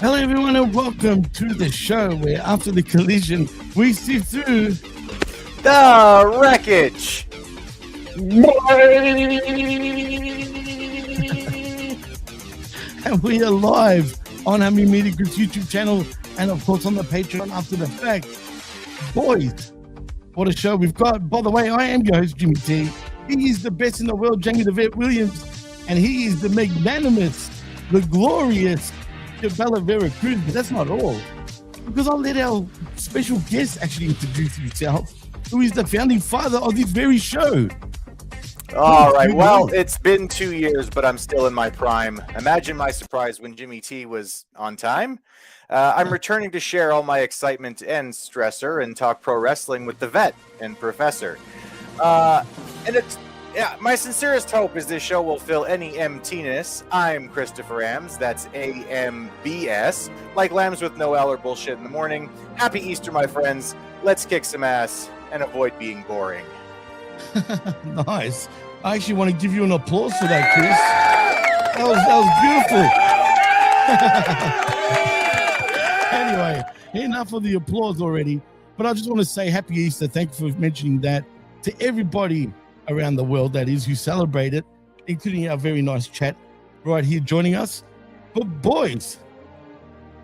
Hello, everyone, and welcome to the show where after the collision, we sift through the wreckage. And we are live on Ambs Media Group's YouTube channel and, of course, on the Patreon after the fact. Boys, what a show we've got. By the way, I am your host, Jimmy T. He is the best in the world, Jamie the Vet Williams, and he is the magnanimous, the glorious Chabelo Vera Cruz. But that's not all, because I'll let our special guest actually introduce himself, who is the founding father of this very show. All right, well, it's been 2 years, but I'm still in my prime. Imagine my surprise when Jimmy T was on time. I'm returning to share all my excitement and stressor and talk pro wrestling with the vet and professor. And it's my sincerest hope is this show will fill any emptiness. I'm Christopher Ambs. That's A.M.B.S. Like lambs with no L or bullshit in the morning. Happy Easter, my friends. Let's kick some ass and avoid being boring. Nice. I actually want to give you an applause for that, Chris. That was beautiful. Anyway, enough of the applause already. But I just want to say happy Easter. Thank you for mentioning that to everybody around the world, that is, who celebrate it, including our very nice chat right here joining us. But boys,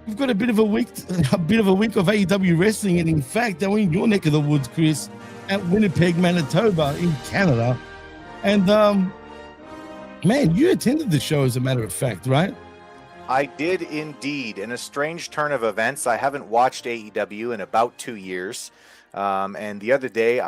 we've got a bit of a week of AEW wrestling, and in fact, we're in your neck of the woods, Chris, at Winnipeg, Manitoba, in Canada. And man, you attended the show, as a matter of fact, right? I did indeed. In a strange turn of events, I haven't watched AEW in about 2 years. And the other day,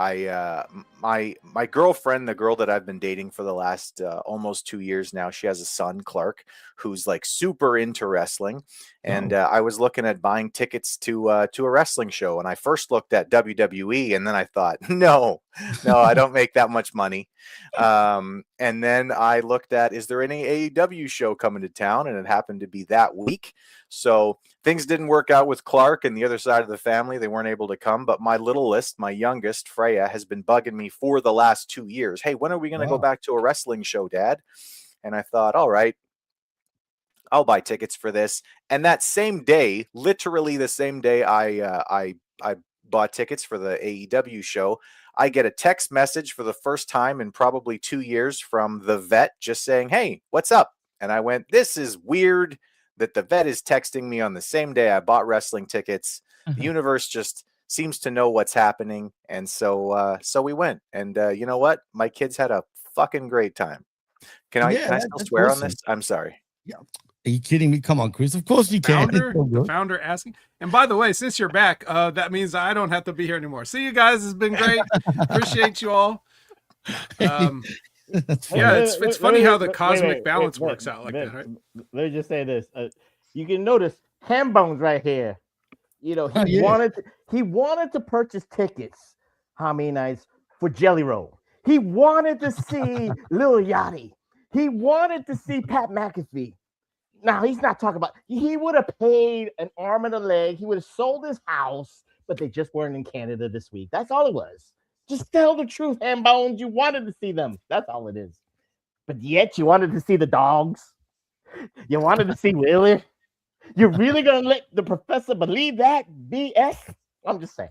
my girlfriend, the girl that I've been dating for the last almost 2 years now, she has a son, Clark, who's like super into wrestling. And I was looking at buying tickets to a wrestling show. And I first looked at WWE, and then I thought, no, I don't make that much money. And then I looked at, is there any AEW show coming to town? And it happened to be that week. So things didn't work out with Clark and the other side of the family. They weren't able to come. But my littlest, my youngest, Freya, has been bugging me for the last 2 years. Hey, when are we going to go back to a wrestling show, Dad? And I thought, all right, I'll buy tickets for this. And that same day, literally the same day I bought tickets for the AEW show, I get a text message for the first time in probably 2 years from the vet just saying, hey, what's up? And I went, this is weird that the vet is texting me on the same day I bought wrestling tickets. The universe just seems to know what's happening. And so we went. And you know what? My kids had a fucking great time. Can I still swear awesome on this? I'm sorry. Yeah. Are you kidding me? Come on, Chris. Of course you can. Founder asking. And by the way, since you're back, that means I don't have to be here anymore. See you guys. It's been great. Appreciate you all. It's funny how the cosmic balance works out like that, right? Let me just say this. You can notice Ham Bones right here. You know, he wanted to purchase tickets, how many nights, for Jelly Roll. He wanted to see Lil Yachty. He wanted to see Pat McAfee. Now, he's not talking about, he would have paid an arm and a leg. He would have sold his house, but they just weren't in Canada this week. That's all it was. Just tell the truth, Ham Bones. You wanted to see them. That's all it is. But yet you wanted to see the dogs. You wanted to see Willie. You're really gonna let the professor believe that BS? I'm just saying.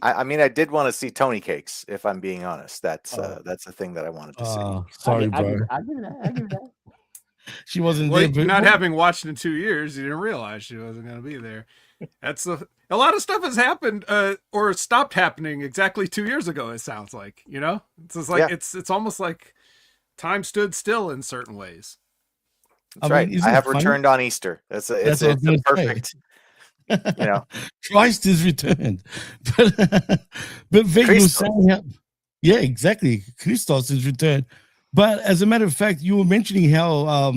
I mean, I did want to see Tony Cakes, if I'm being honest. That's Oh. that's the thing that I wanted to see. Sorry, I bro. give you that. She wasn't Well, there. But not having watched in 2 years, you didn't realize she wasn't going to be there. That's a lot of stuff has happened or stopped happening exactly 2 years ago. It sounds like, you know, it's just like it's almost like time stood still in certain ways. That's right. I have returned on Easter. It's a perfect. You know, Christ is returned. But Vic was saying, yeah, exactly. Christos is returned. But as a matter of fact, you were mentioning how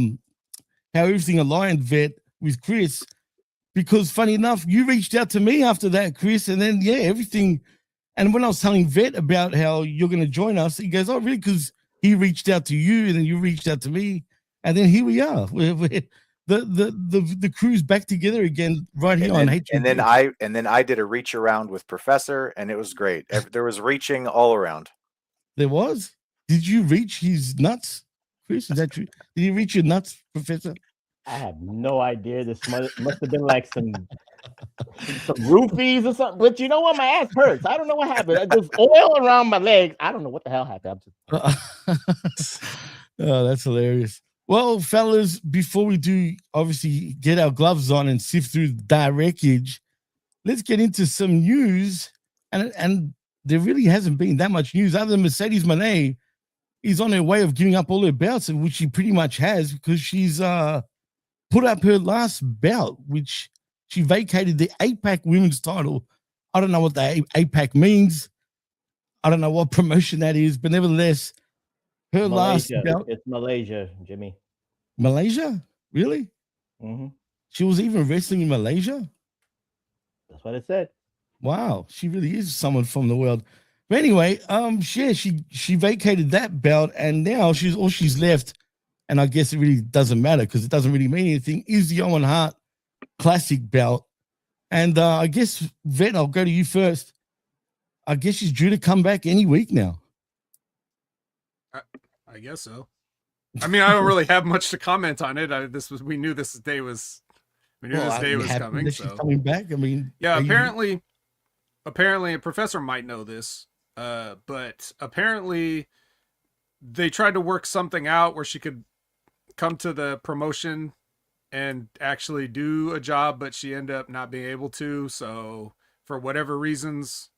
everything aligned, Vet, with Chris, because funny enough, you reached out to me after that, Chris, and then everything. And when I was telling Vet about how you're going to join us, he goes, "Oh, really?" Because he reached out to you, and then you reached out to me, and then here we are. We're the crew's back together again right here on HMG. And then I did a reach around with Professor, and it was great. There was reaching all around. There was. Did you reach his nuts, Chris? Is that true? Did you reach your nuts, Professor? I have no idea. This must have been like some roofies or something. But you know what? My ass hurts. I don't know what happened. There's oil around my legs. I don't know what the hell happened. Oh, that's hilarious. Well, fellas, before we do obviously get our gloves on and sift through the wreckage, let's get into some news. And there really hasn't been that much news other than Mercedes Moné is on her way of giving up all her bouts, which she pretty much has, because she's put up her last bout, which she vacated the APAC women's title. I don't know what the APAC means. I don't know what promotion that is, but nevertheless, her last bout. It's Malaysia, Jimmy. Malaysia? Really? Mm-hmm. She was even wrestling in Malaysia? That's what it said. Wow, she really is someone from the world. But anyway, she vacated that belt, and now she's left, and I guess it really doesn't matter because it doesn't really mean anything, is the Owen Hart Classic belt. And I guess, Vet, I'll go to you first. I guess she's due to come back any week now. I guess so. I mean, I don't really have much to comment on it. We knew this day was coming. She's coming back. I mean, yeah. Apparently, a professor might know this, but apparently, they tried to work something out where she could come to the promotion and actually do a job, but she ended up not being able to. So, for whatever reasons,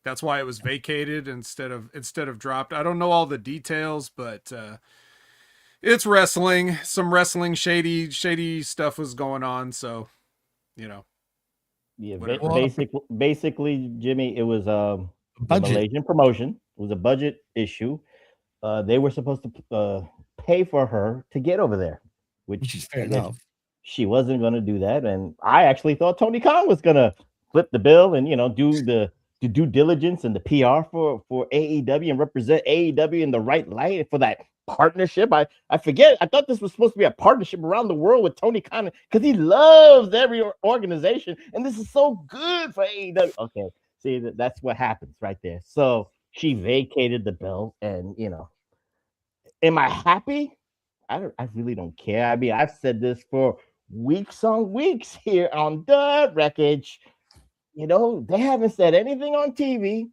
that's why it was vacated instead of dropped. I don't know all the details, but it's wrestling. Some wrestling shady stuff was going on. So, you know. Yeah, basically, Jimmy, it was a Malaysian promotion. It was a budget issue. They were supposed to pay for her to get over there, which is fair enough. She wasn't going to do that, and I actually thought Tony Khan was going to flip the bill and do the due diligence and the PR for AEW and represent AEW in the right light for that partnership. I forget. I thought this was supposed to be a partnership around the world with Tony Khan because he loves every organization, and this is so good for AEW. Okay, see that's what happens right there. So she vacated the belt, and am I happy? I really don't care. I mean, I've said this for weeks on weeks here on the Wreckage. They haven't said anything on TV.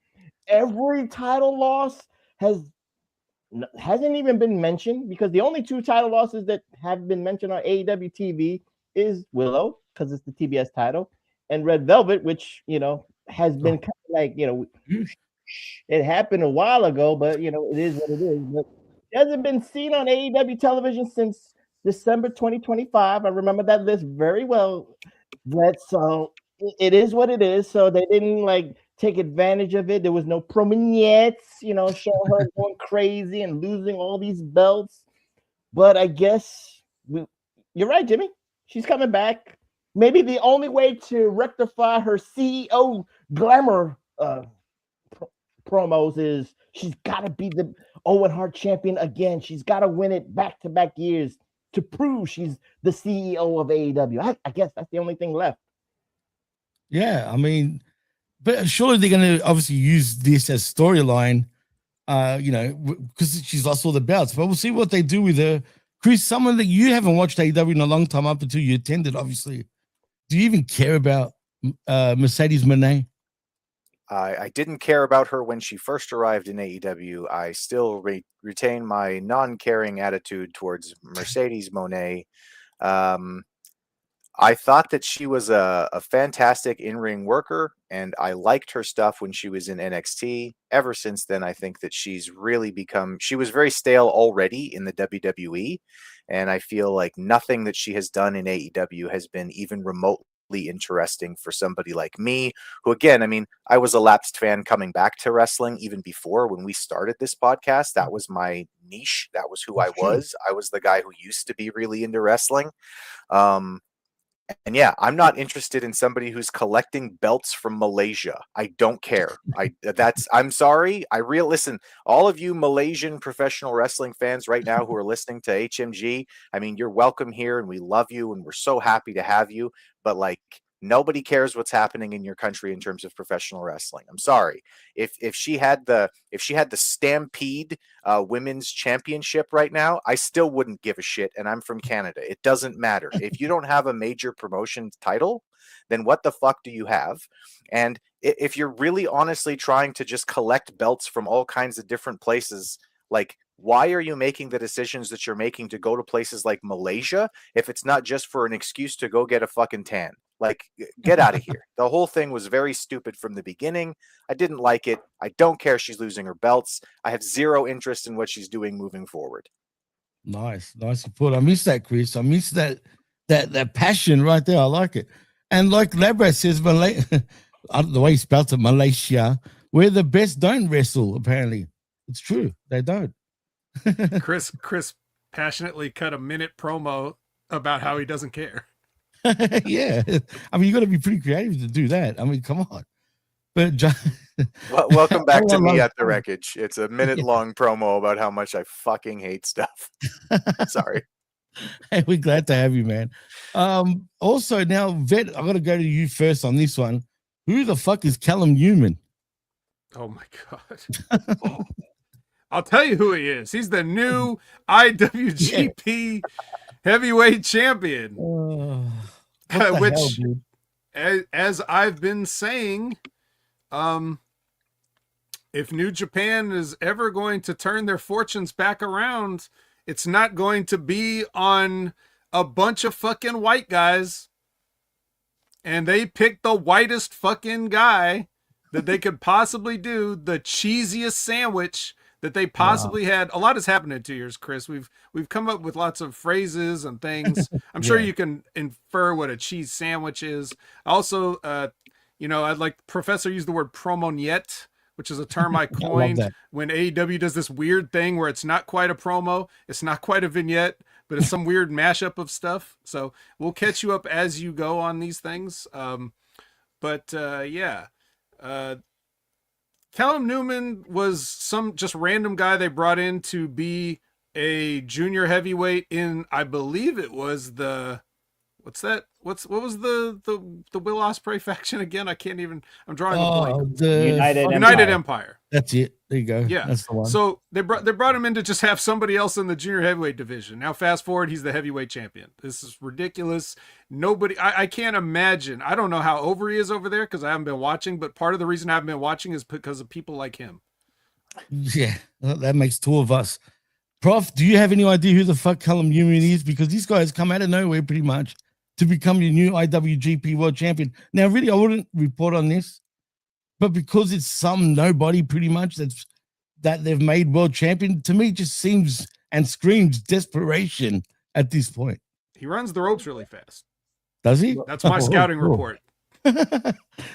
Every title loss hasn't even been mentioned, because the only two title losses that have been mentioned on AEW TV is Willow, because it's the TBS title, and Red Velvet, which has been kind of like it happened a while ago, but it is what it is. But it hasn't been seen on AEW television since December 2025. I remember that list very well. So it is what it is. So they didn't take advantage of it. There was no promignettes, showing her going crazy and losing all these belts. But I guess you're right, Jimmy. She's coming back. Maybe the only way to rectify her CEO glamour promos is she's got to be the Owen Hart champion again. She's got to win it back-to-back years to prove she's the CEO of AEW. I guess that's the only thing left. Yeah, I mean, but surely they're going to obviously use this as storyline, because she's lost all the belts. But we'll see what they do with her, Chris, someone that you haven't watched AEW in a long time up until you attended, obviously. Do you even care about Mercedes Moné? I didn't care about her when she first arrived in AEW. I still retain my non-caring attitude towards Mercedes Moné. I thought that she was a fantastic in-ring worker, and I liked her stuff when she was in NXT. Ever since then, I think that she's really become, she was very stale already in the WWE, and I feel like nothing that she has done in AEW has been even remotely interesting for somebody like me, who, again, I mean, I was a lapsed fan coming back to wrestling even before when we started this podcast. That was my niche. That was who I was. I was the guy who used to be really into wrestling. And yeah, I'm not interested in somebody who's collecting belts from Malaysia. I don't care. I'm sorry. Listen, all of you Malaysian professional wrestling fans right now who are listening to HMG, I mean, you're welcome here and we love you and we're so happy to have you. But like, nobody cares what's happening in your country in terms of professional wrestling. I'm sorry. If she had the Stampede women's championship right now, I still wouldn't give a shit. And I'm from Canada. It doesn't matter. If you don't have a major promotion title, then what the fuck do you have? And if you're really honestly trying to just collect belts from all kinds of different places, like, why are you making the decisions that you're making to go to places like Malaysia if it's not just for an excuse to go get a fucking tan? Like, get out of here. The whole thing was very stupid from the beginning. I didn't like it. I don't care she's losing her belts. I have zero interest in what she's doing moving forward. Nice put. I miss that, Chris. I miss that passion right there. I like it. And like Labrat says, the way he spelled it, Malaysia, where the best don't wrestle, apparently. It's true. They don't. Chris passionately cut a minute promo about how he doesn't care. Yeah. I mean, you got to be pretty creative to do that. I mean, come on. But well, welcome back to Me at the Wreckage. It's a minute-long promo about how much I fucking hate stuff. Sorry. Hey, we're glad to have you, man. Also, now, Vet, I'm going to go to you first on this one. Who the fuck is Callum Newman? Oh, my God. I'll tell you who he is. He's the new IWGP heavyweight champion. Which, as I've been saying, if New Japan is ever going to turn their fortunes back around, it's not going to be on a bunch of fucking white guys. And they picked the whitest fucking guy that they could possibly do, the cheesiest sandwich that they possibly had. A lot has happened in 2 years, Chris. We've come up with lots of phrases and things. I'm sure you can infer what a cheese sandwich is. Also, I'd like Professor used the word promoniette, which is a term I coined when AEW does this weird thing where it's not quite a promo, it's not quite a vignette, but it's some weird mashup of stuff. So we'll catch you up as you go on these things. Callum Newman was some just random guy they brought in to be a junior heavyweight in, I believe it was the, what was the Will Ospreay faction again? I can't even, I'm drawing a blank. The United Empire. That's it. There you go. Yeah. That's the one. So they brought him in to just have somebody else in the junior heavyweight division. Now fast forward, he's the heavyweight champion. This is ridiculous. Nobody, I can't imagine. I don't know how over he is over there because I haven't been watching, but part of the reason I haven't been watching is because of people like him. Yeah, that makes two of us. Prof, do you have any idea who the fuck Callum Newman is? Because these guys come out of nowhere pretty much to become your new IWGP World Champion. Now, really, I wouldn't report on this, but because it's some nobody pretty much that they've made world champion, to me, it just seems and screams desperation at this point. He runs the ropes really fast. Does he? That's my scouting report.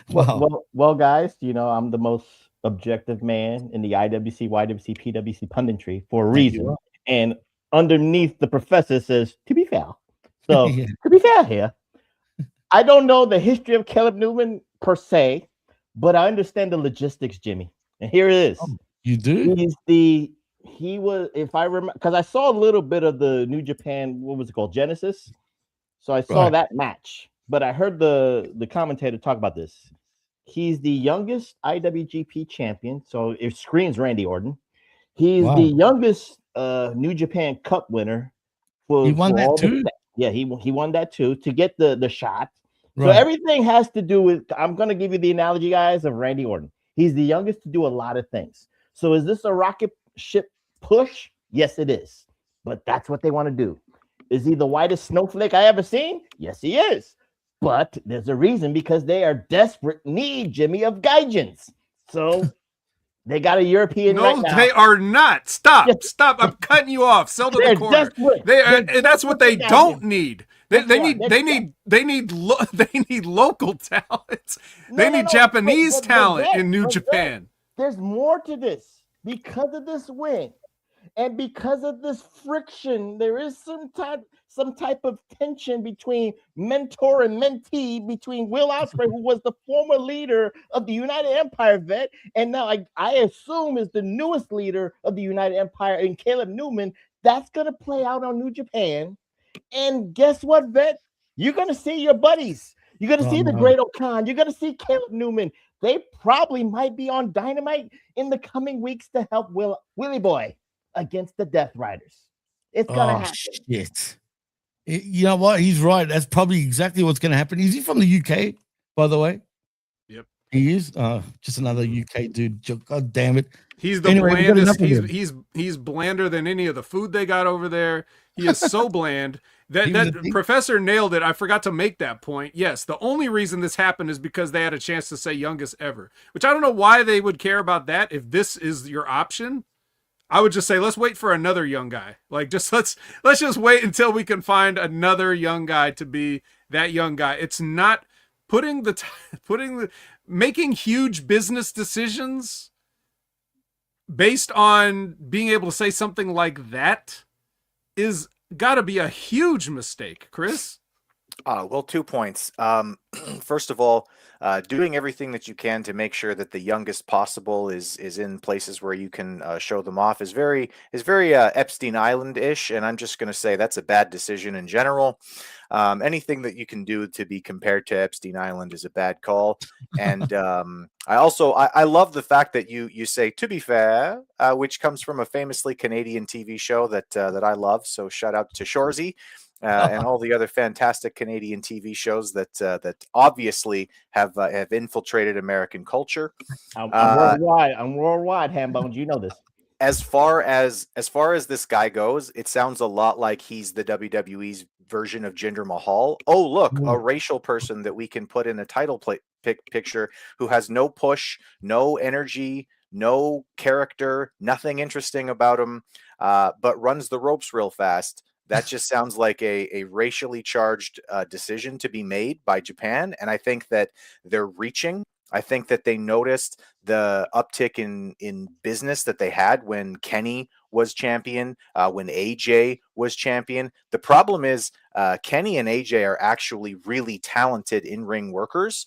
Wow. Well, guys, I'm the most objective man in the IWC, YWC, PWC punditry for a reason. And underneath the professor says, to be fair. So, to be fair here, I don't know the history of Caleb Newman per se, but I understand the logistics, Jimmy. And here it is. Oh, you do? He was, if I remember, because I saw a little bit of the New Japan, what was it called? Genesis. So I saw that match, but I heard the commentator talk about this. He's the youngest IWGP champion. So it screams Randy Orton. He's the youngest New Japan Cup winner He won that all too? Yeah, he won that too to get the shot. So Right. everything has to do with, I'm going to give you the analogy, guys, of Randy Orton. He's the youngest to do a lot of things. So is this a rocket ship push? Yes, it is. But that's what they want to do. Is he the whitest snowflake I ever seen? Yes, he is. But there's a reason, because they are desperate need, Jimmy, of guidance. So they got a European No, right now. they are not. Stop. Yes. Stop. I'm cutting you off. Sell to They're the corner. desperate. They are, They're and that's what they desperate don't for need. Guess They what? need they need local talent. They need No. Japanese talent But in New but Japan. there's more to this. Because of this win and because of this friction, there is some type of tension between mentor and mentee, between Will Ospreay, who was the former leader of the United Empire, vet, and now I assume is the newest leader of the United Empire, and Caleb Newman. That's going to play out on New Japan. And guess what, vet? You're going to see your buddies. You're going to see the Great O'Khan. You're going to see Caleb Newman. They probably might be on Dynamite in the coming weeks to help Willie Boy against the Death Riders. It's going to happen. Shit. You know what? He's right. That's probably exactly what's going to happen. Is he from the UK, by the way? Yep. He is? Just another UK dude. God damn it. He's the blandest. He's blander than any of the food they got over there. He is so bland. That Professor nailed it. I forgot to make that point. Yes, the only reason this happened is because they had a chance to say youngest ever, which I don't know why they would care about that. If this is your option, I would just say, let's wait for another young guy. Like, just let's just wait until we can find another young guy to be that young guy. It's not making huge business decisions based on being able to say something like that is got to be a huge mistake, Chris. Well, 2 points. First of all, doing everything that you can to make sure that the youngest possible is in places where you can show them off is very Epstein Island-ish, and I'm just going to say that's a bad decision in general. Anything that you can do to be compared to Epstein Island is a bad call. And I love the fact that you say "to be fair," which comes from a famously Canadian TV show that I love. So shout out to Shorzy. And all the other fantastic Canadian TV shows that obviously have infiltrated American culture. I'm worldwide. I'm worldwide, Hambones. You know this. As far as this guy goes, it sounds a lot like he's the WWE's version of Jinder Mahal. Oh, look, a racial person that we can put in a title picture who has no push, no energy, no character, nothing interesting about him, but runs the ropes real fast. That just sounds like a racially charged decision to be made by Japan. And I think that they're reaching. I think that they noticed the uptick in business that they had when Kenny was champion, when AJ was champion. The problem is Kenny and AJ are actually really talented in-ring workers.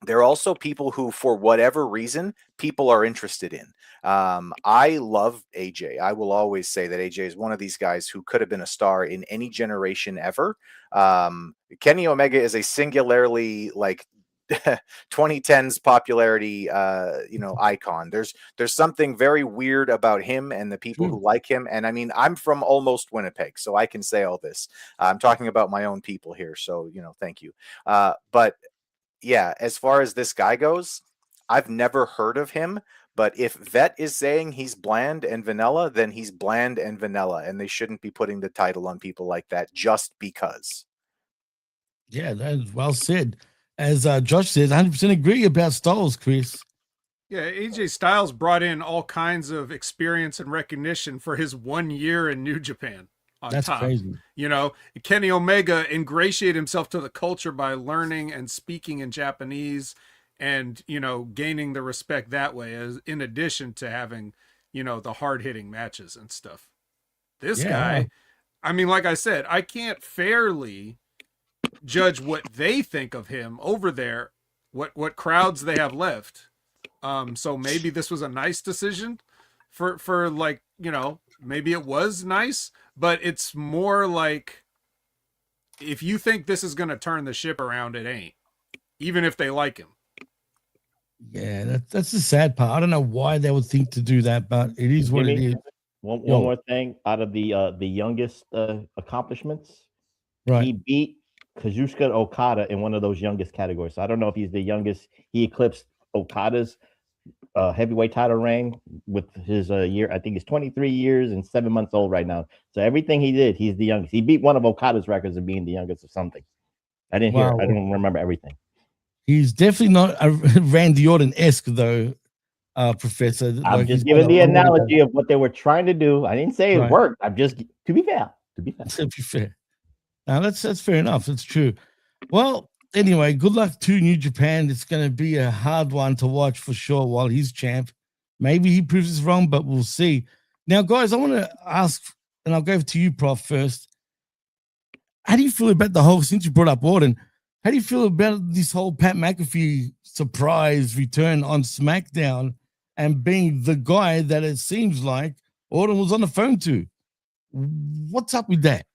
They're also people who, for whatever reason, people are interested in. I love AJ. I will always say that AJ is one of these guys who could have been a star in any generation ever. Kenny Omega is a singularly like 2010s popularity icon. There's something very weird about him and the people who like him. And I mean, I'm from almost Winnipeg, so I can say all this. I'm talking about my own people here, so thank you. But yeah, as far as this guy goes, I've never heard of him. But if Vet is saying he's bland and vanilla, then he's bland and vanilla, and they shouldn't be putting the title on people like that just because. Yeah, that is well said. As Josh says, 100% agree about Styles, Chris. Yeah, AJ Styles brought in all kinds of experience and recognition for his 1 year in New Japan. That's top. Crazy. Kenny Omega ingratiated himself to the culture by learning and speaking in Japanese and, gaining the respect that way, as in addition to having, the hard-hitting matches and stuff. This guy, I mean, like I said, I can't fairly judge what they think of him over there, what crowds they have left. So maybe this was a nice decision for like, maybe it was nice, but it's more like if you think this is going to turn the ship around, it ain't, even if they like him. Yeah, that's the sad part. I don't know why they would think to do that, but it is what it is. One Yo. more thing out of the youngest accomplishments, Right. he beat Kazuchika Okada in one of those youngest categories. So I don't know if he's the youngest. He eclipsed Okada's heavyweight title reign with his year. I think he's 23 years and 7 months old right now. So everything he did, he's the youngest. He beat one of Okada's records of being the youngest of something. I didn't hear. I don't remember everything. He's definitely not a Randy Orton-esque though, Professor. I'm just giving the analogy of what they were trying to do. I didn't say it worked. I'm just to be fair. To be fair. Now that's fair enough. It's true. Well, anyway, good luck to New Japan. It's going to be a hard one to watch for sure while he's champ. Maybe he proves us wrong, but we'll see. Now, guys, I want to ask, and I'll go to you, Prof, first. How do you feel about the whole, since you brought up Orton, how do you feel about this whole Pat McAfee surprise return on SmackDown and being the guy that it seems like Orton was on the phone to? What's up with that?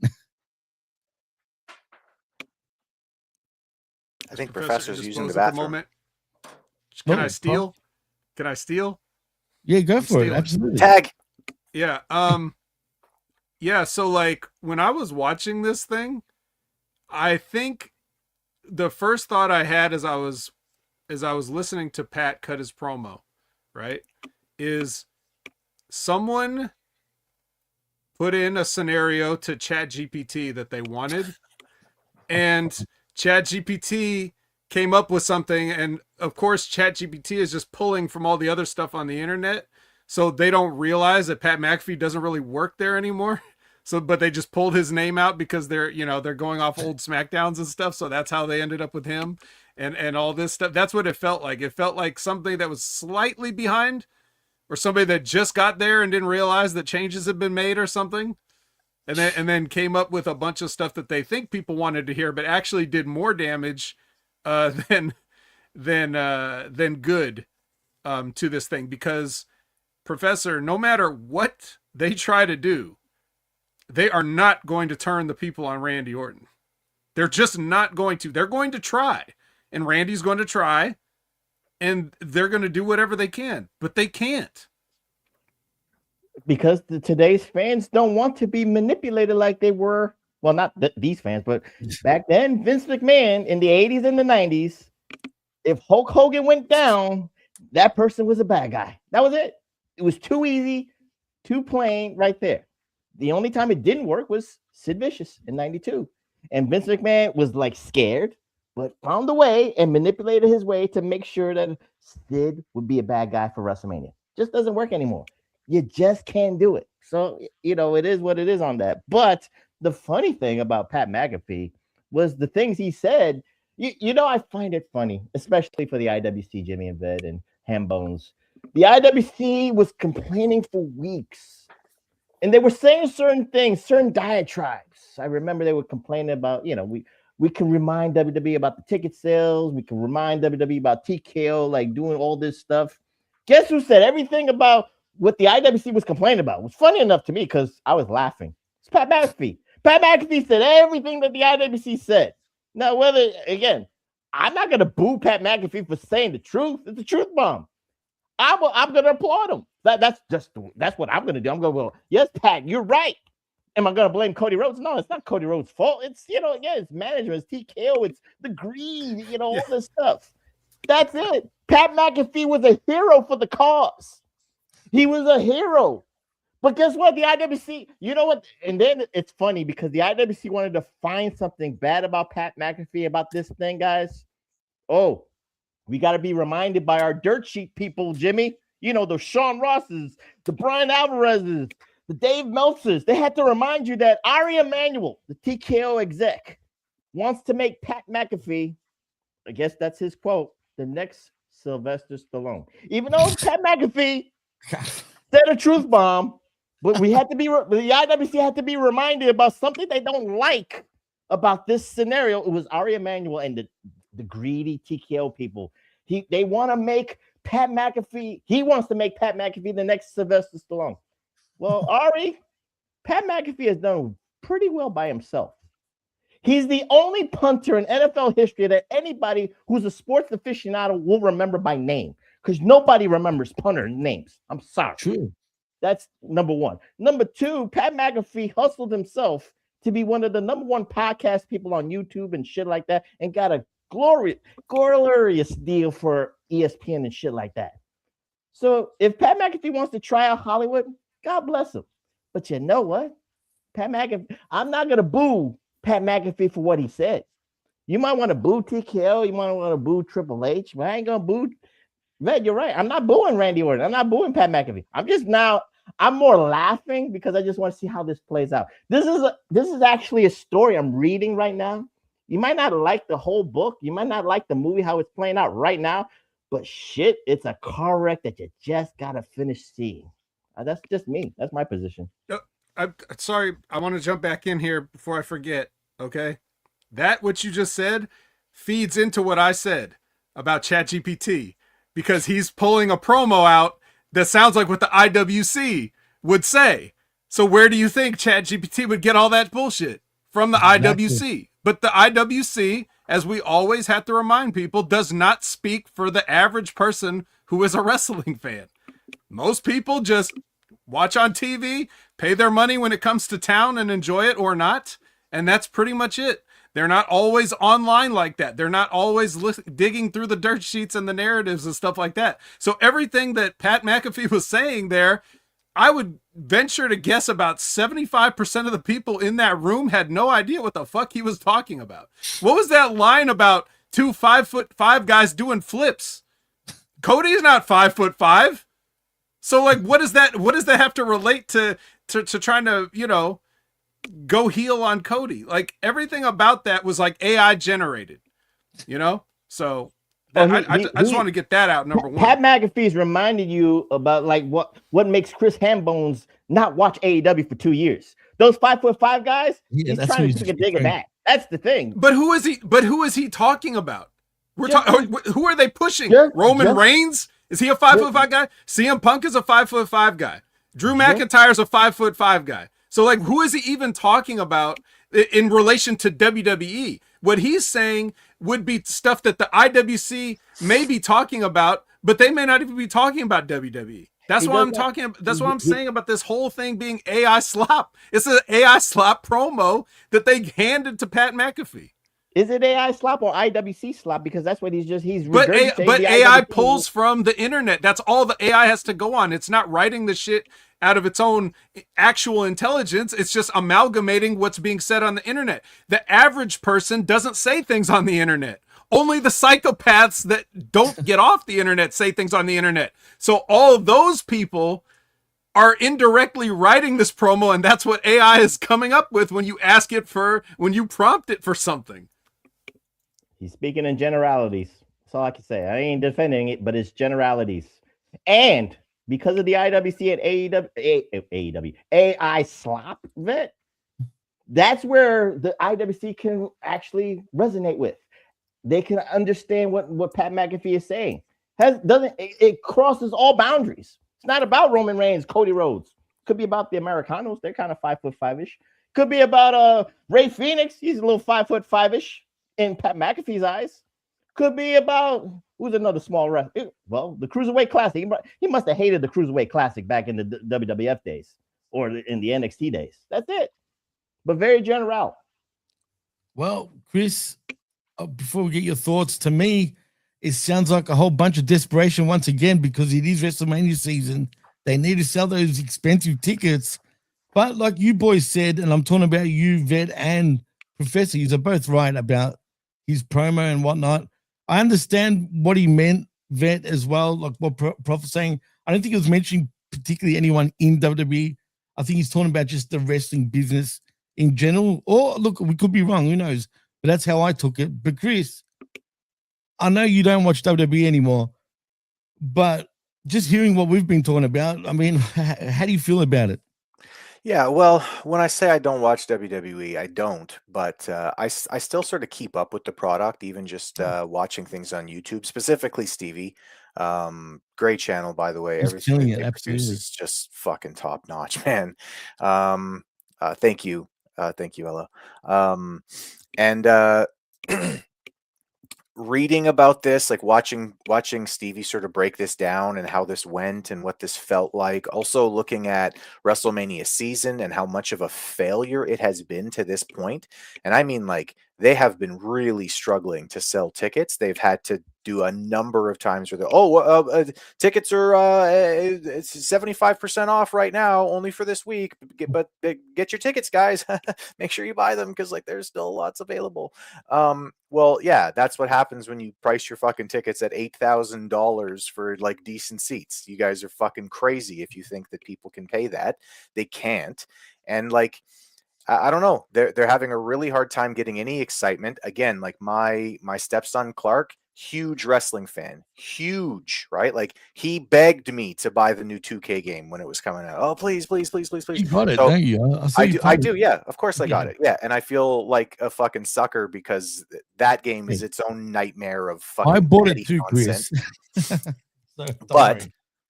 I think Professor's using the bathroom. Can I steal? Can I steal? Yeah, go for it. Absolutely. Tag. Yeah. Yeah. So like when I was watching this thing, I think the first thought I had as I was listening to Pat cut his promo, right, is someone put in a scenario to ChatGPT that they wanted, and ChatGPT came up with something, and of course ChatGPT is just pulling from all the other stuff on the internet, so they don't realize that Pat McAfee doesn't really work there anymore. So, but they just pulled his name out because they're going off old SmackDowns and stuff. So that's how they ended up with him and all this stuff. That's what it felt like. It felt like something that was slightly behind, or somebody that just got there and didn't realize that changes had been made or something. And then came up with a bunch of stuff that they think people wanted to hear, but actually did more damage than good to this thing. Because Professor, no matter what they try to do, they are not going to turn the people on Randy Orton. They're just not going to. They're going to try, and Randy's going to try, and they're going to do whatever they can, but they can't. Because today's fans don't want to be manipulated like they were. Well, not these fans, but back then, Vince McMahon in the 80s and the 90s, if Hulk Hogan went down, that person was a bad guy. That was it. It was too easy, too plain right there. The only time it didn't work was Sid Vicious in 92. And Vince McMahon was like scared, but found a way and manipulated his way to make sure that Sid would be a bad guy for WrestleMania. Just doesn't work anymore. You just can't do it. So, it is what it is on that. But the funny thing about Pat McAfee was the things he said. I find it funny, especially for the IWC, Jimmy and Ved and Ham Bones. The IWC was complaining for weeks. And they were saying certain things, certain diatribes. I remember they were complaining about, we can remind WWE about the ticket sales. We can remind WWE about TKO, like doing all this stuff. Guess who said everything about what the IWC was complaining about? It was funny enough to me because I was laughing. It's Pat McAfee. Pat McAfee said everything that the IWC said. Now, I'm not going to boo Pat McAfee for saying the truth. It's a truth bomb. I'm going to applaud him. That's what I'm going to do. I'm going to go, yes, Pat, you're right. Am I going to blame Cody Rhodes? No, it's not Cody Rhodes' fault. It's, it's management, it's TKO, it's the greed, all this stuff. That's it. Pat McAfee was a hero for the cause. He was a hero. But guess what? The IWC, you know what? And then it's funny because the IWC wanted to find something bad about Pat McAfee about this thing, guys. Oh, we got to be reminded by our dirt sheet people, Jimmy. The Sean Rosses, the Brian Alvarez's, the Dave Meltzers. They had to remind you that Ari Emanuel, the TKO exec, wants to make Pat McAfee, I guess that's his quote, the next Sylvester Stallone. Even though Pat McAfee said a truth bomb, but the IWC had to be reminded about something they don't like about this scenario. It was Ari Emanuel and the greedy TKO people. They want to make Pat McAfee. He wants to make Pat McAfee the next Sylvester Stallone. Well, Ari, Pat McAfee has done pretty well by himself. He's the only punter in NFL history that anybody who's a sports aficionado will remember by name, because nobody remembers punter names. I'm sorry. True. That's number one. Number two, Pat McAfee hustled himself to be one of the number one podcast people on YouTube and shit like that, and got a glorious deal for ESPN and shit like that. So if Pat McAfee wants to try out Hollywood, God bless him. But you know what? Pat McAfee, I'm not gonna boo Pat McAfee for what he said. You might want to boo TKO, you might want to boo Triple H, but I ain't gonna boo. Vet, you're right. I'm not booing Randy Orton. I'm not booing Pat McAfee. I'm more laughing because I just want to see how this plays out. This is actually a story I'm reading right now. You might not like the whole book. You might not like the movie, how it's playing out right now, but shit, it's a car wreck that you just gotta finish seeing. That's just me. That's my position. I'm sorry. I want to jump back in here before I forget. Okay. That what you just said feeds into what I said about ChatGPT, because he's pulling a promo out that sounds like what the IWC would say. So where do you think ChatGPT would get all that bullshit? From the IWC. But the IWC, as we always have to remind people, does not speak for the average person who is a wrestling fan. Most people just watch on TV, pay their money when it comes to town and enjoy it or not. And that's pretty much it. They're not always online like that. They're not always digging through the dirt sheets and the narratives and stuff like that. So everything that Pat McAfee was saying there, I would venture to guess about 75% of the people in that room had no idea what the fuck he was talking about. What was that line about 2 5'5" guys doing flips? Cody's not 5'5". So like, what does that have to relate to trying to, you know, go heel on Cody? Like everything about that was like AI generated, you know? So I just want to get that out. Number one, Pat McAfee's reminded you about like what makes Chris Hambones not watch AEW for 2 years. Those 5'5" guys, he's trying to take a dig at that. That's the thing. But who is he talking about? We're talking. Who are they pushing? Roman Reigns? Is he a 5'5" guy? CM Punk is a 5'5" guy. Drew McIntyre's a 5'5" guy. So like, who is he even talking about in relation to WWE? What he's saying would be stuff that the IWC may be talking about, but they may not even be talking about WWE. That's what I'm talking about. That's what I'm saying about this whole thing being AI slop. It's an AI slop promo that they handed to Pat McAfee. Is it AI slop or IWC slop? Because that's what he's. But AI pulls from the internet. That's all the AI has to go on. It's not writing the shit out of its own actual intelligence. It's just amalgamating what's being said on the internet. The average person doesn't say things on the internet. Only the psychopaths that don't get off the internet say things on the internet. So all of those people are indirectly writing this promo, and that's what AI is coming up with when you prompt it for something. He's speaking in generalities. That's all I can say. I ain't defending it, but it's generalities. And because of the IWC and AI slop, Vet, that's where the IWC can actually resonate with. They can understand what Pat McAfee is saying. It crosses all boundaries. It's not about Roman Reigns, Cody Rhodes. Could be about the Americanos. They're kind of 5'5"-ish. Could be about Ray Phoenix. He's a little 5'5"-ish in Pat McAfee's eyes. Could be about who's another small ref. Well, the Cruiserweight Classic. He must have hated the Cruiserweight Classic back in the WWF days or in the NXT days. That's it. But very general. Well, Chris, before we get your thoughts, to me, it sounds like a whole bunch of desperation once again, because it is WrestleMania season. They need to sell those expensive tickets. But like you boys said, and I'm talking about you, Vet, and Professor, you're both right about his promo and whatnot. I understand what he meant, Vet, as well, like what Prof was saying. I don't think he was mentioning particularly anyone in WWE. I think he's talking about just the wrestling business in general. Or, look, we could be wrong. Who knows? But that's how I took it. But, Chris, I know you don't watch WWE anymore, but just hearing what we've been talking about, I mean, how do you feel about it? Yeah, well, when I say I don't watch WWE, I don't, but I still sort of keep up with the product, even just watching things on YouTube, specifically Stevie. Great channel, by the way. He's Everything killing that it, they produce absolutely. is just fucking top notch, man. Thank you, Ella. And reading about this, like watching Stevie sort of break this down and how this went and what this felt like, also looking at WrestleMania season and how much of a failure it has been to this point. And I mean, like, they have been really struggling to sell tickets. They've had to do a number of times where they're, tickets are 75% off right now, only for this week. But get your tickets, guys. Make sure you buy them because like there's still lots available. Well, yeah, that's what happens when you price your fucking tickets at $8,000 for like decent seats. You guys are fucking crazy if you think that people can pay that. They can't. And like, I don't know. They're having a really hard time getting any excitement. Again, like my stepson Clark, huge wrestling fan, huge, right? Like he begged me to buy the new 2K game when it was coming out. Oh, please, please, please, please, please. You got it, so, don't you? I do. Yeah, of course I got it. Yeah, and I feel like a fucking sucker because that game is its own nightmare of fucking. I bought it too, Chris.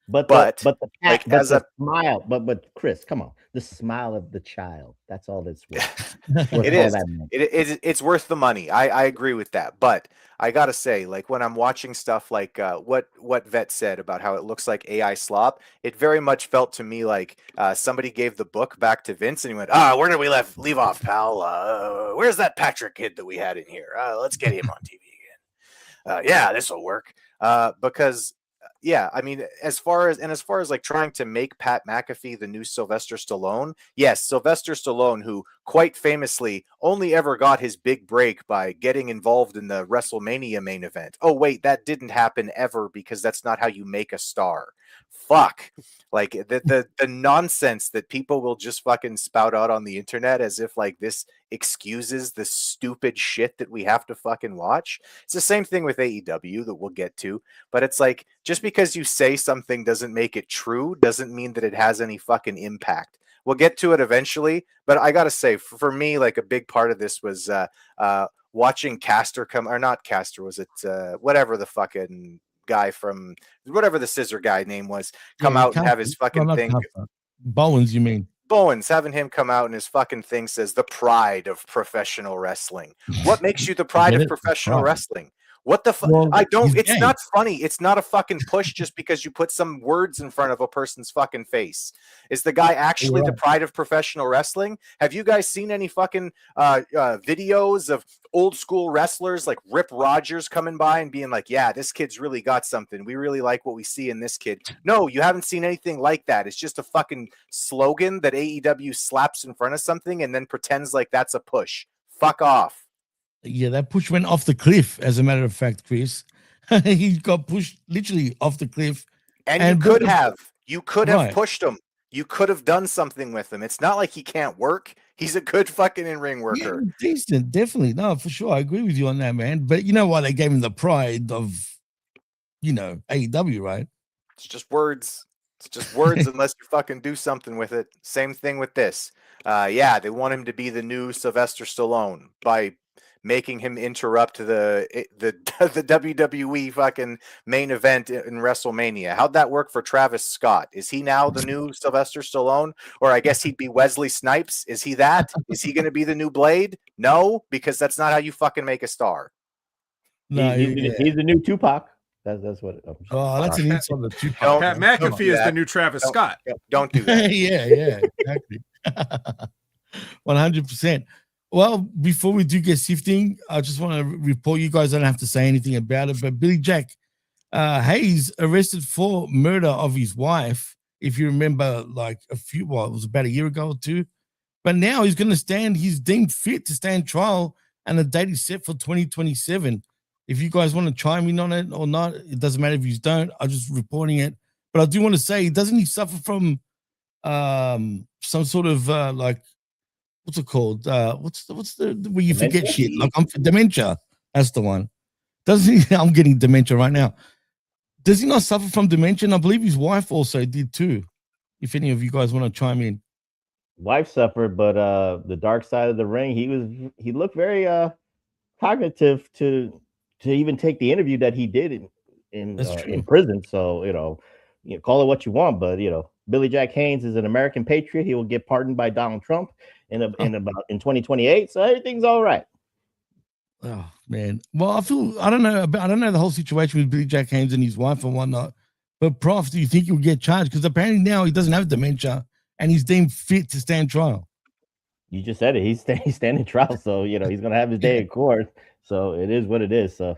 But the smile, but Chris, come on, the smile of the child. That's all that's worth. It is. It's worth the money. I agree with that. But I gotta say, like when I'm watching stuff like what Vet said about how it looks like AI slop, it very much felt to me like somebody gave the book back to Vince and he went, where did we leave off, pal? Where's that Patrick kid that we had in here? Let's get him on TV again. Yeah, this will work. Because. Yeah, I mean, as far as like trying to make Pat McAfee the new Sylvester Stallone, yes, Sylvester Stallone, who quite famously only ever got his big break by getting involved in the WrestleMania main event. Oh, wait, that didn't happen ever because that's not how you make a star. Fuck. Like the nonsense that people will just fucking spout out on the internet as if like this excuses the stupid shit that we have to fucking watch. It's the same thing with AEW that we'll get to, but it's like just because you say something doesn't make it true doesn't mean that it has any fucking impact. We'll get to it eventually, but I gotta say, for me, like a big part of this was watching Caster come, or not Caster, was it whatever the fucking guy from whatever the scissor guy name was come out and have his fucking thing. Bowens, you mean? Bowens, having him come out and his fucking thing says the pride of professional wrestling. What makes you the pride of professional wrestling? What the fuck? Well, I don't. It's gay. Not funny. It's not a fucking push just because you put some words in front of a person's fucking face. Is the guy actually the pride of professional wrestling? Have you guys seen any fucking videos of old school wrestlers like Rip Rogers coming by and being like, yeah, this kid's really got something. We really like what we see in this kid. No, you haven't seen anything like that. It's just a fucking slogan that AEW slaps in front of something and then pretends like that's a push. Fuck off. Yeah, that push went off the cliff, as a matter of fact, Chris. He got pushed literally off the cliff. And you could have pushed him. You could have done something with him. It's not like he can't work. He's a good fucking in-ring worker. Yeah, decent, definitely. No, for sure. I agree with you on that, man. But you know why they gave him the pride of, AEW, right? It's just words. It's just words unless you fucking do something with it. Same thing with this. Yeah, they want him to be the new Sylvester Stallone by making him interrupt the WWE fucking main event in WrestleMania. How'd that work for Travis Scott? Is he now the new Sylvester Stallone? Or I guess he'd be Wesley Snipes. Is he that? Is he going to be the new Blade? No, because that's not how you fucking make a star. No, he's the new Tupac. That's what. That's an insult to Tupac. Pat McAfee is the new Travis Scott. Don't do that. yeah, exactly. 100%. Well, before we do get sifting, I just want to report, you guys don't have to say anything about it, but Billy Jack Hayes arrested for murder of his wife. If you remember, like it was about a year ago or two, but now he's he's deemed fit to stand trial, and the date is set for 2027. If you guys want to chime in on it or not, it doesn't matter if you don't. I'm just reporting it, but I do want to say, doesn't he suffer from some sort of what's it called? What's the where you forget shit? Like dementia. That's the one. Doesn't he? I'm getting dementia right now. Does he not suffer from dementia? And I believe his wife also did too. If any of you guys want to chime in. Wife suffered, but the dark side of the ring, he looked very cognitive to even take the interview that he did in prison. So call it what you want, but Billy Jack Haynes is an American patriot. He will get pardoned by Donald Trump in 2028. So everything's all right. Oh man. Well, I don't know the whole situation with Billy Jack Haynes and his wife and whatnot. But Prof, do you think he'll get charged? Because apparently now he doesn't have dementia and he's deemed fit to stand trial. You just said it. He's standing trial, so he's gonna have his day in court. So it is what it is. So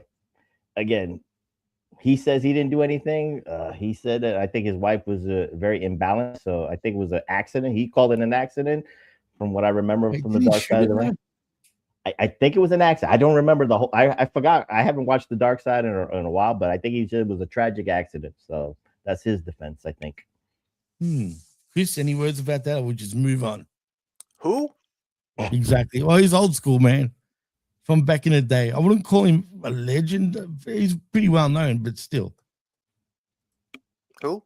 again, he says he didn't do anything. He said that I think his wife was very imbalanced, so I think it was an accident. He called it an accident, from what I remember from the Dark Side of the Ring. I think it was an accident. I don't remember the whole. I forgot. I haven't watched the Dark Side in a while, but I think he said it was a tragic accident. So that's his defense, I think. Chris, any words about that? Or we'll just move on. Who? Exactly. Well, he's old school, man. From back in the day. I wouldn't call him a legend. He's pretty well known, but still. Who?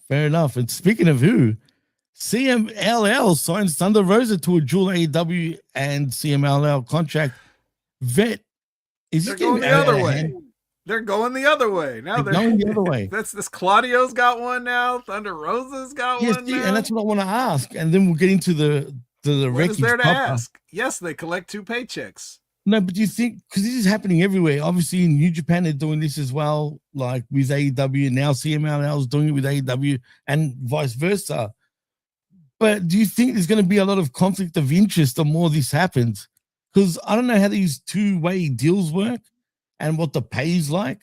Fair enough. And speaking of who, CMLL signs Thunder Rosa to a dual AEW and CMLL contract. Vet, they're going the other way. They're going the other way. Now they're going the other way. That's this Claudio's got one now. Thunder Rosa's got one now. And that's what I want to ask. And then we'll get into the what is there to ask? Yes, they collect 2 paychecks. No, but do you think, because this is happening everywhere, obviously in New Japan they're doing this as well, like with AEW, and now CMLL is doing it with AEW and vice versa. But do you think there's going to be a lot of conflict of interest the more this happens? Because I don't know how these two-way deals work and what the pay is like,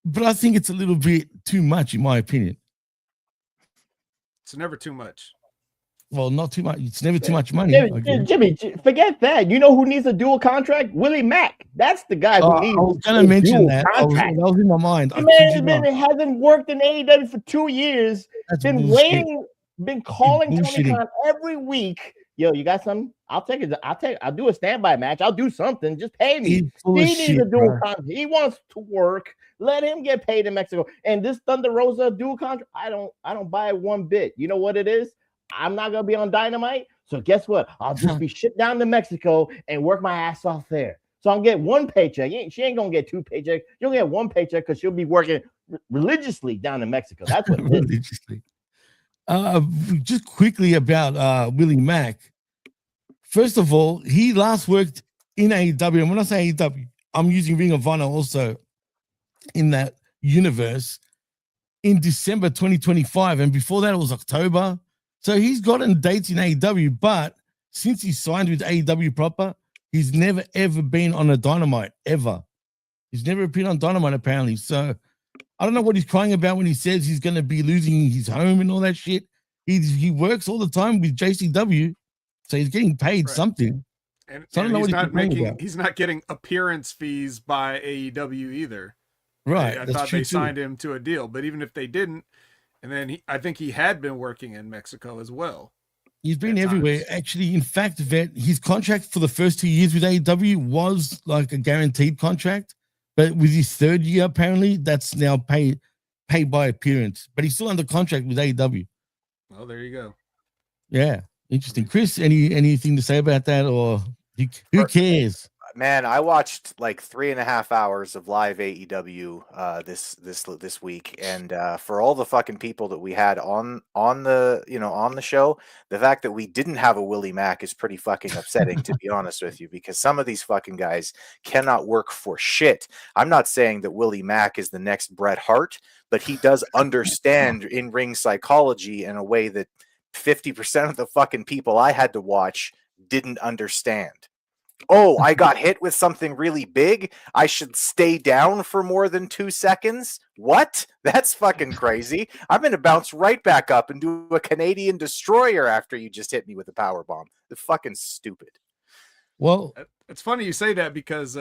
but I think it's a little bit too much, in my opinion. It's never too much. Well, not too much. It's never too much money. Jimmy, forget that. You know who needs a dual contract? Willie Mack. That's the guy who needs. I was going to mention that. That was in my mind. The man hasn't worked in AEW for 2 years. Been waiting. Been calling Tony Khan every week. Yo, you got something? I'll take it. I'll do a standby match. I'll do something. Just pay me. He needs a dual contract. He wants to work. Let him get paid in Mexico. And this Thunder Rosa dual contract, I don't buy it one bit. You know what it is? I'm not gonna be on Dynamite. So guess what? I'll just be shipped down to Mexico and work my ass off there. So I'll get 1 paycheck. She ain't gonna get 2 paychecks. You'll get 1 paycheck because she'll be working religiously down in Mexico. That's what it is. Religiously. Just quickly about Willie Mack. First of all, he last worked in AEW, and when I say AEW, I'm using Ring of Honor also in that universe in December 2025, and before that it was October. So he's gotten dates in AEW, but since he signed with AEW proper, he's never ever been on a Dynamite ever. He's never appeared on Dynamite apparently. So I don't know what he's crying about when he says he's going to be losing his home and all that shit. He works all the time with JCW, so he's getting paid something. And, so I don't know what he's not getting appearance fees by AEW either. Right. I thought they signed him to a deal, but even if they didn't, and then I think he had been working in Mexico as well. He's been everywhere. Actually, in fact, his contract for the first 2 years with AEW was like a guaranteed contract. But with his 3rd year, apparently, that's now paid by appearance. But he's still under contract with AEW. Well, there you go. Yeah, interesting. Chris, anything to say about that, or who cares? Man, I watched like 3.5 hours of live AEW this week, and for all the fucking people that we had on the show, the fact that we didn't have a Willie Mack is pretty fucking upsetting, to be honest with you, because some of these fucking guys cannot work for shit. I'm not saying that Willie Mack is the next Bret Hart, but he does understand in-ring psychology in a way that 50% of the fucking people I had to watch didn't understand. Oh, I got hit with something really big. I should stay down for more than 2 seconds. What? That's fucking crazy. I'm going to bounce right back up and do a Canadian destroyer after you just hit me with a power bomb. That's fucking stupid. Well, it's funny you say that because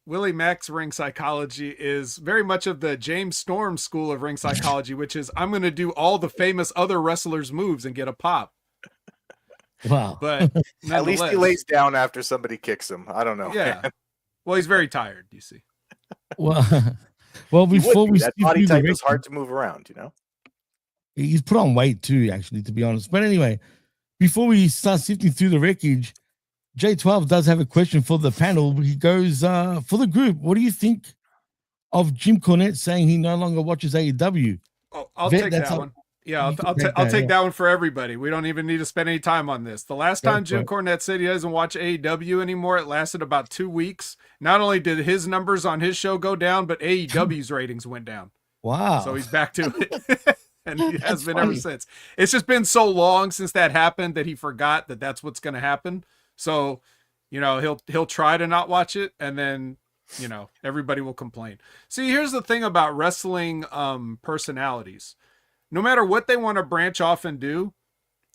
Willie Mack's ring psychology is very much of the James Storm school of ring psychology, which is I'm going to do all the famous other wrestlers' moves and get a pop. Wow. But at least he lays down after somebody kicks him. I don't know. Yeah. Man. Well, he's very tired, you see. Well, before that body type is hard to move around, you know. He's put on weight too, actually, to be honest. But anyway, before we start sifting through the wreckage, J12 does have a question for the panel. He goes, for the group, what do you think of Jim Cornette saying he no longer watches AEW? Oh, I'll take that one. Yeah, You can I'll take yeah. that one for everybody. We don't even need to spend any time on this. The last Go time for Jim it. Cornette said he doesn't watch AEW anymore, it lasted about 2 weeks. Not only did his numbers on his show go down, but AEW's ratings went down. Wow. So he's back to it. And he has That's been funny. ever since. It's just been so long since that happened that he forgot that that's what's going to happen. So, he'll try to not watch it, and then, everybody will complain. See, here's the thing about wrestling personalities. No matter what they want to branch off and do,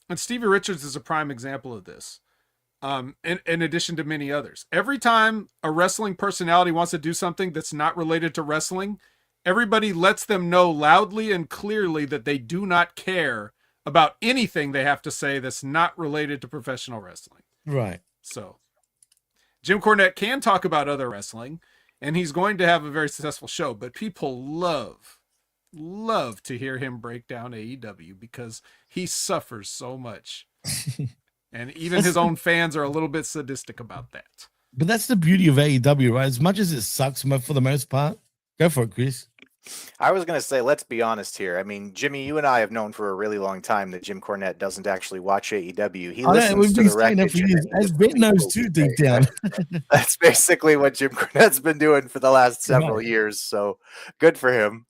and Stevie Richards is a prime example of this, in addition to many others. Every time a wrestling personality wants to do something that's not related to wrestling, everybody lets them know loudly and clearly that they do not care about anything they have to say that's not related to professional wrestling. Right. So Jim Cornette can talk about other wrestling, and he's going to have a very successful show, but people love to hear him break down AEW because he suffers so much. And even his own fans are a little bit sadistic about that. But that's the beauty of AEW, right? As much as it sucks for the most part. Go for it, Chris. I was going to say, let's be honest here. I mean, Jimmy, you and I have known for a really long time that Jim Cornette doesn't actually watch AEW. He listens to the Wreckage. As Ben knows too, deep down. That's basically what Jim Cornette's been doing for the last several years. So good for him.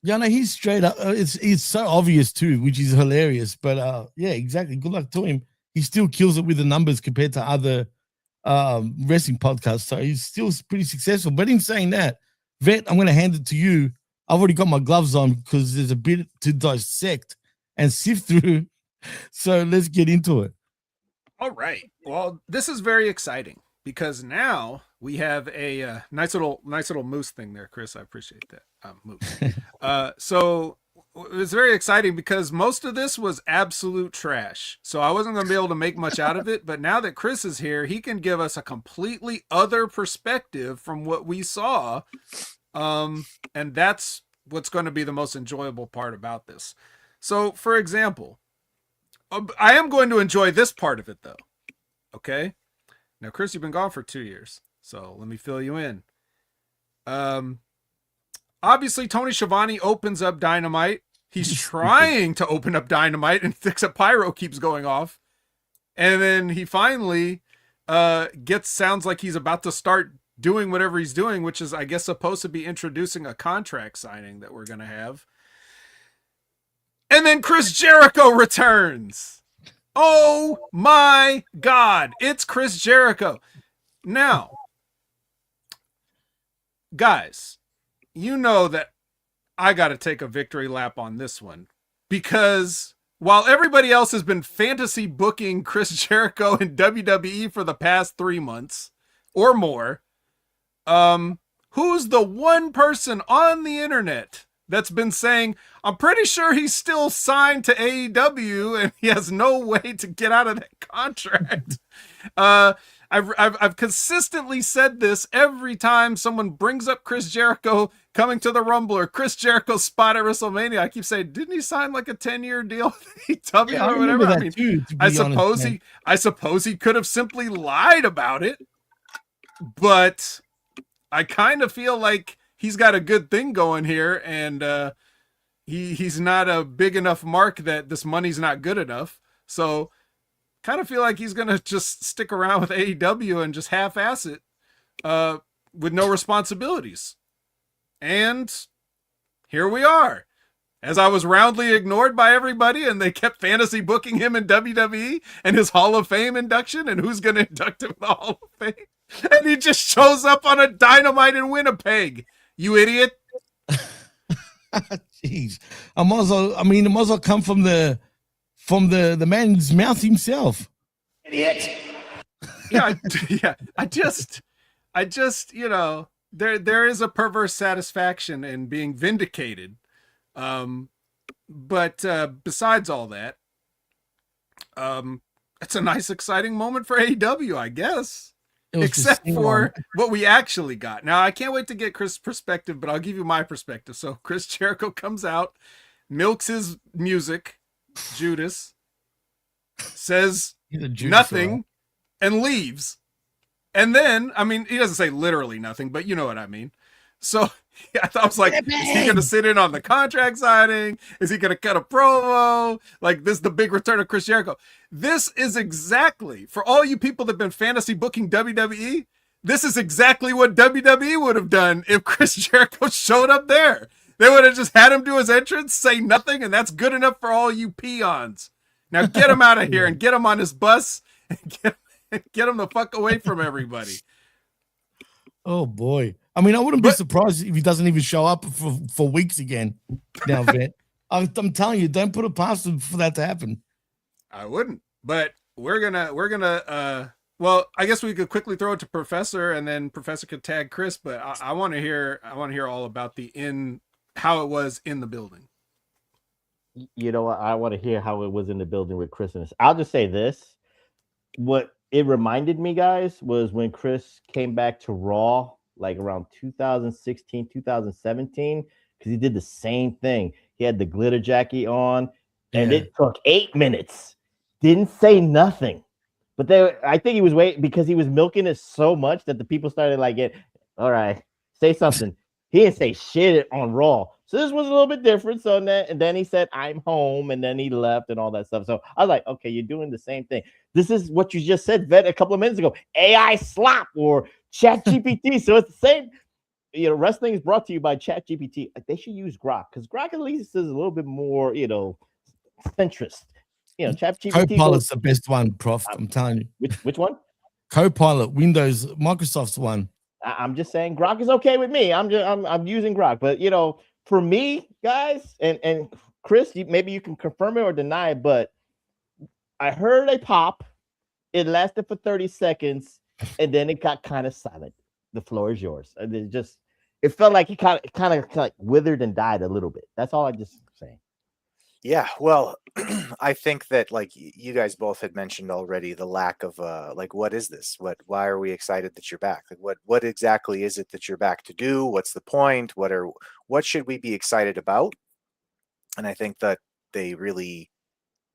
Yeah, no, he's straight up. It's so obvious too, which is hilarious. But yeah, exactly. Good luck to him. He still kills it with the numbers compared to other wrestling podcasts. So he's still pretty successful. But in saying that, Vet, I'm going to hand it to you. I've already got my gloves on because there's a bit to dissect and sift through. So let's get into it. All right. Well, this is very exciting because now we have a nice little moose thing there, Chris. I appreciate that. Moose. So it was very exciting because most of this was absolute trash. So I wasn't going to be able to make much out of it. But now that Chris is here, he can give us a completely other perspective from what we saw. And that's what's going to be the most enjoyable part about this. So, for example, I am going to enjoy this part of it, though. Okay? Now, Chris, you've been gone for 2 years. So let me fill you in. Obviously, Tony Schiavone opens up Dynamite. He's trying to open up Dynamite, and except Pyro keeps going off. And then he finally sounds like he's about to start doing whatever he's doing, which is, I guess, supposed to be introducing a contract signing that we're going to have. And then Chris Jericho returns. Oh my God, it's Chris Jericho. Now, guys, you know that I got to take a victory lap on this one because while everybody else has been fantasy booking Chris Jericho in WWE for the past 3 months or more, who's the one person on the internet that's been saying, I'm pretty sure he's still signed to AEW and he has no way to get out of that contract? I've consistently said this every time someone brings up Chris Jericho coming to the Rumble or Chris Jericho's spot at WrestleMania. I keep saying, didn't he sign like a 10-year deal with AEW or whatever? I mean, too, I suppose he could have simply lied about it, but I kind of feel like he's got a good thing going here, and he's not a big enough mark that this money's not good enough. So kind of feel like he's going to just stick around with AEW and just half-ass it with no responsibilities. And here we are. As I was roundly ignored by everybody and they kept fantasy booking him in WWE and his Hall of Fame induction and who's going to induct him in the Hall of Fame. And he just shows up on a Dynamite in Winnipeg. You idiot. Jeez. It might as well come from the man's mouth himself. Idiot. Yeah, I just, there is a perverse satisfaction in being vindicated. But besides all that, it's a nice, exciting moment for AEW, I guess. Except for what we actually got. Now, I can't wait to get Chris' perspective, but I'll give you my perspective. So Chris Jericho comes out, milks his music, Judas, says nothing, and leaves. And then, I mean, he doesn't say literally nothing, but you know what I mean. So I was like, is he going to sit in on the contract signing? Is he going to cut a promo? Like, this is the big return of Chris Jericho. This is exactly, for all you people that have been fantasy booking WWE, this is exactly what WWE would have done if Chris Jericho showed up there. They would have just had him do his entrance, say nothing, and that's good enough for all you peons. Now get him out of here and get him on his bus and get him the fuck away from everybody. Oh boy. I mean, I wouldn't be surprised if he doesn't even show up for weeks again. Now, Vet. I'm telling you, don't put it past him for that to happen. I wouldn't. But we're gonna well, I guess we could quickly throw it to Professor, and then Professor could tag Chris, but I want to hear all about how it was in the building. You know what? I want to hear how it was in the building with Chris. And I'll just say this. What it reminded me, guys, was when Chris came back to Raw, like around 2016, 2017, because he did the same thing. He had the glitter jacket on, and it took 8 minutes. Didn't say nothing. But I think he was waiting because he was milking it so much that the people started like, all right, say something. He didn't say shit on Raw. So this was a little bit different. So then he said, I'm home. And then he left and all that stuff. So I was like, okay, you're doing the same thing. This is what you just said, Vet, a couple of minutes ago. AI slop or Chat GPT. So it's the same. You know, wrestling is brought to you by Chat GPT. Like, they should use Grok because Grok at least is a little bit more, centrist. Chat GPT. Copilot's the best one, Prof. I'm telling you. Which one? Copilot, Windows, Microsoft's one. I'm just saying Grok is okay with me. I'm using Grok, but for me, guys, and Chris, maybe you can confirm it or deny it, but I heard a pop. It lasted for 30 seconds, and then it got kind of silent. The floor is yours. It felt like it kind of like withered and died a little bit. That's all I just saying. Yeah, well, I think that, like you guys both had mentioned already, the lack of what is this? Why are we excited that you're back? Like, what exactly is it that you're back to do? What's the point? What should we be excited about? And I think that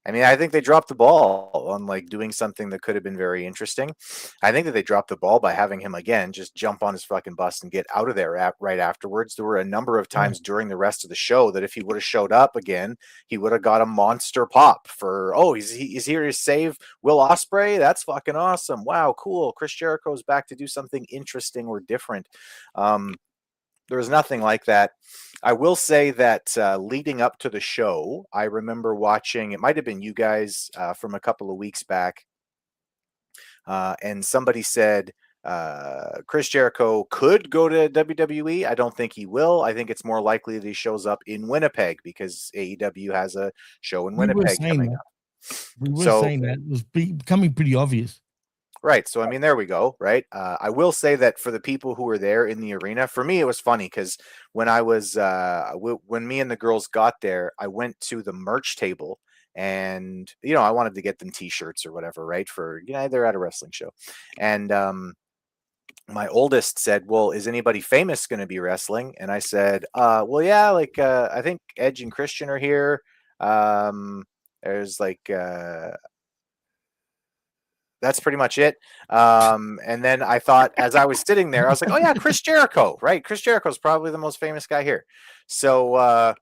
I think they dropped the ball on like doing something that could have been very interesting. I think that they dropped the ball by having him again just jump on his fucking bus and get out of there right afterwards. There were a number of times during the rest of the show that if he would have showed up again, he would have got a monster pop for, he's here to save Will Ospreay. That's fucking awesome. Wow, cool. Chris Jericho's back to do something interesting or different. There was nothing like that. I will say that leading up to the show, I remember watching, it might have been you guys from a couple of weeks back, and somebody said Chris Jericho could go to WWE. I don't think he will. I think it's more likely that he shows up in Winnipeg because AEW has a show in Winnipeg coming up. We were saying that. It was becoming pretty obvious. Right. So, I mean, there we go. Right. I will say that for the people who were there in the arena, for me, it was funny because when I was when me and the girls got there, I went to the merch table and, I wanted to get them T-shirts or whatever. Right. For, they're at a wrestling show. And my oldest said, well, is anybody famous going to be wrestling? And I said, well, yeah, like I think Edge and Christian are here. There's like that's pretty much it. And then I thought, as I was sitting there, I was like, oh yeah, Chris Jericho, right? Chris Jericho is probably the most famous guy here. So,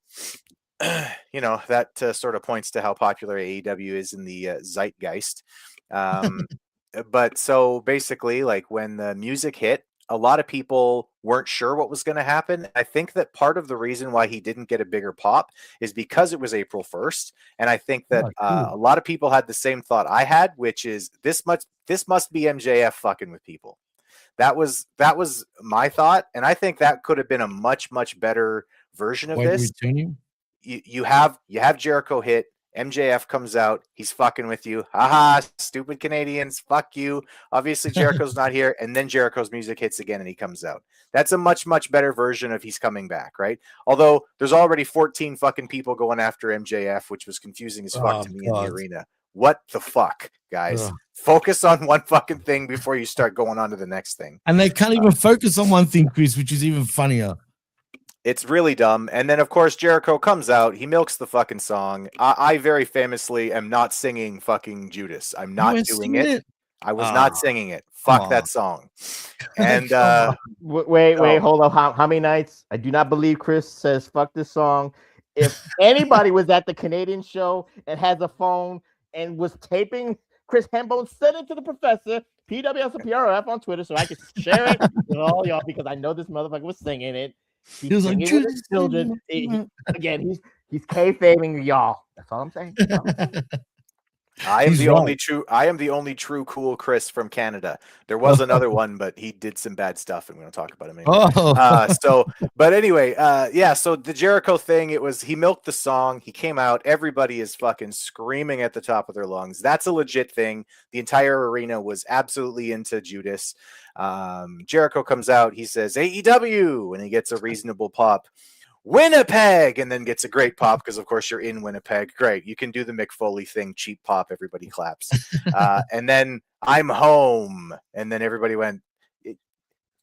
that sort of points to how popular AEW is in the zeitgeist. But so basically, like when the music hit, a lot of people weren't sure what was going to happen. I think that part of the reason why he didn't get a bigger pop is because it was April 1st. And I think that a lot of people had the same thought I had, which is this must be MJF fucking with people. That was my thought. And I think that could have been a much, much better version of this. You have Jericho hit. MJF comes out. He's fucking with you. Haha, stupid Canadians. Fuck you. Obviously, Jericho's not here. And then Jericho's music hits again and he comes out. That's a much, much better version of he's coming back, right? Although there's already 14 fucking people going after MJF, which was confusing as fuck to me in the arena. What the fuck, guys? Focus on one fucking thing before you start going on to the next thing. And they can't even focus on one thing, Chris, which is even funnier. It's really dumb. And then, of course, Jericho comes out. He milks the fucking song. I very famously am not singing fucking Judas. I'm not doing it. I was not singing it. come Fuck that on. song. And Wait, hold up. How many nights? I do not believe Chris says fuck this song. If anybody was at the Canadian show and has a phone and was taping Chris Hambone, send it to the professor, PWS PRF on Twitter, so I can share it with all y'all because I know this motherfucker was singing it. He's He was like, singing with his children. Again, he's kayfabing y'all. That's all I'm saying. That's all I'm saying. I am He's the right. only true cool Chris from Canada. There was another one, but he did some bad stuff, and we're gonna talk about him anyway. But anyway, yeah. So the Jericho thing, he milked the song. He came out. Everybody is fucking screaming at the top of their lungs. That's a legit thing. The entire arena was absolutely into Judas. Jericho comes out. He says AEW, and he gets a reasonable pop. Winnipeg, and then gets a great pop because of course you're in Winnipeg. Great, you can do the Mick Foley thing, cheap pop, everybody claps. And then I'm home, and then everybody went,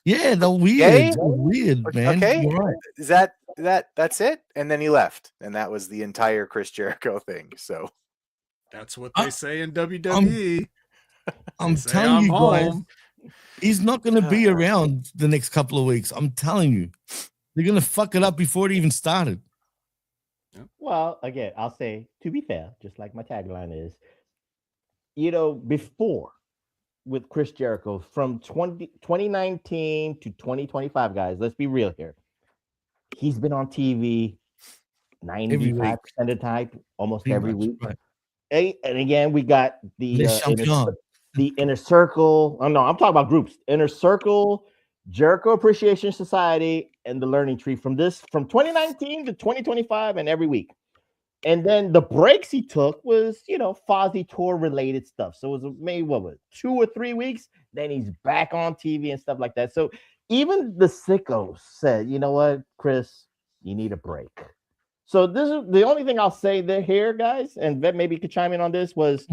yeah, the okay? weird, man. Okay, You're right. is that's it? And then he left, and that was the entire Chris Jericho thing. So that's what they say in WWE. I'm telling you guys, he's not going to be around the next couple of weeks. I'm telling you. They're going to fuck it up before it even started. Well, again, I'll say, to be fair, just like my tagline is, before with Chris Jericho from 2019 to 2025, guys, let's be real here. He's been on TV 95% of the time, almost every week. Right. And again, we got the Inner Circle. Oh, no, I'm talking about groups. Inner Circle, Jericho Appreciation Society, and the Learning Tree from 2019 to 2025 and every week. And then the breaks he took was, Fozzy tour related stuff. So it was maybe 2 or 3 weeks. Then he's back on TV and stuff like that. So even the sickos said, you know what, Chris, you need a break. So this is the only thing I'll say here, guys, and Vet maybe you could chime in on this, was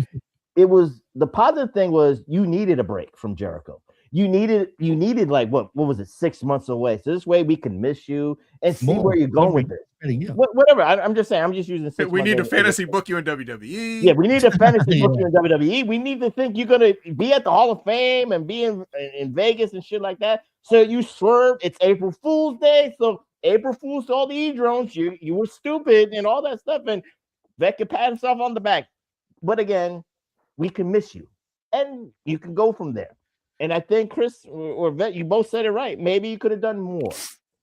the positive thing was you needed a break from Jericho. You needed like what was it, 6 months away? So this way we can miss you and see where you're going with it. Yeah. Whatever. I'm just saying. I'm just using 6 months. We need to fantasy book you in WWE. Yeah, we need to fantasy book you in WWE. We need to think you're gonna be at the Hall of Fame and be in Vegas and shit like that. So you swerve. It's April Fool's Day. So April Fool's to all the E-drones. You were stupid and all that stuff. And Vet can pat himself on the back. But again, we can miss you, and you can go from there. And I think Chris or Vet, you both said it right. Maybe you could have done more.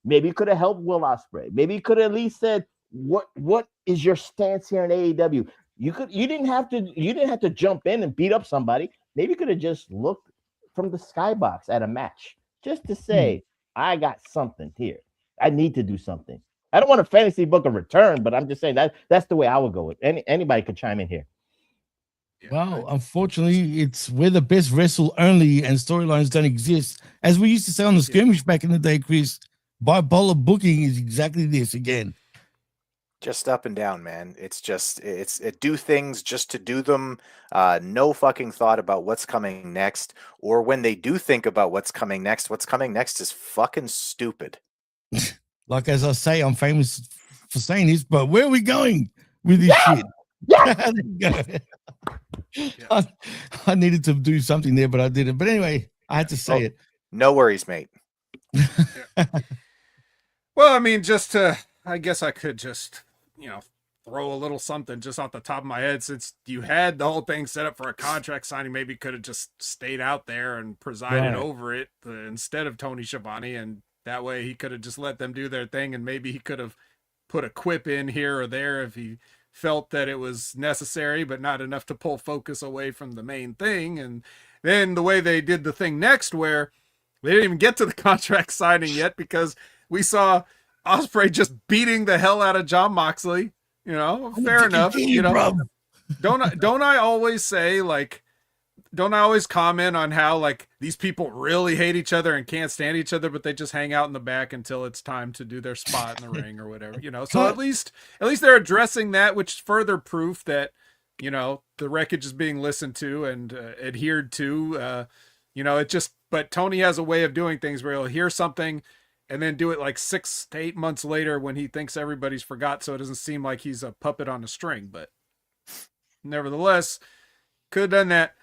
Maybe you could have helped Will Ospreay. Maybe you could have at least said, "What is your stance here in AEW?" You didn't have to jump in and beat up somebody. Maybe you could have just looked from the skybox at a match just to say, "I got something here. I need to do something." I don't want to fantasy book a return, but I'm just saying that's the way I would go with. Anybody could chime in here. Well, unfortunately, it's where the best wrestle only and storylines don't exist. As we used to say on the skirmish back in the day, Chris, bipolar booking is exactly this again. Just up and down, man. It's do things just to do them. No fucking thought about what's coming next. Or when they do think about what's coming next is fucking stupid. Like as I say, I'm famous for saying this, but where are we going with this shit? Yeah. I needed to do something there, but I didn't. But anyway, I had to say it. No worries, mate. Well, I mean, I guess I could just, throw a little something just off the top of my head. Since you had the whole thing set up for a contract signing, maybe could have just stayed out there and presided over it instead of Tony Schiavone. And that way he could have just let them do their thing. And maybe he could have put a quip in here or there if he felt that it was necessary, but not enough to pull focus away from the main thing. And then the way they did the thing next, where they didn't even get to the contract signing yet because we saw Ospreay just beating the hell out of Jon Moxley. Fair enough. Don't I always say, like, don't I always comment on how, like, these people really hate each other and can't stand each other, but they just hang out in the back until it's time to do their spot in the ring or whatever, So at least they're addressing that, which is further proof that, the wreckage is being listened to and adhered to. But Tony has a way of doing things where he'll hear something and then do it like 6 to 8 months later when he thinks everybody's forgot, so it doesn't seem like he's a puppet on a string. But nevertheless, could have done that.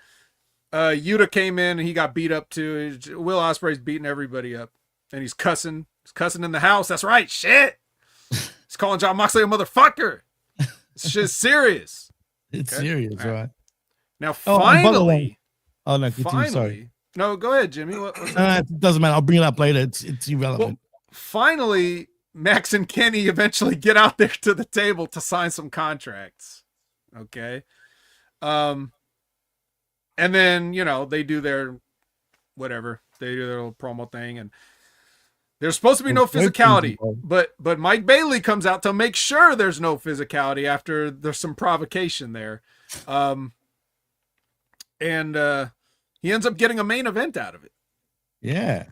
Yuta came in and he got beat up too. Will Ospreay's beating everybody up, and he's cussing. He's cussing in the house. That's right, shit. He's calling Jon Moxley a motherfucker. It's just serious. It's serious, all right? Now, Oh, and by the finally, way- Oh no, continue. finally, Sorry. no, go ahead, Jimmy. It doesn't matter. I'll bring it up later. It's irrelevant. Finally, Max and Kenny eventually get out there to the table to sign some contracts. Okay. And then, you know, they do their whatever. They do their little promo thing, and there's supposed to be no physicality, but Mike Bailey comes out to make sure there's no physicality after there's some provocation there. And he ends up getting a main event out of it. Yeah.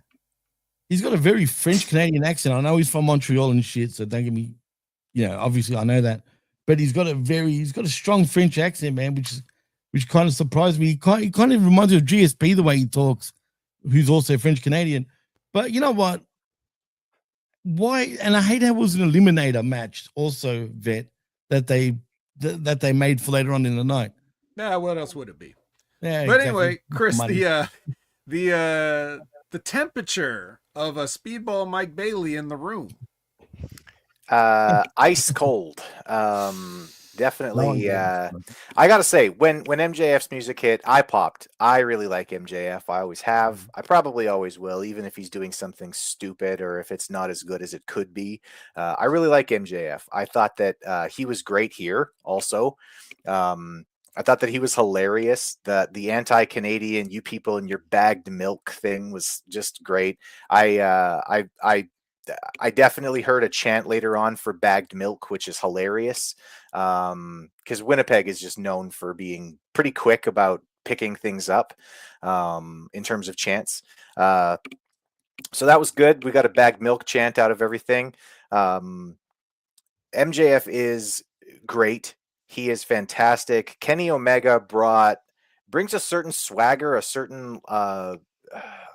He's got a very French Canadian accent. I know he's from Montreal and shit, so don't get me, obviously I know that. But he's got a strong French accent, man, which kind of surprised me. He kind of reminds me of GSP the way he talks, who's also French Canadian. But you know what? Why? And I hate how it was an eliminator match, also, Vet, that they made for later on in the night. Yeah, what else would it be? Yeah, but exactly. anyway, Chris, Money. the temperature of a Speedball Mike Bailey in the room. Ice cold. Definitely. I gotta say, when MJF's music hit, I popped. I really like MJF. I always have. I probably always will, even if he's doing something stupid or if it's not as good as it could be. I really like MJF. I thought that he was great here. Also, I thought that he was hilarious. The anti-Canadian, you people in your bagged milk thing was just great. I definitely heard a chant later on for bagged milk, which is hilarious. Because Winnipeg is just known for being pretty quick about picking things up in terms of chants. So that was good. We got a bagged milk chant out of everything. MJF is great. He is fantastic. Kenny Omega brings a certain swagger, a certain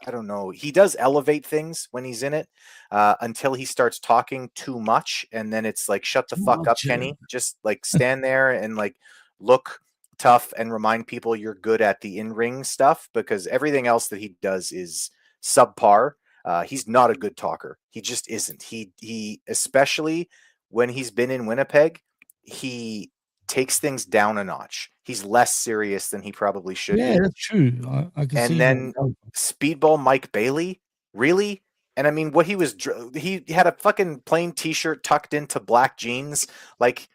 I don't know. He does elevate things when he's in it until he starts talking too much. And then it's like, shut the fuck up, Kenny. Just like stand there and like look tough and remind people you're good at the in-ring stuff, because everything else that he does is subpar. He's not a good talker. He just isn't. He especially when he's been in Winnipeg, he takes things down a notch. He's less serious than he probably should be. Yeah, that's true. I can see. And then Speedball Mike Bailey, really? And I mean, he had a fucking plain t-shirt tucked into black jeans. Like,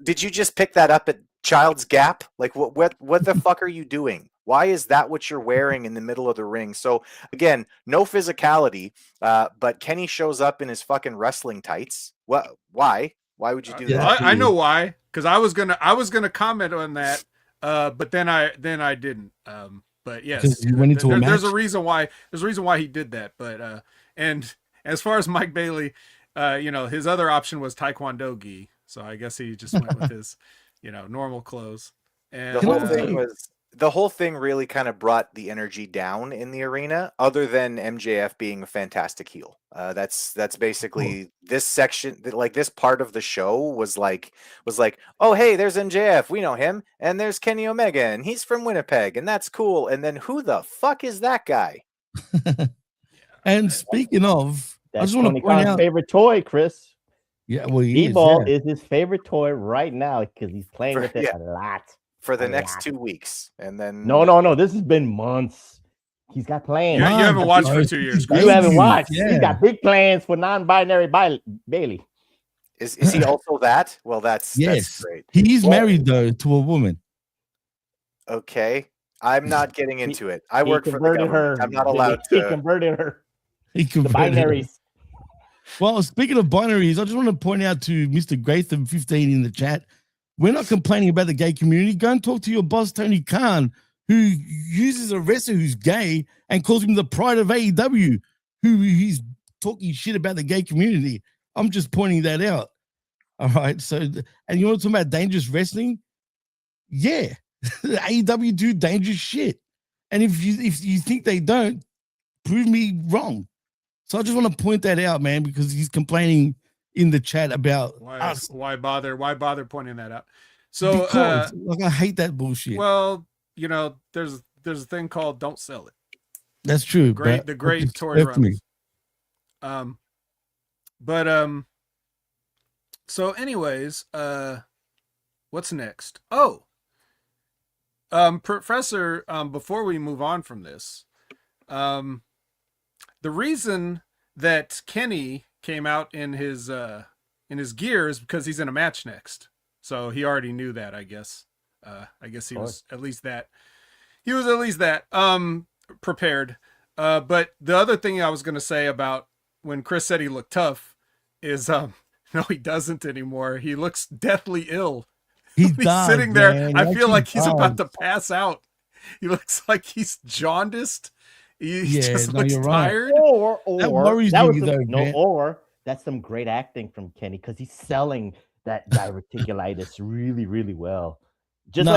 did you just pick that up at Child's Gap? Like, what the fuck are you doing? Why is that what you're wearing in the middle of the ring? So again, no physicality, but Kenny shows up in his fucking wrestling tights. What? Why? Why would you do that? I know why. Because I was gonna comment on that, but then I didn't. But yes, there's a reason why. There's a reason why he did that. But and as far as Mike Bailey, his other option was Taekwondo gi. So I guess he just went with his, normal clothes. And the whole thing really kind of brought the energy down in the arena, other than MJF being a fantastic heel. That's basically this section, like this part of the show was like, oh, hey, there's MJF. We know him. And there's Kenny Omega and he's from Winnipeg and that's cool. And then who the fuck is that guy? And speaking of, that's I just want to point out favorite toy, Chris. Yeah, well, Speedball is his favorite toy right now because he's playing with it a lot. For the next 2 weeks. And then no, this has been months. He's got plans. You haven't watched for 2 years. You haven't watched. Yeah. He's got big plans for non-binary Bailey. Is he also that? Well, that's great. He's married though to a woman. Okay. I'm not getting into it. I work for the government. Her. I'm not allowed to. He converted her. He converted binaries. Well, speaking of binaries, I just want to point out to Mr. Gratham15 in the chat, we're not complaining about the gay community. Go and talk to your boss, Tony Khan, who uses a wrestler who's gay and calls him the pride of AEW, who he's talking shit about the gay community. I'm just pointing that out. All right. So, and you want to talk about dangerous wrestling? Yeah. AEW do dangerous shit. And if you think they don't, prove me wrong. So I just want to point that out, man, because he's complaining in the chat about us. Why bother pointing that out? So because, I hate that bullshit. Well, there's there's a thing called "Don't Sell It." That's true. The great Tori Runnels. So anyways, what's next? Oh, Professor, before we move on from this, the reason that Kenny came out in his gear is because he's in a match next. So he already knew that, I guess. I guess he was at least that. He was at least that prepared. But the other thing I was going to say about when Chris said he looked tough is, no, he doesn't anymore. He looks deathly ill. He's sitting there. Man. I feel like he's about to pass out. He looks like he's jaundiced. He just looks tired. Or that worries me though, or that's some great acting from Kenny because he's selling that diverticulitis really, really well. Just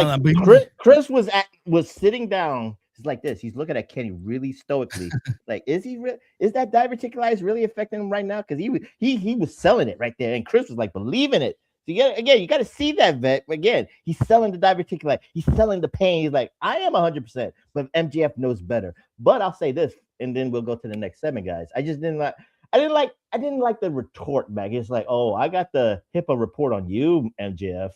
Chris was sitting down. He's like this. He's looking at Kenny really stoically. Like, is that diverticulitis really affecting him right now? Because he was selling it right there, and Chris was like believing it. So you got to see that, vet. Again, he's selling the diverticulitis. He's selling the pain. He's like, I am 100%, but MJF knows better. But I'll say this, and then we'll go to the next segment, guys. I didn't like the retort back. It's like, oh, I got the HIPAA report on you, MJF.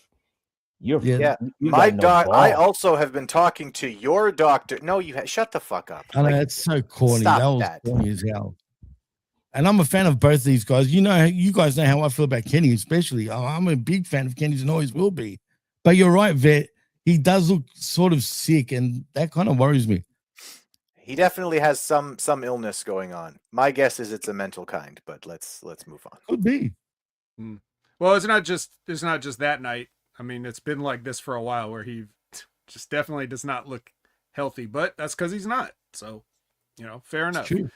My doc. I also have been talking to your doctor. No, shut the fuck up. I know, it's so corny. That was corny as hell. And I'm a fan of both these guys. You guys know how I feel about Kenny, especially. I'm a big fan of Kenny's and always will be. But you're right, Vet. He does look sort of sick, and that kind of worries me. He definitely has some illness going on. My guess is it's a mental kind, but let's move on. Could be. Well, it's not just that night. I mean, it's been like this for a while where he just definitely does not look healthy, but that's because he's not. So, fair enough. True.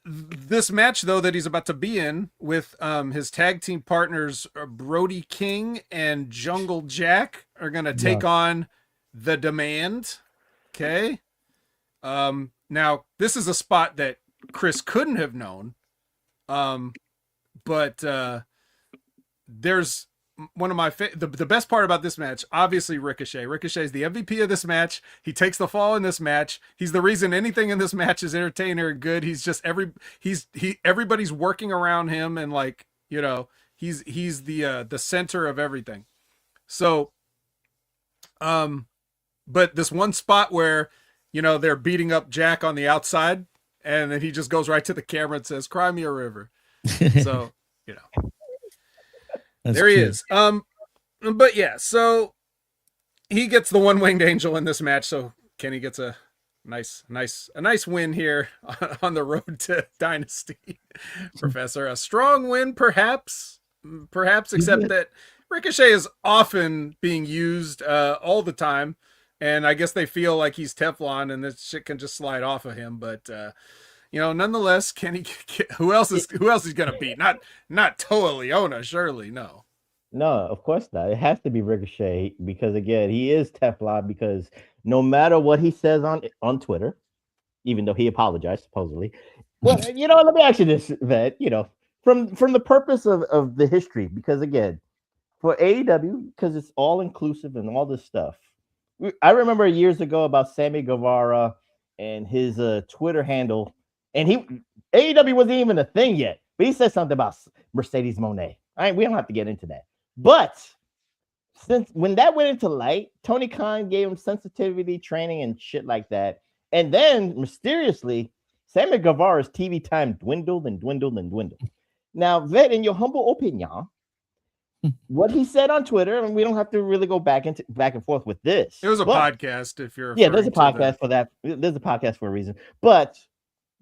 This match though that he's about to be in with his tag team partners Brody King and Jungle Jack are gonna take on The Demand. Okay. Now this is a spot that Chris couldn't have known. But there's one of my the best part about this match, obviously Ricochet. Ricochet is the MVP of this match. He takes the fall in this match. He's the reason anything in this match is entertaining or good. He's just everybody's working around him, and like, he's the center of everything. So but this one spot where they're beating up Jack on the outside, and then he just goes right to the camera and says, "Cry me a river." So there he is. But yeah, so he gets the one-winged angel in this match. So Kenny gets a nice win here on the road to Dynasty. Professor, a strong win, perhaps, except that Ricochet is often being used all the time, and I guess they feel like he's Teflon and this shit can just slide off of him. But nonetheless, Kenny, who else is gonna beat? Not Toa Leona, surely. No, of course not. It has to be Ricochet because again, he is Teflon. Because no matter what he says on Twitter, even though he apologized supposedly, well, let me ask you this, Vet. From the purpose of the history, because again, for AEW, because it's all inclusive and all this stuff. I remember years ago about Sammy Guevara and his Twitter handle. And AEW wasn't even a thing yet, but he said something about Mercedes Moné. All right, we don't have to get into that. But when that went into light, Tony Khan gave him sensitivity training and shit like that. And then mysteriously, Sammy Guevara's TV time dwindled and dwindled and dwindled. Now, Vet, in your humble opinion, what he said on Twitter, and we don't have to really go back and forth with this. It was a podcast. If you're there's a podcast for that. There's a podcast for a reason, but.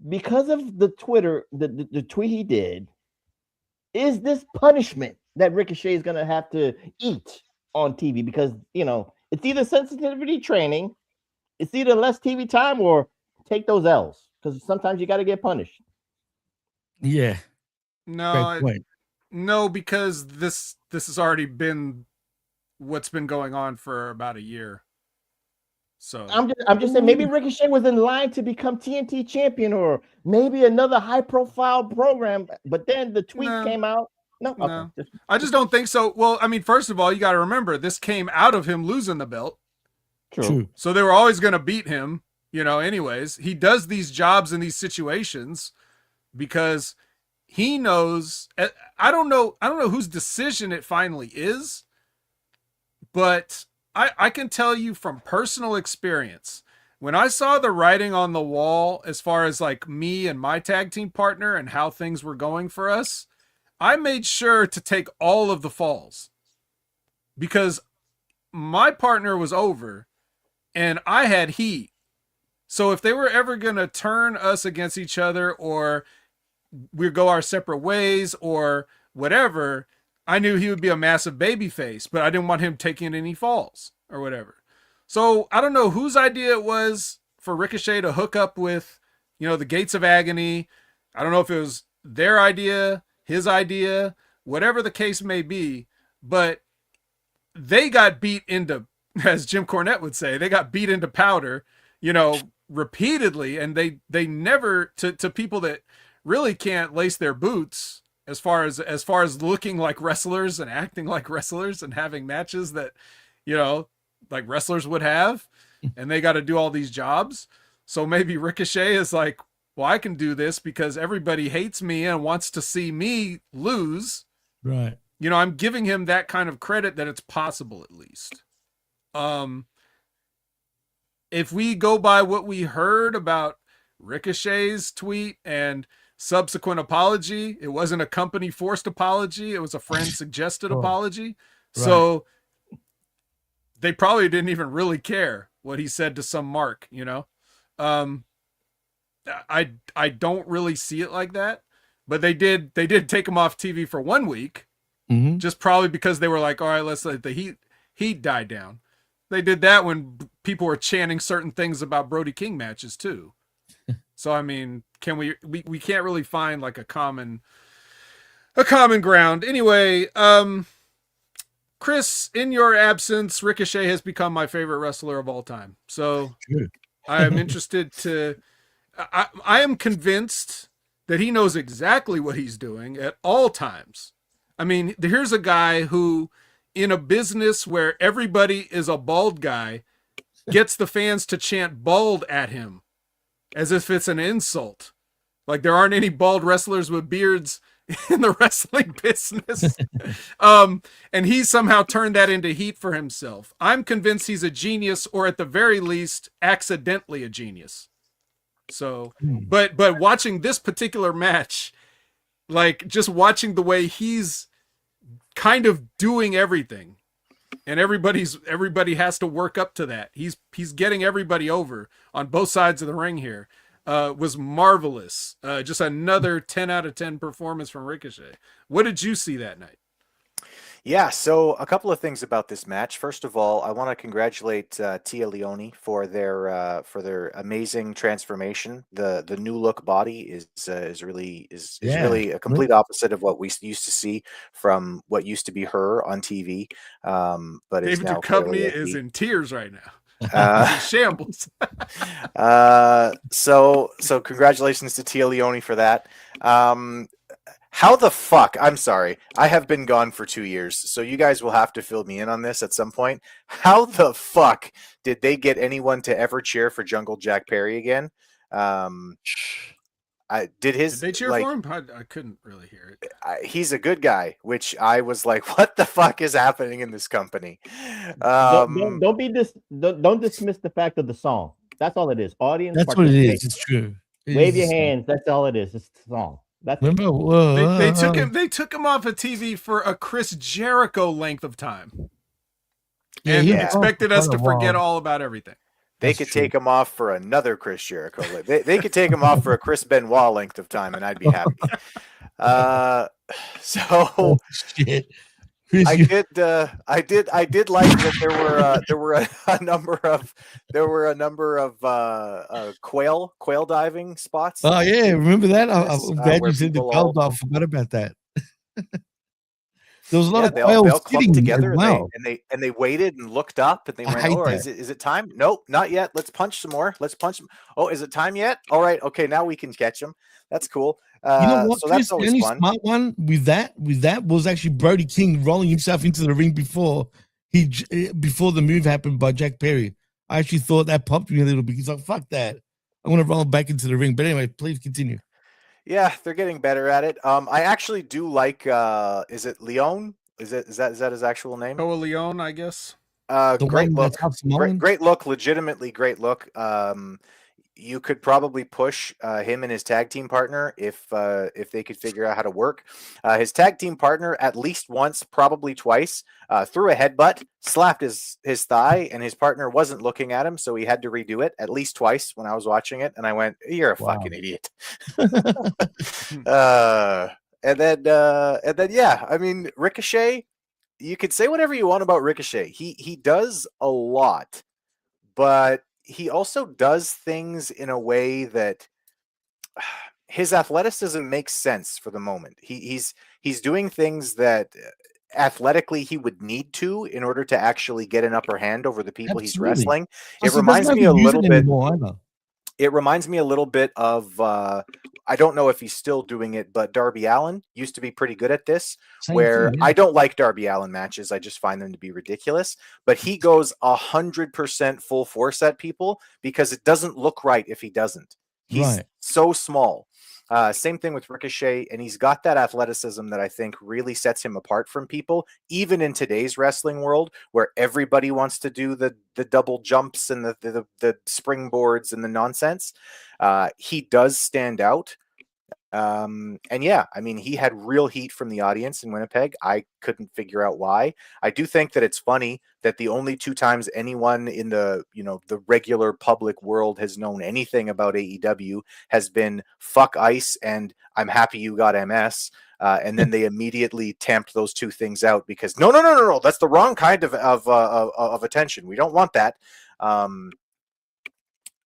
Because of the Twitter, the tweet he did, is this punishment that Ricochet is going to have to eat on TV? Because, it's either sensitivity training, it's either less TV time, or take those L's. Because sometimes you got to get punished. Yeah. No, because this has already been what's been going on for about a year. So I'm just saying maybe Ricochet was in line to become TNT champion or maybe another high profile program, but then the tweet came out. No. I just don't think so. Well, I mean, first of all, you got to remember this came out of him losing the belt. True. So they were always going to beat him, you know, anyways. He does these jobs in these situations because he knows. I don't know whose decision it finally is, but I can tell you from personal experience, when I saw the writing on the wall as far as like me and my tag team partner and how things were going for us, I made sure to take all of the falls because my partner was over and I had heat. So if they were ever going to turn us against each other or we go our separate ways or whatever, I knew he would be a massive baby face, but I didn't want him taking any falls or whatever. So I don't know whose idea it was for Ricochet to hook up with, you know, the Gates of Agony. I don't know if it was their idea, his idea, whatever the case may be, but they got beat into, as Jim Cornette would say, they got beat into powder, you know, repeatedly. And they never, to people that really can't lace their boots as far as looking like wrestlers and acting like wrestlers and having matches that, you know, like wrestlers would have, and they got to do all these jobs. So maybe Ricochet is like, well, I can do this because everybody hates me and wants to see me lose. Right. You know, I'm giving him that kind of credit that it's possible at least. If we go by what we heard about Ricochet's tweet and subsequent apology, it wasn't a company forced apology. It was a friend suggested apology. Right. So they probably didn't even really care what he said to some mark, you know? I don't really see it like that, but they did take him off TV for 1 week, just probably because they were like, all right, let's let the heat die down. They did that when people were chanting certain things about Brody King matches too. So, I mean, we can't really find like a common ground. Anyway, Chris, in your absence, Ricochet has become my favorite wrestler of all time. So I am interested to, I am convinced that he knows exactly what he's doing at all times. I mean, here's a guy who, in a business where everybody is a bald guy, gets the fans to chant bald at him as if it's an insult. Like there aren't any bald wrestlers with beards in the wrestling business. And he somehow turned that into heat for himself. I'm convinced he's a genius, or at the very least, accidentally a genius. So, but watching this particular match, like just watching the way he's kind of doing everything, and everybody has to work up to that. He's getting everybody over on both sides of the ring here. Was marvelous. Just another 10 out of 10 performance from Ricochet. What did you see that night? Yeah, so a couple of things about this match. First of all, I want to congratulate Tia Leone for their amazing transformation. The new look body is really a complete opposite of what we used to see from what used to be her on TV. But David Duchovny is in tears right now. Shambles. So congratulations to Tia Leone for that. How the fuck? I'm sorry. I have been gone for 2 years, so you guys will have to fill me in on this at some point. How the fuck did they get anyone to ever cheer for Jungle Jack Perry again? Did they cheer for him? I couldn't really hear it. He's a good guy, which I was like, what the fuck is happening in this company? Don't dismiss the fact of the song. That's all it is. Audience. That's what it is. It's true. Wave your hands. That's all it is. It's the song. That's Remember, they took him off of TV for a Chris Jericho length of time. Yeah, and he expected us to forget all about everything. They could take him off for another Chris Jericho. They could take him off for a Chris Benoit length of time, and I'd be happy. Shit. I did like that there were a number of quail diving spots. Oh yeah, remember that? I'm glad you said the quail dive. Forgot about that. There was a lot of they all quails clumped sitting together, well. and they waited and looked up, and they went, "Oh, is it time? Nope, not yet. Let's punch some more. Let's punch them. Oh, is it time yet? All right, okay, now we can catch them. That's cool." You know what, so Chris, that's always the only fun. smart one with that was actually Brody King rolling himself into the ring before the move happened by Jack Perry. I actually thought that popped me a little bit. He's like, fuck that. I want to roll back into the ring. But anyway, please continue. Yeah, they're getting better at it. I actually do like. Is it Leon? Is that his actual name? Koa Leon, I guess. The Great one look. that's half Samoan? Great look. Legitimately great look. You could probably push him and his tag team partner if they could figure out how to work. His tag team partner at least once, probably twice, threw a headbutt, slapped his thigh, and his partner wasn't looking at him, so he had to redo it at least twice when I was watching it, and I went, "You're a fucking idiot." And then yeah, I mean, Ricochet. You could say whatever you want about Ricochet. He does a lot, but he also does things in a way that his athleticism makes sense for the moment. He's doing things that athletically he would need to in order to actually get an upper hand over the people he's wrestling. It reminds me a little bit. It reminds me a little bit of I don't know if he's still doing it, but Darby Allin used to be pretty good at this. I don't like Darby Allin matches. I just find them to be ridiculous. But he goes 100% full force at people because it doesn't look right if he doesn't. He's so small. Same thing with Ricochet, and he's got that athleticism that I think really sets him apart from people, even in today's wrestling world where everybody wants to do the double jumps and the springboards and the nonsense. He does stand out. And yeah, I mean, he had real heat from the audience in Winnipeg. I couldn't figure out why. I do think that it's funny that the only two times anyone in the regular public world has known anything about AEW has been fuck Ice and I'm happy you got MS. And then they immediately tamped those two things out because no, that's the wrong kind of attention. We don't want that.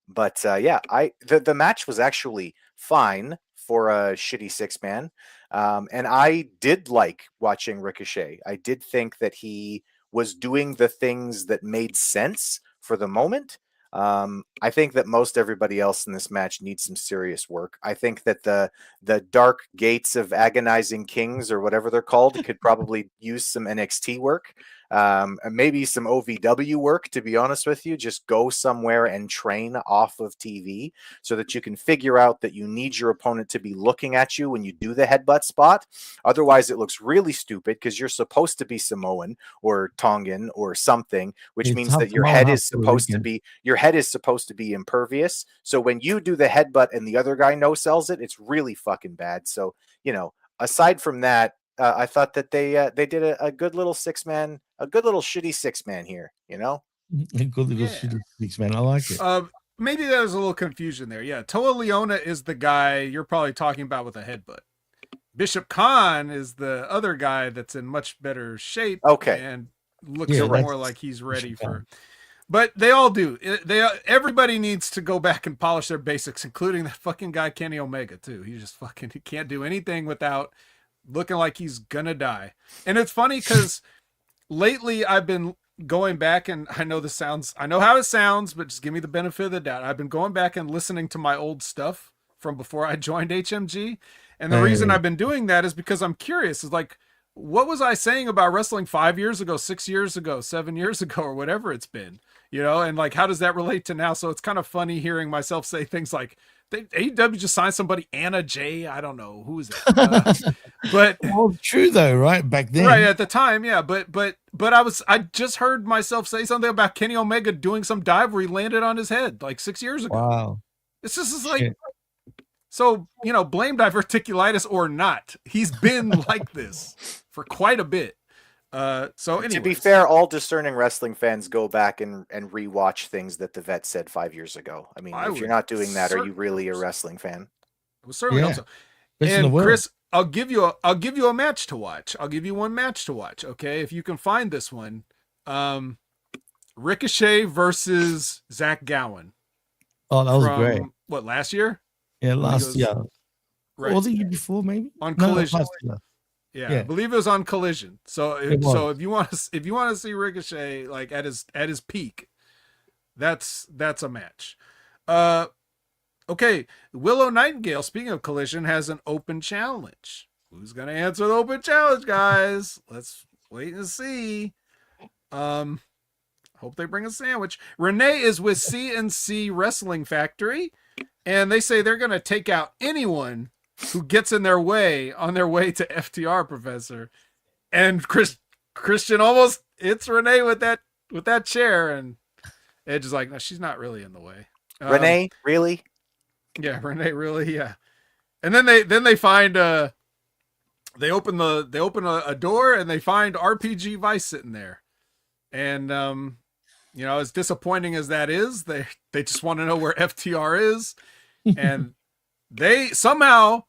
But yeah, the match was actually fine for a shitty 6-man. And I did like watching Ricochet. I did think that he was doing the things that made sense for the moment. I think that most everybody else in this match needs some serious work. I think that the Dark Gates of Agonizing Kings or whatever they're called could probably use some NXT work. And maybe some OVW work, to be honest with you. Just go somewhere and train off of TV so that you can figure out that you need your opponent to be looking at you when you do the headbutt spot. Otherwise, it looks really stupid because you're supposed to be Samoan or Tongan or something, which means that your head is supposed to be impervious. So when you do the headbutt and the other guy no-sells it, it's really fucking bad. So, aside from that, I thought that they did a good little 6-man, a good little shitty 6-man here, A good little shitty 6-man. I like it. Maybe there was a little confusion there. Yeah, Toa Leona is the guy you're probably talking about with a headbutt. Bishop Khan is the other guy that's in much better shape. Okay. And looks more like he's ready for. But they all do. Everybody needs to go back and polish their basics, including that fucking guy Kenny Omega too. He can't do anything without looking like he's gonna die. And it's funny because lately I've been going back, and I know how it sounds, but just give me the benefit of the doubt. I've been going back and listening to my old stuff from before I joined HMG. And the reason I've been doing that is because I'm curious. Is like, what was I saying about wrestling 5 years ago, 6 years ago, 7 years ago, or whatever it's been, and like, how does that relate to now? So it's kind of funny hearing myself say things like, AEW just signed somebody, Anna J. I don't know who is it, but true though, right back then, right at the time, yeah. But I just heard myself say something about Kenny Omega doing some dive where he landed on his head like 6 years ago. Wow, it's just like, so blame diverticulitis or not, he's been like this for quite a bit. So anyways. To be fair, all discerning wrestling fans go back and rewatch things that the vet said 5 years ago. I mean, if you're not doing that, are you really a wrestling fan? I would certainly hope so. And Chris, I'll give you a match to watch. I'll give you one match to watch. Okay, if you can find this one, Ricochet versus Zach Gowen. Oh, that was great. What, last year? Yeah, last year. Right. Or was it year before? Maybe on Collision. Yeah, I believe it was on Collision. So if you want to see Ricochet like at his peak, that's a match. Okay, Willow Nightingale, speaking of Collision, has an open challenge. Who's gonna answer the open challenge, guys? Let's wait and see. Hold hope they bring a sandwich. Renee is with CNC Wrestling Factory, and they say they're going to take out anyone who gets in their way on their way to FTR, Professor. And Christian almost hits Renee with that chair, and Edge is like, no, she's not really in the way. Renee, really? Yeah, Renee, really, yeah. And then they find they open a door and they find RPG Vice sitting there. And you know, as disappointing as that is, they just want to know where FTR is. And they somehow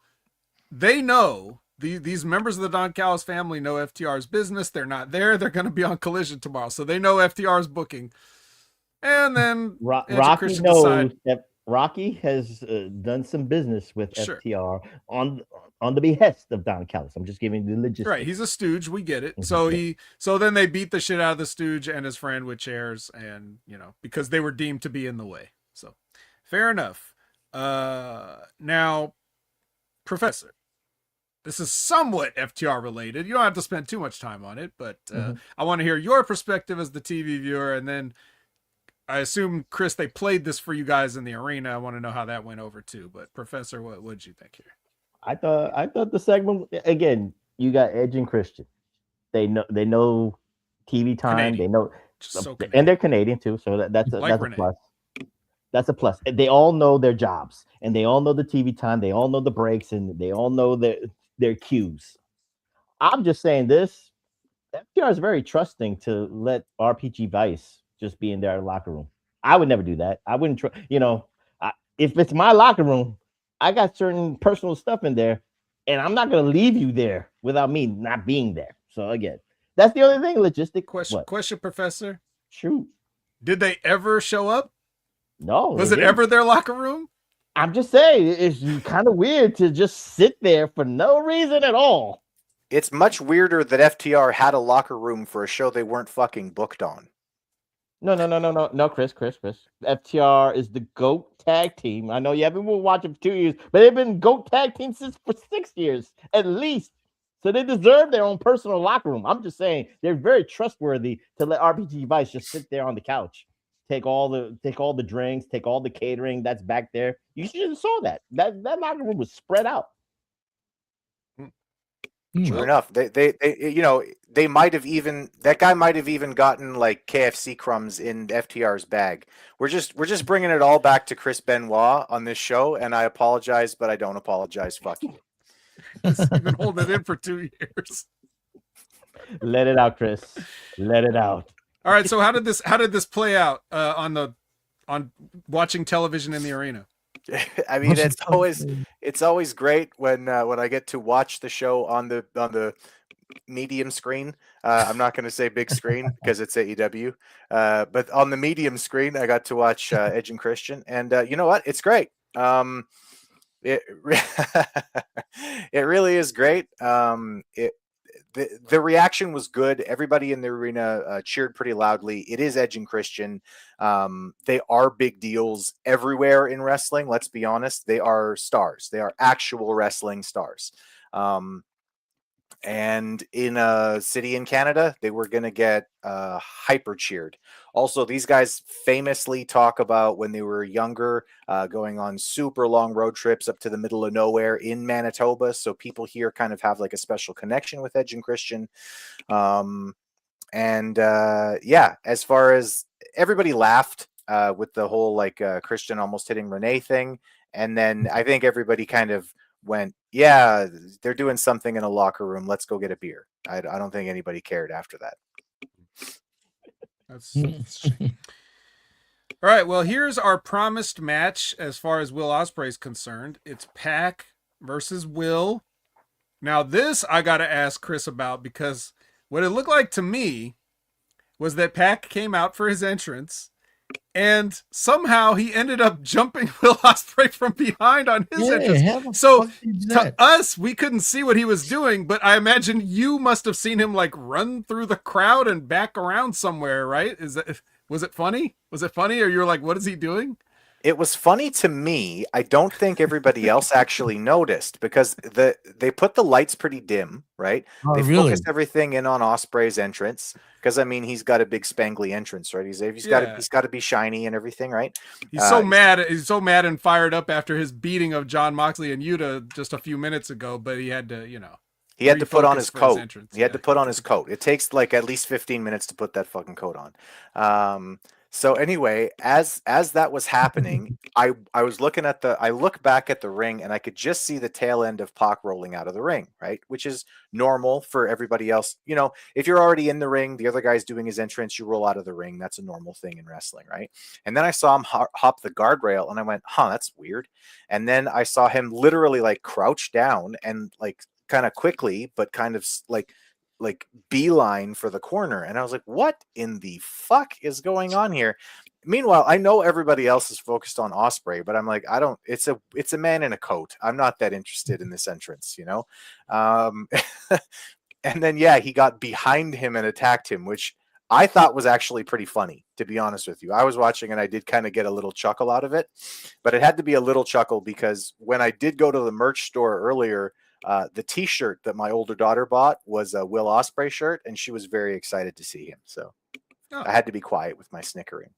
know these members of the Don Callis family know FTR's business. They're not there. They're going to be on Collision tomorrow. So they know FTR's booking. And then Rocky knows that Rocky has done some business with FTR on the behest of Don Callis. I'm just giving the logistics. Right, he's a stooge. We get it. So then they beat the shit out of the stooge and his friend with chairs, and you know, because they were deemed to be in the way. So fair enough. Now, Professor, this is somewhat FTR related. You don't have to spend too much time on it, but I want to hear your perspective as the TV viewer, and then I assume, Chris, they played this for you guys in the arena. I want to know how that went over too. But Professor, what did you think here? I thought the segment, again, you got Edge and Christian. They know TV time. Canadian. They know, So and they're Canadian too. So that's a plus. That's a plus. They all know their jobs, and they all know the TV time. They all know the breaks, and they all know their cues. I'm just saying this. FTR is very trusting to let RPG Vice just be in their locker room. I would never do that. I wouldn't try, if it's my locker room, I got certain personal stuff in there, and I'm not going to leave you there without me not being there. So again, that's the only thing. Logistic question, Professor. Shoot. Did they ever show up? No. Was it ever their locker room? I'm just saying, it's kind of weird to just sit there for no reason at all. It's much weirder that FTR had a locker room for a show they weren't fucking booked on. No, Chris. FTR is the GOAT tag team. I know you haven't been watching for 2 years, but they've been GOAT tag team for 6 years at least. So they deserve their own personal locker room. I'm just saying they're very trustworthy to let RPG Vice just sit there on the couch, take all the drinks, take all the catering that's back there. You should have saw that. That locker room was spread out. Sure enough, they might have even, that guy might have even gotten like KFC crumbs in FTR's bag. We're just bringing it all back to Chris Benoit on this show, and I apologize, but I don't apologize. Fuck you. He's been holding it in for 2 years. Let it out, Chris. Let it out. All right. So how did this play out on watching television in the arena? I mean, it's always great when I get to watch the show on the medium screen. I'm not going to say big screen because it's AEW, but on the medium screen, I got to watch Edge and Christian, and you know what? It's great. It really is great. The reaction was good. Everybody in the arena cheered pretty loudly. It is Edge and Christian. They are big deals everywhere in wrestling. Let's be honest. They are stars. They are actual wrestling stars. And in a city in Canada, they were going to get hyper cheered. Also, these guys famously talk about when they were younger, going on super long road trips up to the middle of nowhere in Manitoba. So people here kind of have like a special connection with Edge and Christian. Yeah, as far as everybody laughed with the whole like Christian almost hitting Renee thing. And then I think everybody kind of went, yeah, they're doing something in a locker room. Let's go get a beer. I don't think anybody cared after that. That's all right. Well, here's our promised match as far as Will Ospreay is concerned. It's Pac versus Will. Now, this I got to ask Chris about, because what it looked like to me was that Pac came out for his entrance, and somehow he ended up jumping Will Ospreay from behind on his entrance. So to us, we couldn't see what he was doing, but I imagine you must have seen him like run through the crowd and back around somewhere, right? Was it funny? Was it funny? Or you're like, what is he doing? It was funny to me. I don't think everybody else actually noticed because they put the lights pretty dim, right? Oh, They really? focused everything in on Osprey's entrance because I mean he's got a big spangly entrance, right? He's Yeah. got to be shiny and everything, right? He's so mad. He's so mad and fired up after his beating of Jon Moxley and Yuta just a few minutes ago. But he had to, he had to put on his coat. Entrance. He had to put on his coat. It takes like at least 15 minutes to put that fucking coat on. So anyway, as that was happening, I look back at the ring and I could just see the tail end of Pac rolling out of the ring, right? Which is normal for everybody else. You know, if you're already in the ring, the other guy's doing his entrance, you roll out of the ring. That's a normal thing in wrestling, right? And then I saw him hop the guardrail and I went, huh, that's weird. And then I saw him literally like crouch down and like kind of quickly, but kind of like beeline for the corner. And I was like, what in the fuck is going on here? Meanwhile, I know everybody else is focused on Osprey, but I'm like, it's a man in a coat. I'm not that interested in this entrance, you know? And then, yeah, he got behind him and attacked him, which I thought was actually pretty funny, to be honest with you. I was watching and I did kind of get a little chuckle out of it, but it had to be a little chuckle because when I did go to the merch store earlier, the T-shirt that my older daughter bought was a Will Ospreay shirt, and she was very excited to see him. So I had to be quiet with my snickering.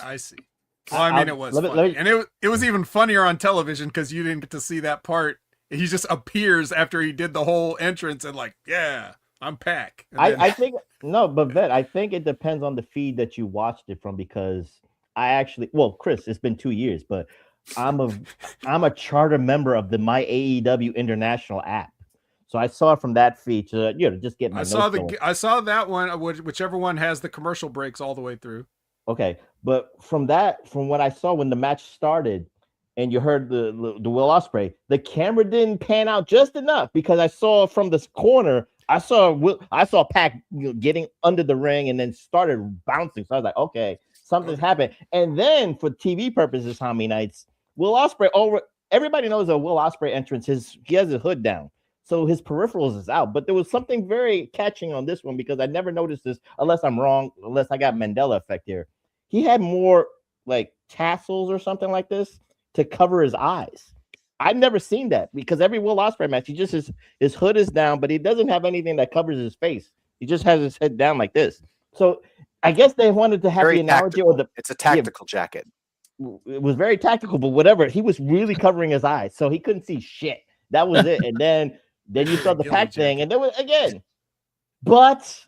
I see. Well, I mean, it was funny. And it was even funnier on television because you didn't get to see that part. He just appears after he did the whole entrance and like, yeah, I'm Pac. I think no, but Vet, I think it depends on the feed that you watched it from because Chris, it's been 2 years, but I'm a charter member of the My AEW International app, so I saw it from that feed to just get my. I saw that one, whichever one has the commercial breaks all the way through. Okay, but from what I saw when the match started, and you heard the Will Ospreay, the camera didn't pan out just enough because I saw from this corner, I saw Pac getting under the ring and then started bouncing. So I was like, okay, something's happened. And then for TV purposes, how many nights? Will Ospreay, everybody knows a Will Ospreay entrance. He has his hood down, so his peripherals is out. But there was something very catching on this one because I never noticed this, unless I'm wrong, unless I got Mandela effect here. He had more like tassels or something like this to cover his eyes. I've never seen that because every Will Ospreay match, he just his hood is down, but he doesn't have anything that covers his face. He just has his head down like this. So I guess they wanted to have Very the analogy tactical. or the it's a tactical jacket. It was very tactical, but whatever. He was really covering his eyes, so he couldn't see shit. That was it. And then you saw the Pac thing, and there was again. But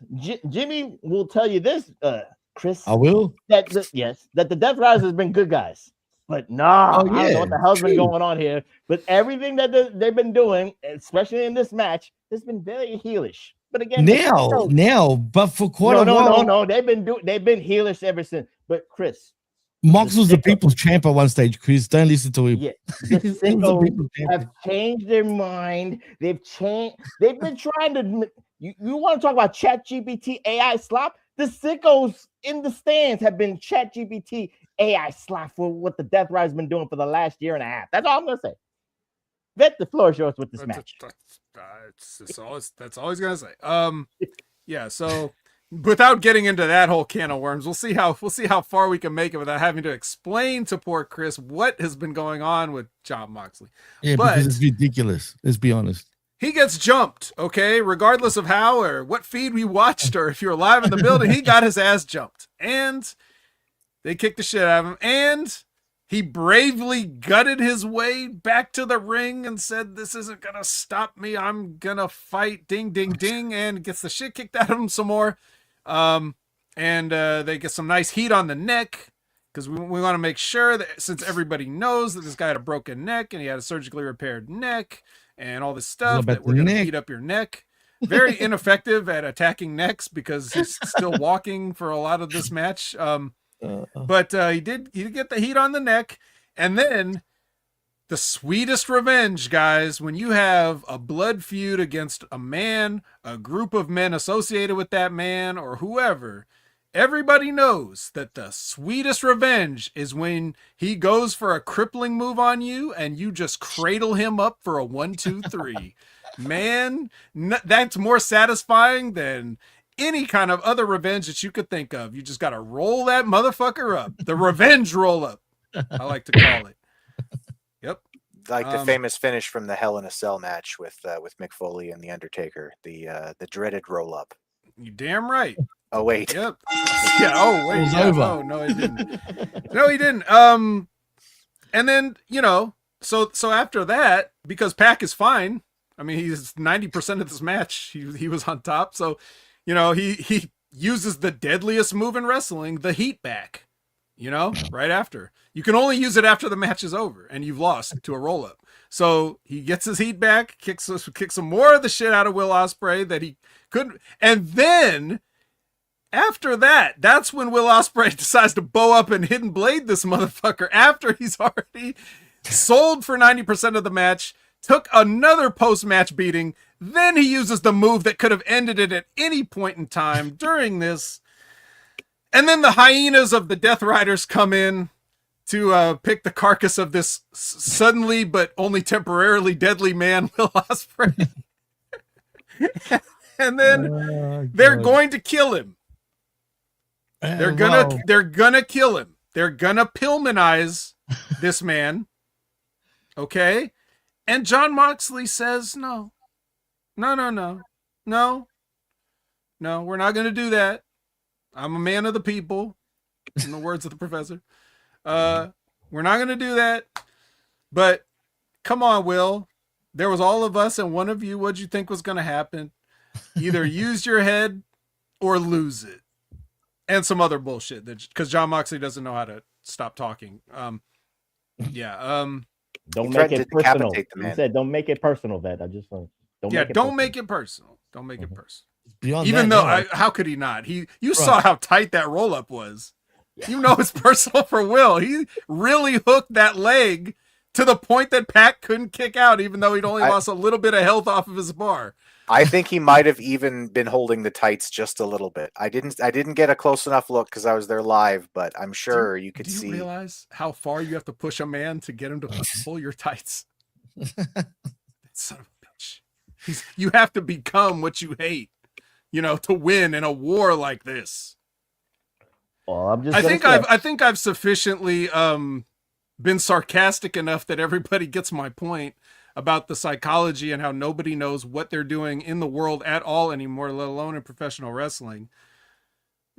Jimmy will tell you this, Chris. I will. That the Death Riders has been good guys, but I don't know what the hell's been going on here. But everything that they've been doing, especially in this match, has been very heelish. But again, but for quite a while, no, they've been heelish ever since. But Chris. Mox was the people's champ at one stage, Chris. Don't listen to him. Yeah, the Sickos have changed their mind. They've changed. They've been trying to. You want to talk about ChatGPT AI slop? The Sickos in the stands have been ChatGPT AI slop for what the Death Rider's been doing for the last year and a half. That's all I'm gonna say. Vet, the floor is yours with this match. That's all he's gonna say. Yeah. So. Without getting into that whole can of worms, we'll see how far we can make it without having to explain to poor Chris what has been going on with Jon Moxley. Yeah, because it's ridiculous. Let's be honest. He gets jumped, okay? Regardless of how or what feed we watched or if you're live in the building, he got his ass jumped. And they kicked the shit out of him. And he bravely gutted his way back to the ring and said, this isn't going to stop me. I'm going to fight. Ding, ding, ding. And gets the shit kicked out of him some more. And they get some nice heat on the neck because we want to make sure that since everybody knows that this guy had a broken neck and he had a surgically repaired neck and all this stuff that we're going to heat up your neck. Very ineffective at attacking necks because he's still walking for a lot of this match. But he did get the heat on the neck. And then the sweetest revenge, guys, when you have a blood feud against a man, a group of men associated with that man, or whoever, everybody knows that the sweetest revenge is when he goes for a crippling move on you and you just cradle him up for a 1, 2, 3. Man, that's more satisfying than any kind of other revenge that you could think of. You just got to roll that motherfucker up. The revenge roll up. I like to call it. Yep. Like the famous finish from the Hell in a Cell match with Mick Foley and the Undertaker, the dreaded roll up. You damn right. Oh wait. Yep. Yeah. Oh wait. It's Yeah, over. no, he didn't. No, he didn't. And then so after that, because Pac is fine. I mean, he's 90% of this match. He was on top. So, he uses the deadliest move in wrestling, the heat back. Right after. You can only use it after the match is over and you've lost to a roll up. So he gets his heat back, kicks some more of the shit out of Will Ospreay that he couldn't. And then after that, that's when Will Ospreay decides to bow up and hidden blade this motherfucker after he's already sold for 90% of the match, took another post-match beating. Then he uses the move that could have ended it at any point in time during this. And then the hyenas of the Death Riders come in to pick the carcass of this suddenly but only temporarily deadly man, Will Ospreay. And then they're going to kill him. They're gonna kill him. They're gonna Pillmanize this man. Okay? And Jon Moxley says, no, we're not gonna do that. I'm a man of the people, in the words of the professor. We're not going to do that. But come on, Will. There was all of us and one of you. What'd you think was going to happen? Either use your head or lose it. And some other bullshit. Because Jon Moxley doesn't know how to stop talking. Don't He make threatened it to personal. decapitate the He man. said, don't make it personal, Vet. I just want don't make it personal. Don't make it personal. Beyond Even that, though, no. how could he not? You saw how tight that roll up was. It's personal for Will. He really hooked that leg to the point that Pac couldn't kick out, even though he'd only lost a little bit of health off of his bar. I think he might have even been holding the tights just a little bit. I didn't get a close enough look because I was there live, but I'm sure you could see. Do you realize how far you have to push a man to get him to pull your tights? Son of a bitch. You have to become what you hate, to win in a war like this. Well, I think I've sufficiently been sarcastic enough that everybody gets my point about the psychology and how nobody knows what they're doing in the world at all anymore, let alone in professional wrestling.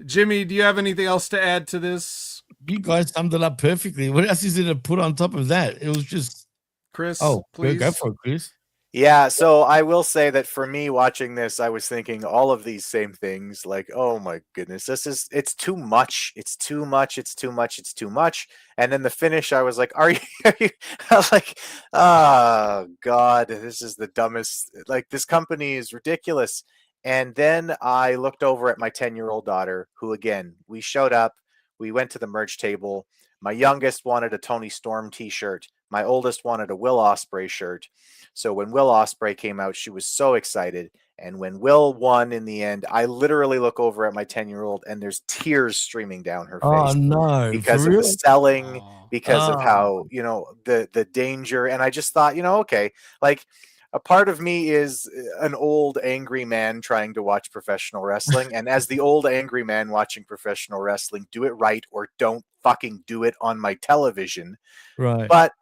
Jimmy, do you have anything else to add to this? You guys summed it up perfectly. What else is there to put on top of that? It was just Chris. Please go for it, Chris. Yeah, so I will say that for me watching this, I was thinking all of these same things. Like, oh my goodness, it's too much. It's too much. It's too much. It's too much. And then the finish, I was like, are you I was like, oh God, this is the dumbest. Like, this company is ridiculous. And then I looked over at my 10-year-old daughter, who, again, we showed up. We went to the merch table. My youngest wanted a Tony Storm t-shirt. My oldest wanted a Will Ospreay shirt. So when Will Ospreay came out, she was so excited. And when Will won in the end, I literally look over at my 10-year-old and there's tears streaming down her face. Oh no! Because of the selling, because of how, the danger. And I just thought, okay, like, a part of me is an old angry man trying to watch professional wrestling. And as the old angry man watching professional wrestling, do it right or don't fucking do it on my television. Right. But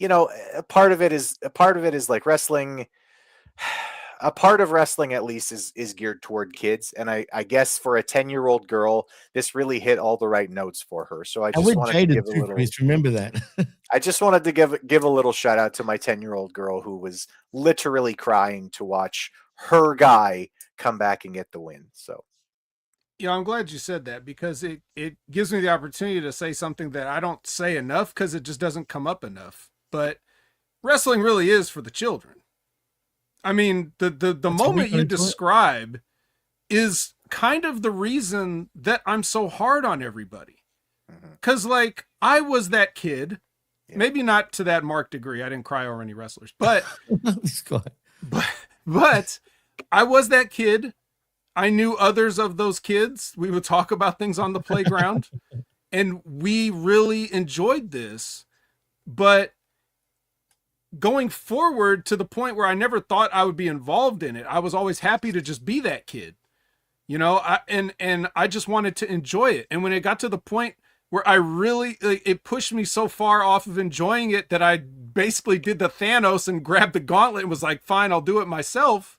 a part of it is like wrestling. A part of wrestling, at least, is geared toward kids. And I guess for a 10-year-old girl, this really hit all the right notes for her. So I just wanted to give a little. Chris, remember that. I just wanted to give a little shout out to my 10-year-old girl who was literally crying to watch her guy come back and get the win. So. I'm glad you said that because it gives me the opportunity to say something that I don't say enough because it just doesn't come up enough. But wrestling really is for the children. I mean, the moment you describe is kind of the reason that I'm so hard on everybody. Because, like, I was that kid, maybe not to that marked degree. I didn't cry over any wrestlers, but I was that kid. I knew others of those kids. We would talk about things on the playground, and we really enjoyed this. But going forward to the point where I never thought I would be involved in it, I was always happy to just be that kid, and I just wanted to enjoy it. And when it got to the point where I really, like, it pushed me so far off of enjoying it that I basically did the Thanos and grabbed the gauntlet and was like, fine, I'll do it myself.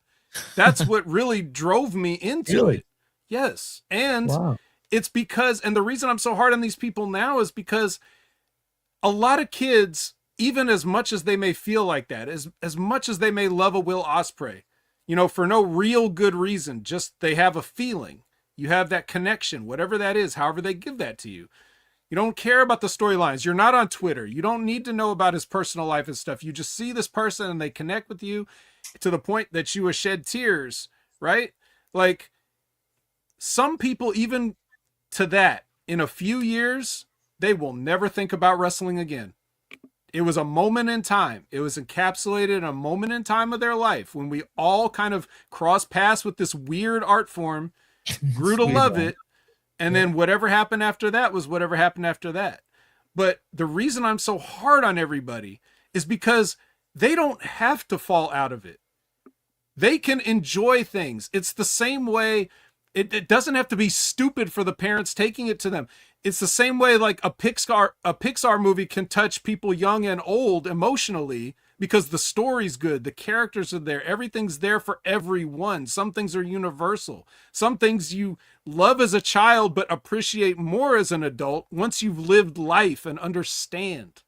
That's what really drove me into it. Yes. And Wow. it's because, and the reason I'm so hard on these people now is because a lot of kids, even as much as they may feel like that, as much as they may love a Will Ospreay, you know, for no real good reason, just they have a feeling. You have that connection, whatever that is, however they give that to you. You don't care about the storylines. You're not on Twitter. You don't need to know about his personal life and stuff. You just see this person and they connect with you to the point that you will shed tears, right? Like, some people, even to that, in a few years, they will never think about wrestling again. It was a moment in time. It was encapsulated in a moment in time of their life when we all kind of crossed paths with this weird art form, grew to love it, and then whatever happened after that was whatever happened after that. But the reason I'm so hard on everybody is because they don't have to fall out of it. They can enjoy things. It's the same way. It doesn't have to be stupid for the parents taking it to them. It's the same way like a Pixar movie can touch people young and old emotionally because the story's good, the characters are there, everything's there for everyone. Some things are universal. Some things you love as a child but appreciate more as an adult once you've lived life and understand.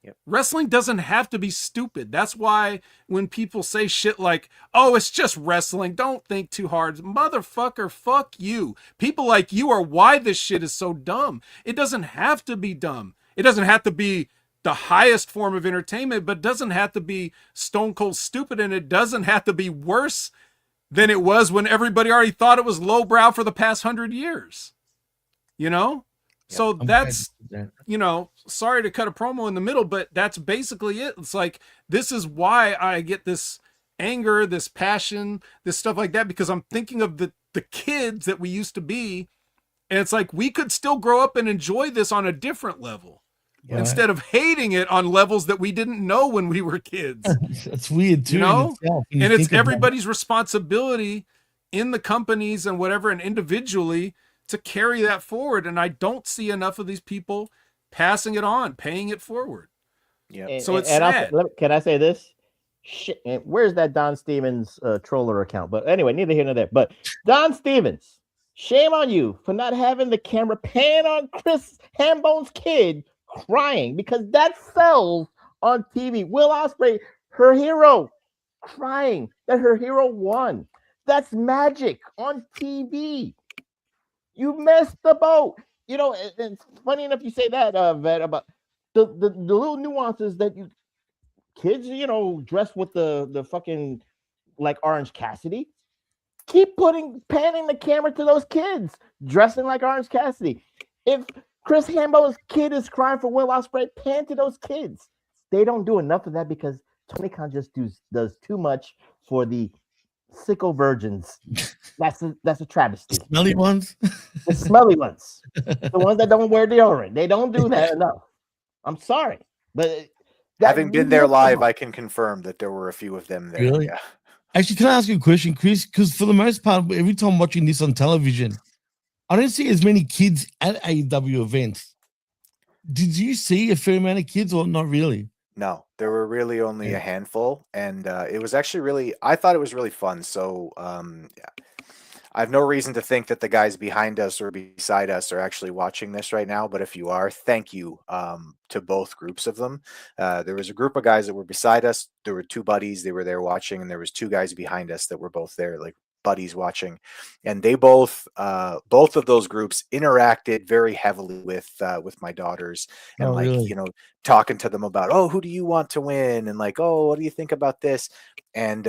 Yep. Wrestling doesn't have to be stupid. That's why when people say shit like, oh, it's just wrestling, don't think too hard. Motherfucker, fuck you. People like you are why this shit is so dumb. It doesn't have to be dumb. It doesn't have to be the highest form of entertainment, but it doesn't have to be stone cold stupid, and it doesn't have to be worse than it was when everybody already thought it was lowbrow for the past 100 years. You know? So that's, you know, sorry to cut a promo in the middle, but that's basically it. It's like, this is why I get this anger, this passion, this stuff like that, because I'm thinking of the kids that we used to be. And it's like, we could still grow up and enjoy this on a different level instead of hating it on levels that we didn't know when we were kids. That's weird too. You know? And it's everybody's it. responsibility in the companies and whatever, and individually, to carry that forward. And I don't see enough of these people passing it on, paying it forward. Yeah. So it's sad. Can I say this? Shit, where's that Don Stevens troller account? But anyway, neither here nor there. But Don Stevens, shame on you for not having the camera pan on Chris Hambone's kid crying, because that sells on TV. Will Ospreay, her hero, crying that her hero won. That's magic on TV. You missed the boat. You know, it's funny enough you say that, Vet, about the little nuances that you kids, you know, dressed with the fucking like Orange Cassidy. Keep panning the camera to those kids dressing like Orange Cassidy. If Chris Hambo's kid is crying for Will Ospreay, pan to those kids. They don't do enough of that because Tony Khan just does too much for the sicko virgins. That's a travesty. The smelly ones? The smelly ones. The ones that don't wear deodorant. They don't do that enough. I'm sorry. But having been there live, I can confirm that there were a few of them there. Really? Yeah. Actually, can I ask you a question, Chris? Because for the most part, every time watching this on television, I don't see as many kids at AEW events. Did you see a fair amount of kids or not really? No, there were really only a handful, and it was actually really, I thought it was really fun. So I have no reason to think that the guys behind us or beside us are actually watching this right now, but if you are, thank you to both groups of them. There was a group of guys that were beside us. There were two buddies, they were there watching, and there was two guys behind us that were both there, like buddies watching, and they both of those groups interacted very heavily with my daughters, and really? You know, talking to them about, oh, who do you want to win, and like, oh, what do you think about this? And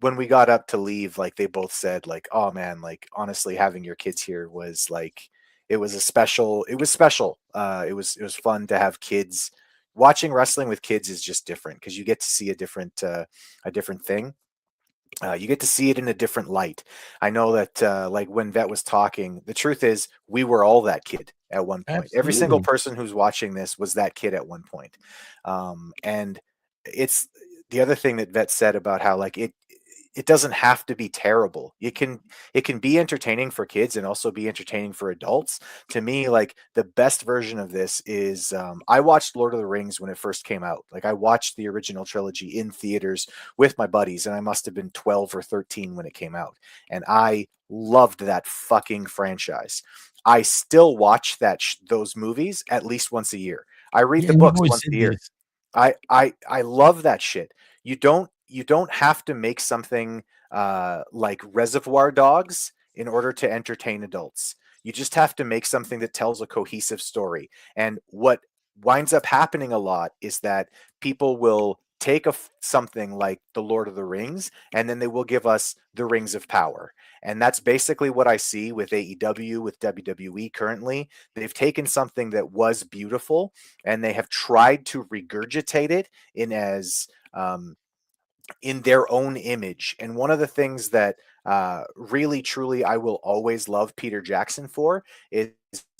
when we got up to leave, like, they both said, like, oh man, like, honestly, having your kids here was like, it was special. It was fun to have kids. Watching wrestling with kids is just different because you get to see a different thing. You get to see it in a different light. I know that like when Vet was talking, the truth is we were all that kid at one point. Absolutely. Every single person who's watching this was that kid at one point. And it's the other thing that Vet said about how, like, it doesn't have to be terrible. It can be entertaining for kids and also be entertaining for adults. To me, like the best version of this is I watched Lord of the Rings when it first came out. Like I watched the original trilogy in theaters with my buddies, and I must have been 12 or 13 when it came out. And I loved that fucking franchise. I still watch those movies at least once a year. I read the books once a year. I love that shit. You don't have to make something like Reservoir Dogs in order to entertain adults. You just have to make something that tells a cohesive story. And what winds up happening a lot is that people will take something like The Lord of the Rings, and then they will give us the Rings of Power. And that's basically what I see with AEW, with WWE currently. They've taken something that was beautiful and they have tried to regurgitate it in their own image. And one of the things that really, truly, I will always love Peter Jackson for is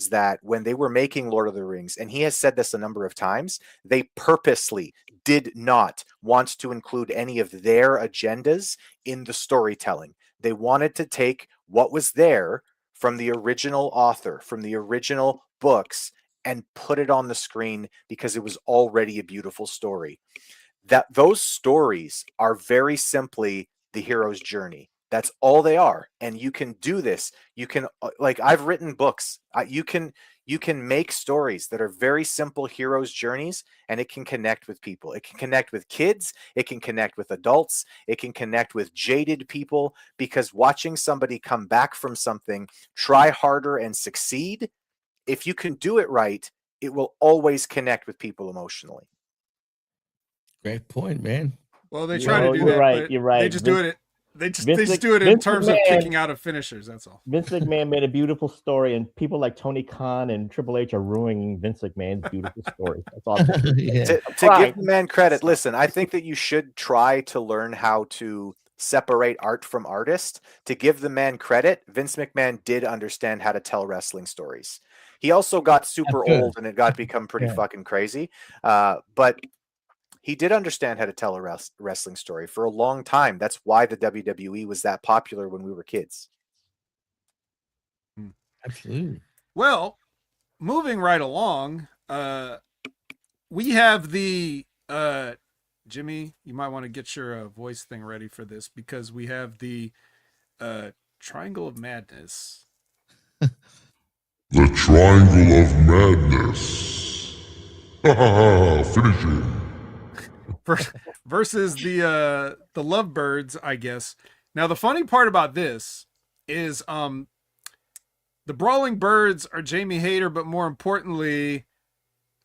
that when they were making Lord of the Rings, and he has said this a number of times, they purposely did not want to include any of their agendas in the storytelling. They wanted to take what was there from the original author, from the original books, and put it on the screen because it was already a beautiful story. That those stories are very simply the hero's journey. That's all they are. And you can do this. You can, like, I've written books. You can make stories that are very simple hero's journeys, and it can connect with people. It can connect with kids. It can connect with adults. It can connect with jaded people, because watching somebody come back from something, try harder and succeed, if you can do it right, it will always connect with people emotionally. Great point, man. Well, they try to do you're that. Right, but you're right. They just do it. They just do it in terms of kicking out of finishers. That's all. Vince McMahon made a beautiful story, and people like Tony Khan and Triple H are ruining Vince McMahon's beautiful story. That's all. Yeah. To give the man credit, listen, I think that you should try to learn how to separate art from artist. To give the man credit, Vince McMahon did understand how to tell wrestling stories. He also got super old and it got become pretty fucking crazy. But he did understand how to tell a wrestling story for a long time. That's why the WWE was that popular when we were kids. Absolutely. Well, moving right along, we have the Jimmy, you might want to get your voice thing ready for this, because we have the Triangle of Madness. The Triangle of Madness. Finishing. Versus the Lovebirds, I guess. Now, the funny part about this is the Brawling Birds are Jamie Hayter, but more importantly,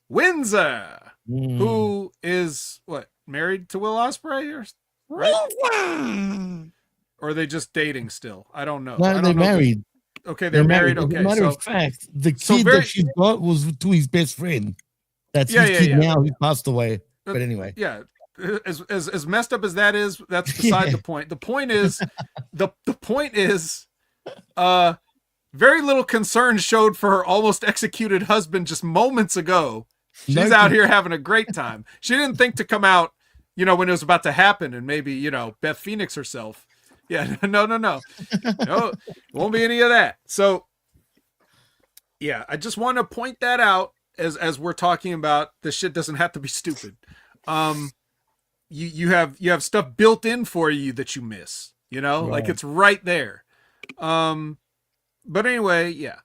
Windsor, who is married to Will Ospreay, or are they just dating still? I don't know. No, they're married. Okay, they're married. As Okay, a matter of fact, the kid that she's got was to his best friend. That's his kid now. He passed away. But anyway, as messed up as that is, that's beside the point. The point is, the point is, very little concern showed for her almost executed husband just moments ago. She's out here having a great time. She didn't think to come out, when it was about to happen, and maybe Beth Phoenix herself. Yeah, no, it won't be any of that. So, yeah, I just want to point that out as we're talking about this shit doesn't have to be stupid. You have stuff built in for you that you miss, like it's right there. But anyway, yeah.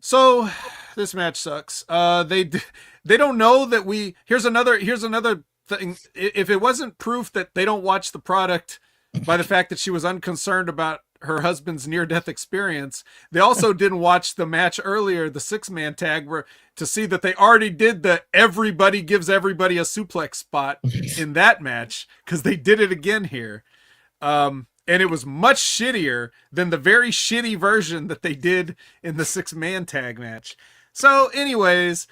So this match sucks. They don't know that here's another thing. If it wasn't proof that they don't watch the product by the fact that she was unconcerned about her husband's near-death experience, they also didn't watch the match earlier, the 6-man tag, to see that they already did the everybody gives everybody a suplex spot in that match, because they did it again here. And it was much shittier than the very shitty version that they did in the 6-man tag match. So anyways,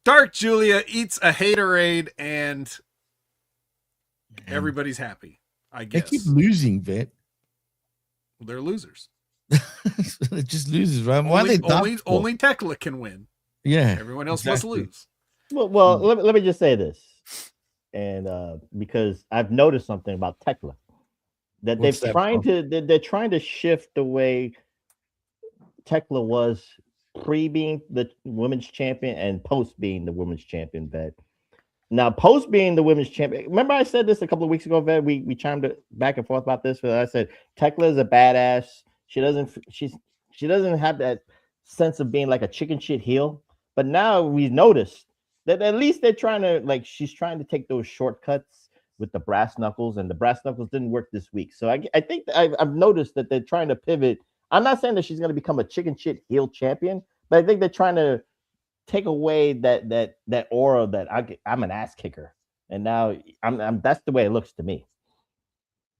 Dark Julia eats a haterade and everybody's happy, I guess. They keep losing, Vet. Well, they're losers. They're just losers, right? Why only Tekla can win. Yeah. Everyone else must lose. Well, let me just say this. And because I've noticed something about Tekla. that What's that they're trying to shift the way Tekla was pre being the women's champion and post being the women's champion. Vet. Now, post being the women's champion, remember I said this a couple of weeks ago, Vet. We chimed back and forth about this. But I said Tekla is a badass. She doesn't have that sense of being like a chicken shit heel. But now we've noticed that at least they're trying to she's trying to take those shortcuts with the brass knuckles, and the brass knuckles didn't work this week. So I think I've noticed that they're trying to pivot. I'm not saying that she's going to become a chicken shit heel champion, but I think they're trying to take away that aura that I'm an ass kicker, and now I'm that's the way it looks to me.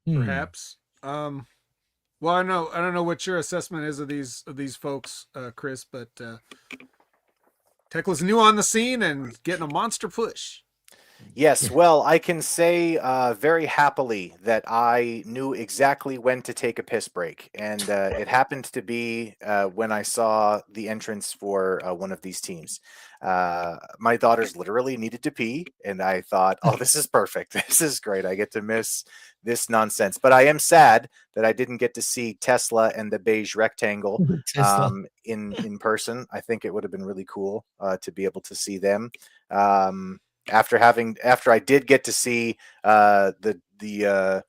Perhaps. Well, I don't know what your assessment is of these folks, Chris, but Tekla's new on the scene and getting a monster push. Yes, well, I can say very happily that I knew exactly when to take a piss break, and it happened to be when I saw the entrance for one of these teams. My daughters literally needed to pee, and I thought, oh, this is perfect. This is great. I get to miss this nonsense. But I am sad that I didn't get to see Tesla and the beige rectangle in person. I think it would have been really cool to be able to see them. After I did get to see the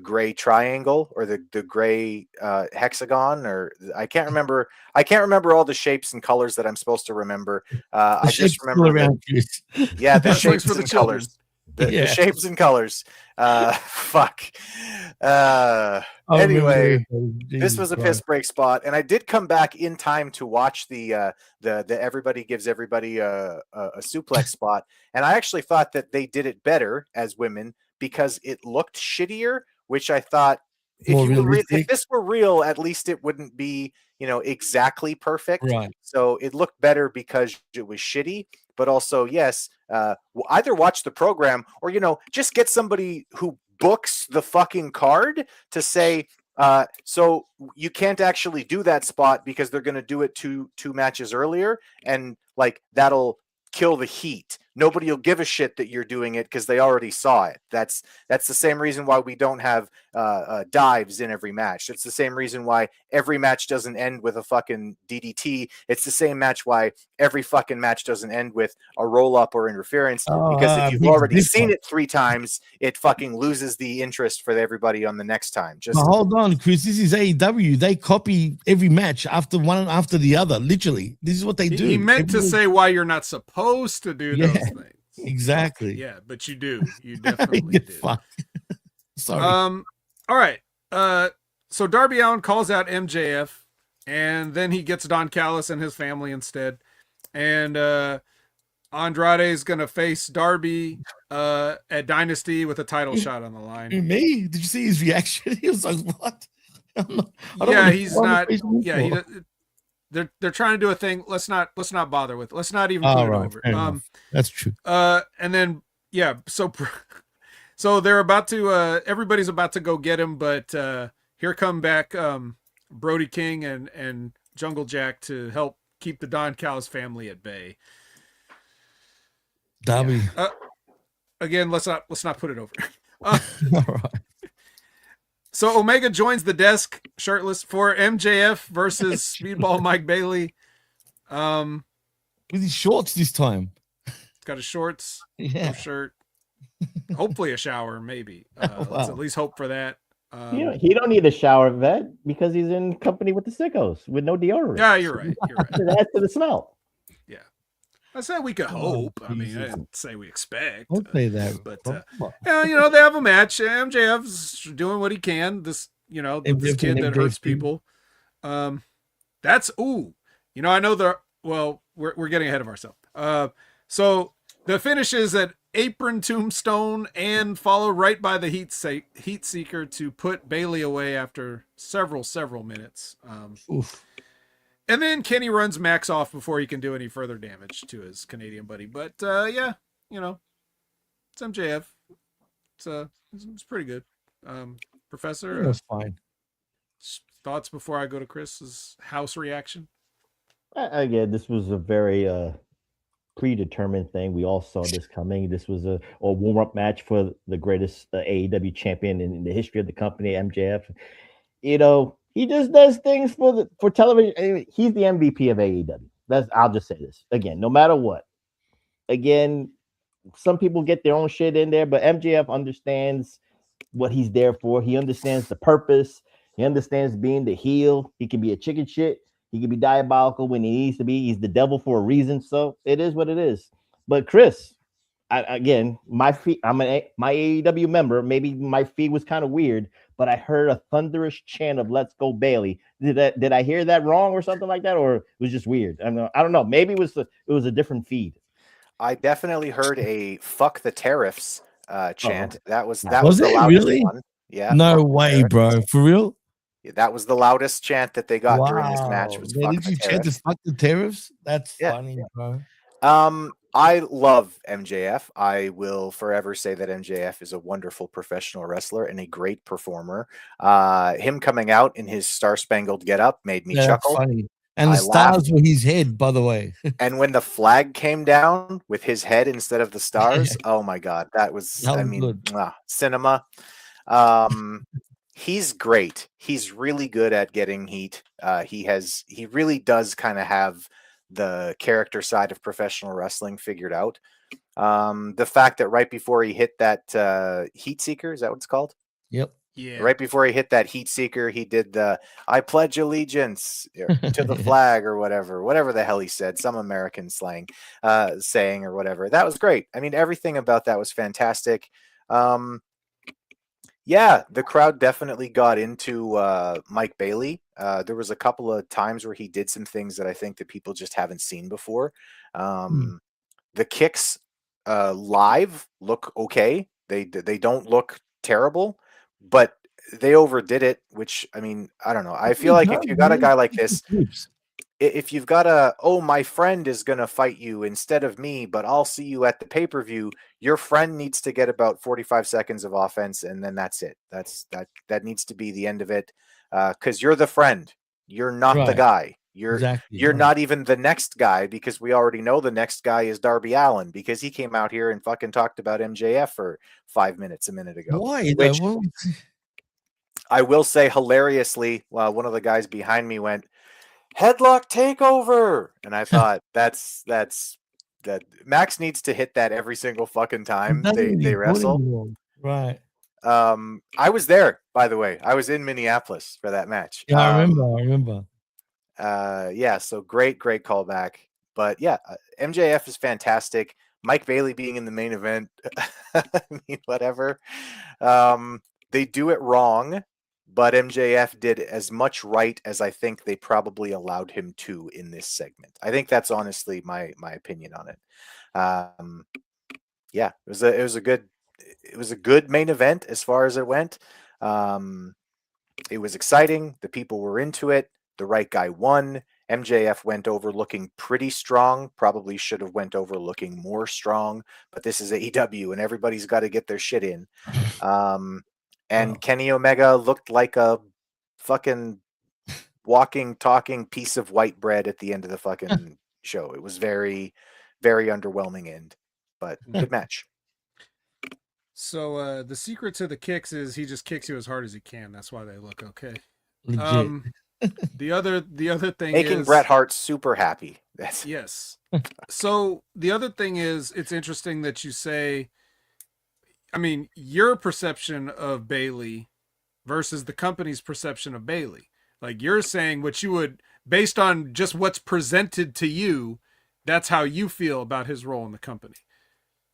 gray triangle or the gray hexagon, or I can't remember all the shapes and colors that I'm supposed to remember. I just remember the shapes and colors. The shapes and colors. Fuck. Anyway, this was a piss break spot, and I did come back in time to watch the everybody gives everybody a suplex spot, and I actually thought that they did it better as women because it looked shittier, which I thought if this were real, at least it wouldn't be exactly perfect. Right. So it looked better because it was shitty. But also, yes, either watch the program or, just get somebody who books the fucking card to say, so you can't actually do that spot because they're going to do it two matches earlier. And that'll kill the heat. Nobody will give a shit that you're doing it because they already saw it. That's the same reason why we don't have dives in every match. It's the same reason why every match doesn't end with a fucking DDT. It's the same match why every fucking match doesn't end with a roll up or interference. Because if you've already seen it 3 times, it fucking loses the interest for everybody on the next time. Just hold on, Chris. This is AEW. They copy every match after one after the other. Literally, this is what they do. He meant to say why you're not supposed to do those things. Exactly. Yeah, but you do. You definitely do. Sorry. All right. So Darby Allin calls out MJF, and then he gets Don Callis and his family instead. And Andrade is gonna face Darby at Dynasty with a title shot on the line. Me? Did you see his reaction? He was like, "What?" He's not. Yeah, they're trying to do a thing. Let's not bother with. Let's not even put it over. That's true. And then so they're about to. Everybody's about to go get him, but here come back Brody King and Jungle Jack to help keep the Don Callis family at bay. Darby. Yeah. Again, let's not put it over. All right. So Omega joins the desk shirtless for MJF versus Speedball Mike Bailey. With his shorts this time. Got his shorts, no shirt, hopefully a shower, maybe. Let's at least hope for that. He don't need a shower, Vet, because he's in company with the sickos with no deodorant. Yeah, you're right. Add to the smell. Yeah. I said we could hope. I mean, I didn't say we expect. Don't say that. But they have a match. MJF's doing what he can. This kid that hurts people. I know we're getting ahead of ourselves. So the finish is an apron tombstone and follow right by the heat seeker to put Bailey away after several minutes. And then Kenny runs Max off before he can do any further damage to his Canadian buddy. But it's MJF. It's pretty good. Professor, that's fine. Thoughts before I go to Chris's house reaction? Again, this was a very predetermined thing. We all saw this coming. This was a warm-up match for the greatest AEW champion in the history of the company, MJF. You know, he just does things for television. I mean, he's the MVP of AEW. I'll just say this again, no matter what. Again, some people get their own shit in there, but MJF understands what he's there for. He understands the purpose. He understands being the heel. He can be a chicken shit. He can be diabolical when he needs to be. He's the devil for a reason. So it is what it is. But Chris, my feed, my AEW member. Maybe my feed was kind of weird, but I heard a thunderous chant of "Let's go Bailey." Did I hear that wrong or something like that, or it was just weird? I don't know. Maybe it was a different feed. I definitely heard a "fuck the tariffs" chant. That was the it loudest really? one. Yeah. No way, bro. For real? Yeah, that was the loudest chant that they got during this match. Was Yeah, "fuck did the you chant tariffs." the fuck the tariffs? That's Yeah. funny, bro. I love MJF. I will forever say that MJF is a wonderful professional wrestler and a great performer. Him coming out in his Star Spangled getup made me chuckle. That's funny. And the I stars laughed. were his head, by the way. And when the flag came down with his head instead of the stars, oh my God, that was good. Cinema. He's great. He's really good at getting heat. He really does kind of have the character side of professional wrestling figured out. The fact that right before he hit that heat seeker, is that what it's called? Yep. Yeah. Right before he hit that heat seeker, he did the "I pledge allegiance" to the flag or whatever the hell he said, some American slang saying or whatever. That was great. I mean, everything about that was fantastic. Yeah, the crowd definitely got into Mike Bailey. There was a couple of times where he did some things that I think that people just haven't seen before. The kicks live look okay. They don't look terrible, but they overdid it, which, I mean, I don't know. I feel like if you got a guy like this, if you've got my friend is going to fight you instead of me, but I'll see you at the pay-per-view, your friend needs to get about 45 seconds of offense, and then that's it. That needs to be the end of it, because you're the friend. You're not the guy. You're not even the next guy, because we already know the next guy is Darby Allin, because he came out here and fucking talked about MJF for 5 minutes a minute ago. Why? Which I will say hilariously, one of the guys behind me went, "Headlock takeover," and I thought that Max needs to hit that every single fucking time they wrestle. Right. I was there, by the way. I was in Minneapolis for that match. Yeah, I remember. Yeah, so great callback. But yeah, MJF is fantastic. Mike Bailey being in the main event, I mean, whatever. They do it wrong, but MJF did as much right as I think they probably allowed him to in this segment. I think that's honestly my opinion on it. Yeah, it was a good main event as far as it went. It was exciting. The people were into it. The right guy won. MJF went over looking pretty strong. Probably should have went over looking more strong, but this is AEW and everybody's got to get their shit in. And Kenny Omega looked like a fucking walking, talking piece of white bread at the end of the fucking show. It was very, very underwhelming end, but good match. So the secret to the kicks is he just kicks you as hard as he can. That's why they look okay. Legit. The other thing making is Bret Hart super happy. Yes. So the other thing is, it's interesting that you say, I mean, your perception of Bailey versus the company's perception of Bailey. Like, you're saying what you would, based on just what's presented to you, that's how you feel about his role in the company,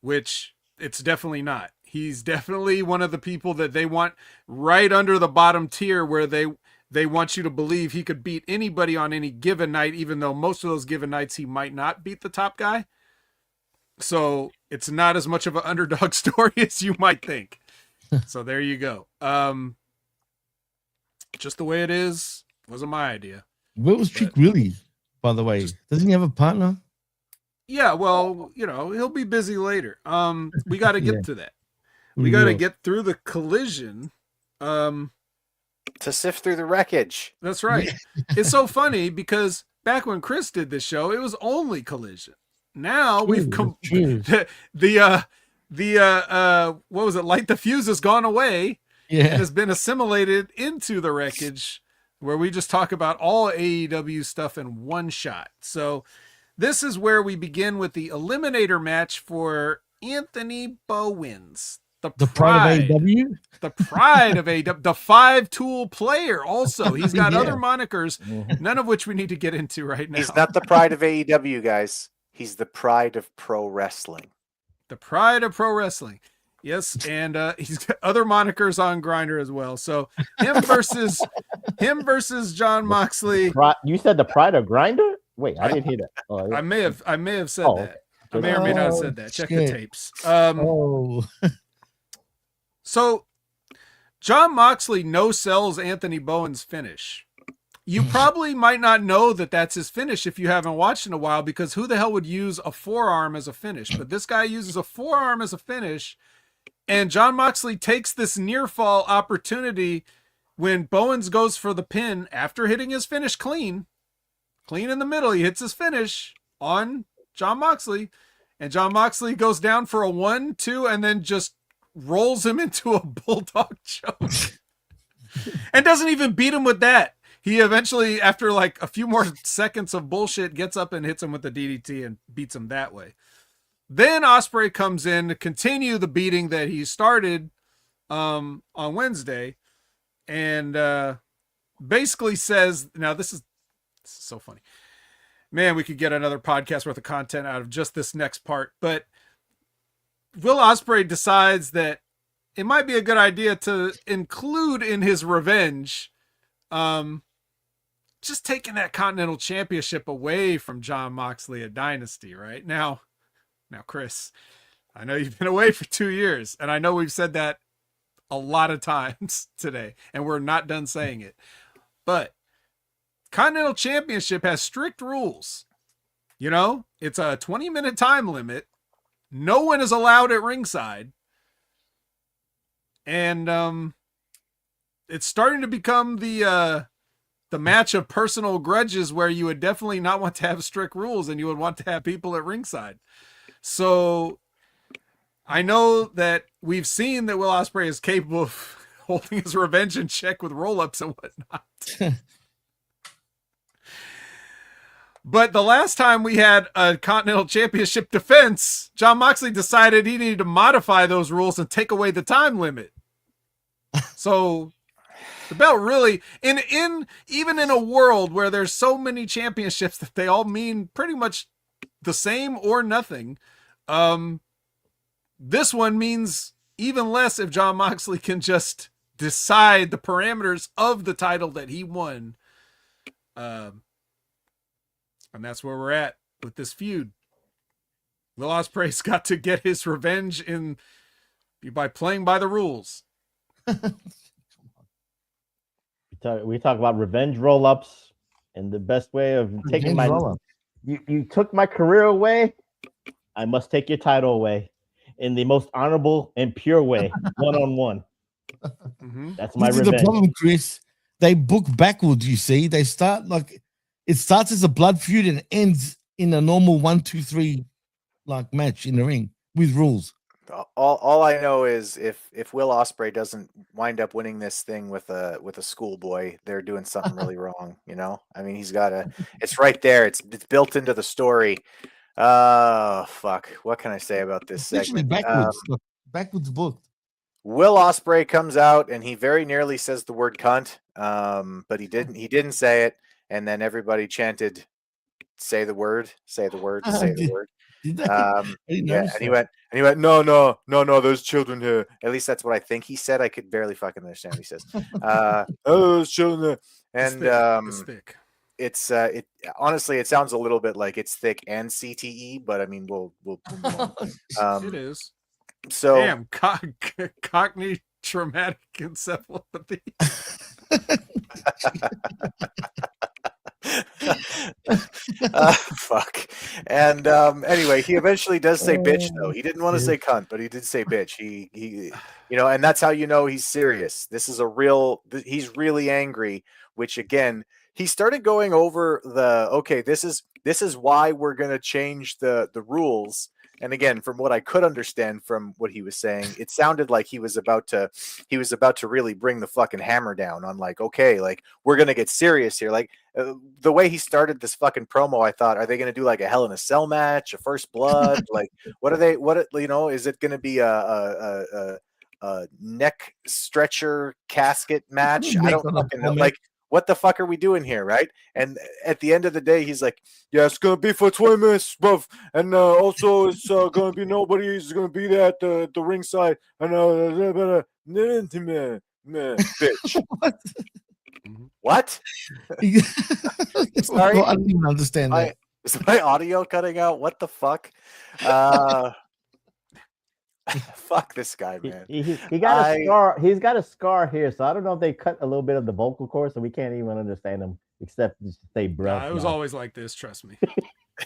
which it's definitely not. He's definitely one of the people that they want right under the bottom tier, where they want you to believe he could beat anybody on any given night, even though most of those given nights he might not beat the top guy. So it's not as much of an underdog story as you might think. So there you go. Just the way it is. Wasn't my idea. Where was Trick Willie, by the way? Doesn't he have a partner? Yeah, well, he'll be busy later. We got to get to that. We got to get through the collision. To sift through the wreckage. That's right. It's so funny because back when Chris did this show, it was only collision. now we've True. what was it? Light the Fuse has gone away and Yeah. has been assimilated into the wreckage, where we just talk about all AEW stuff in one shot. So this is where we begin with the eliminator match for Anthony Bowens, the pride of pride, AEW. the pride of AEW, the 5-tool player. Also, he's got Yeah. other monikers, none of which we need to get into right now. He's not the pride of AEW, guys. He's the pride of pro wrestling. The pride of pro wrestling. Yes, and he's got other monikers on Grindr as well. So him versus John Moxley. You said the pride of Grinder? Wait, I didn't hear that. Oh, yeah. I may have said Oh, that. I may or may not have said that. Check the shit. tapes. Oh. So John Moxley no-sells Anthony Bowens' finish. You probably might not know that that's his finish if you haven't watched in a while, because who the hell would use a forearm as a finish? But this guy uses a forearm as a finish, and John Moxley takes this near fall opportunity when Bowens goes for the pin after hitting his finish clean in the middle. He hits his finish on John Moxley, and John Moxley goes down for a 1-2 and then just rolls him into a bulldog choke and doesn't even beat him with that. He eventually, after like a few more seconds of bullshit, gets up and hits him with the DDT and beats him that way. Then Ospreay comes in to continue the beating that he started on Wednesday, and basically says, now this is so funny. Man, we could get another podcast worth of content out of just this next part, but Will Ospreay decides that it might be a good idea to include in his revenge just taking that Continental Championship away from John Moxley at Dynasty. Right now, Chris, I know you've been away for 2 years, and I know we've said that a lot of times today, and we're not done saying it, but Continental Championship has strict rules. You know, it's a 20-minute time limit. No one is allowed at ringside. And it's starting to become the match of personal grudges, where you would definitely not want to have strict rules and you would want to have people at ringside. So I know that we've seen that Will Ospreay is capable of holding his revenge in check with roll-ups and whatnot. But the last time we had a Continental Championship defense, John Moxley decided he needed to modify those rules and take away the time limit. So the belt really, even in a world where there's so many championships that they all mean pretty much the same or nothing, this one means even less if John Moxley can just decide the parameters of the title that he won. And that's where we're at with this feud. Will Ospreay's got to get his revenge by playing by the rules. We talk about revenge roll-ups, and the best way of taking my you took my career away. I must take your title away in the most honorable and pure way, one-on-one. That's my This revenge. is the problem, Chris. They book backwards. You see, they start like it starts as a blood feud and ends in a normal 1, 2, 3 like match in the ring with rules. All I know is if Will Ospreay doesn't wind up winning this thing with a schoolboy, they're doing something really wrong. You know, I mean, he's got to. It's right there. It's built into the story. Fuck. What can I say about this segment? Backwards booked. Will Ospreay comes out and he very nearly says the word cunt, but he didn't. He didn't say it, and then everybody chanted, "Say the word, say the word, say the word." Yeah, and he went, no, there's children here. At least that's what I think he said. I could barely fucking understand what he says. Oh, there's children there. And it's thick. It's honestly, it sounds a little bit like it's thick and CTE, but I mean, we'll move on. It is. So damn, Cockney traumatic encephalopathy. Fuck. And anyway, he eventually does say bitch, though. He didn't want to say cunt, but he did say bitch. He you know, and that's how you know he's serious. This is he's really angry, which again, he started going over this this is why we're going to change the rules. And again, from what I could understand from what he was saying, it sounded like he was about to really bring the fucking hammer down on like, okay, like we're going to get serious here. Like the way he started this fucking promo, I thought, are they going to do like a Hell in a Cell match, a First Blood? Like, is it going to be a neck stretcher casket match? I don't fucking know. Like, what the fuck are we doing here, right? And at the end of the day, he's like, yeah, it's going to be for 20 minutes, bruv. And also, it's going to be nobody's going to be there at the ringside. And bitch. What? Sorry? I didn't even understand that. Is my audio cutting out? What the fuck? Fuck this guy, man. He got a scar. He's got a scar here, so I don't know if they cut a little bit of the vocal cord, so we can't even understand him except just say bruv. It was always like this, trust me.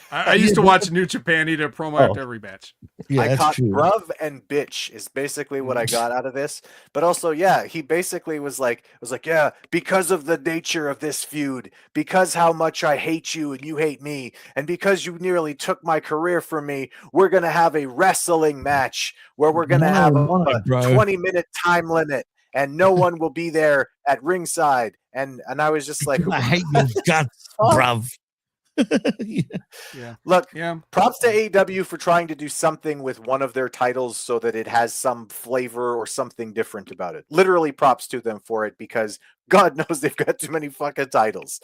I used to watch New Japan. He did a promo after every match. Yeah, I caught bruv and bitch is basically what I got out of this. But also, yeah, he basically was like, yeah, because of the nature of this feud, because how much I hate you and you hate me, and because you nearly took my career from me, we're gonna have a wrestling match where we're gonna have a 20-minute time limit, and no one will be there at ringside. And I was just like, I hate your guts, bruv. Yeah. Look, yeah. Props to AEW for trying to do something with one of their titles so that it has some flavor or something different about it. Literally props to them for it, because God knows they've got too many fucking titles.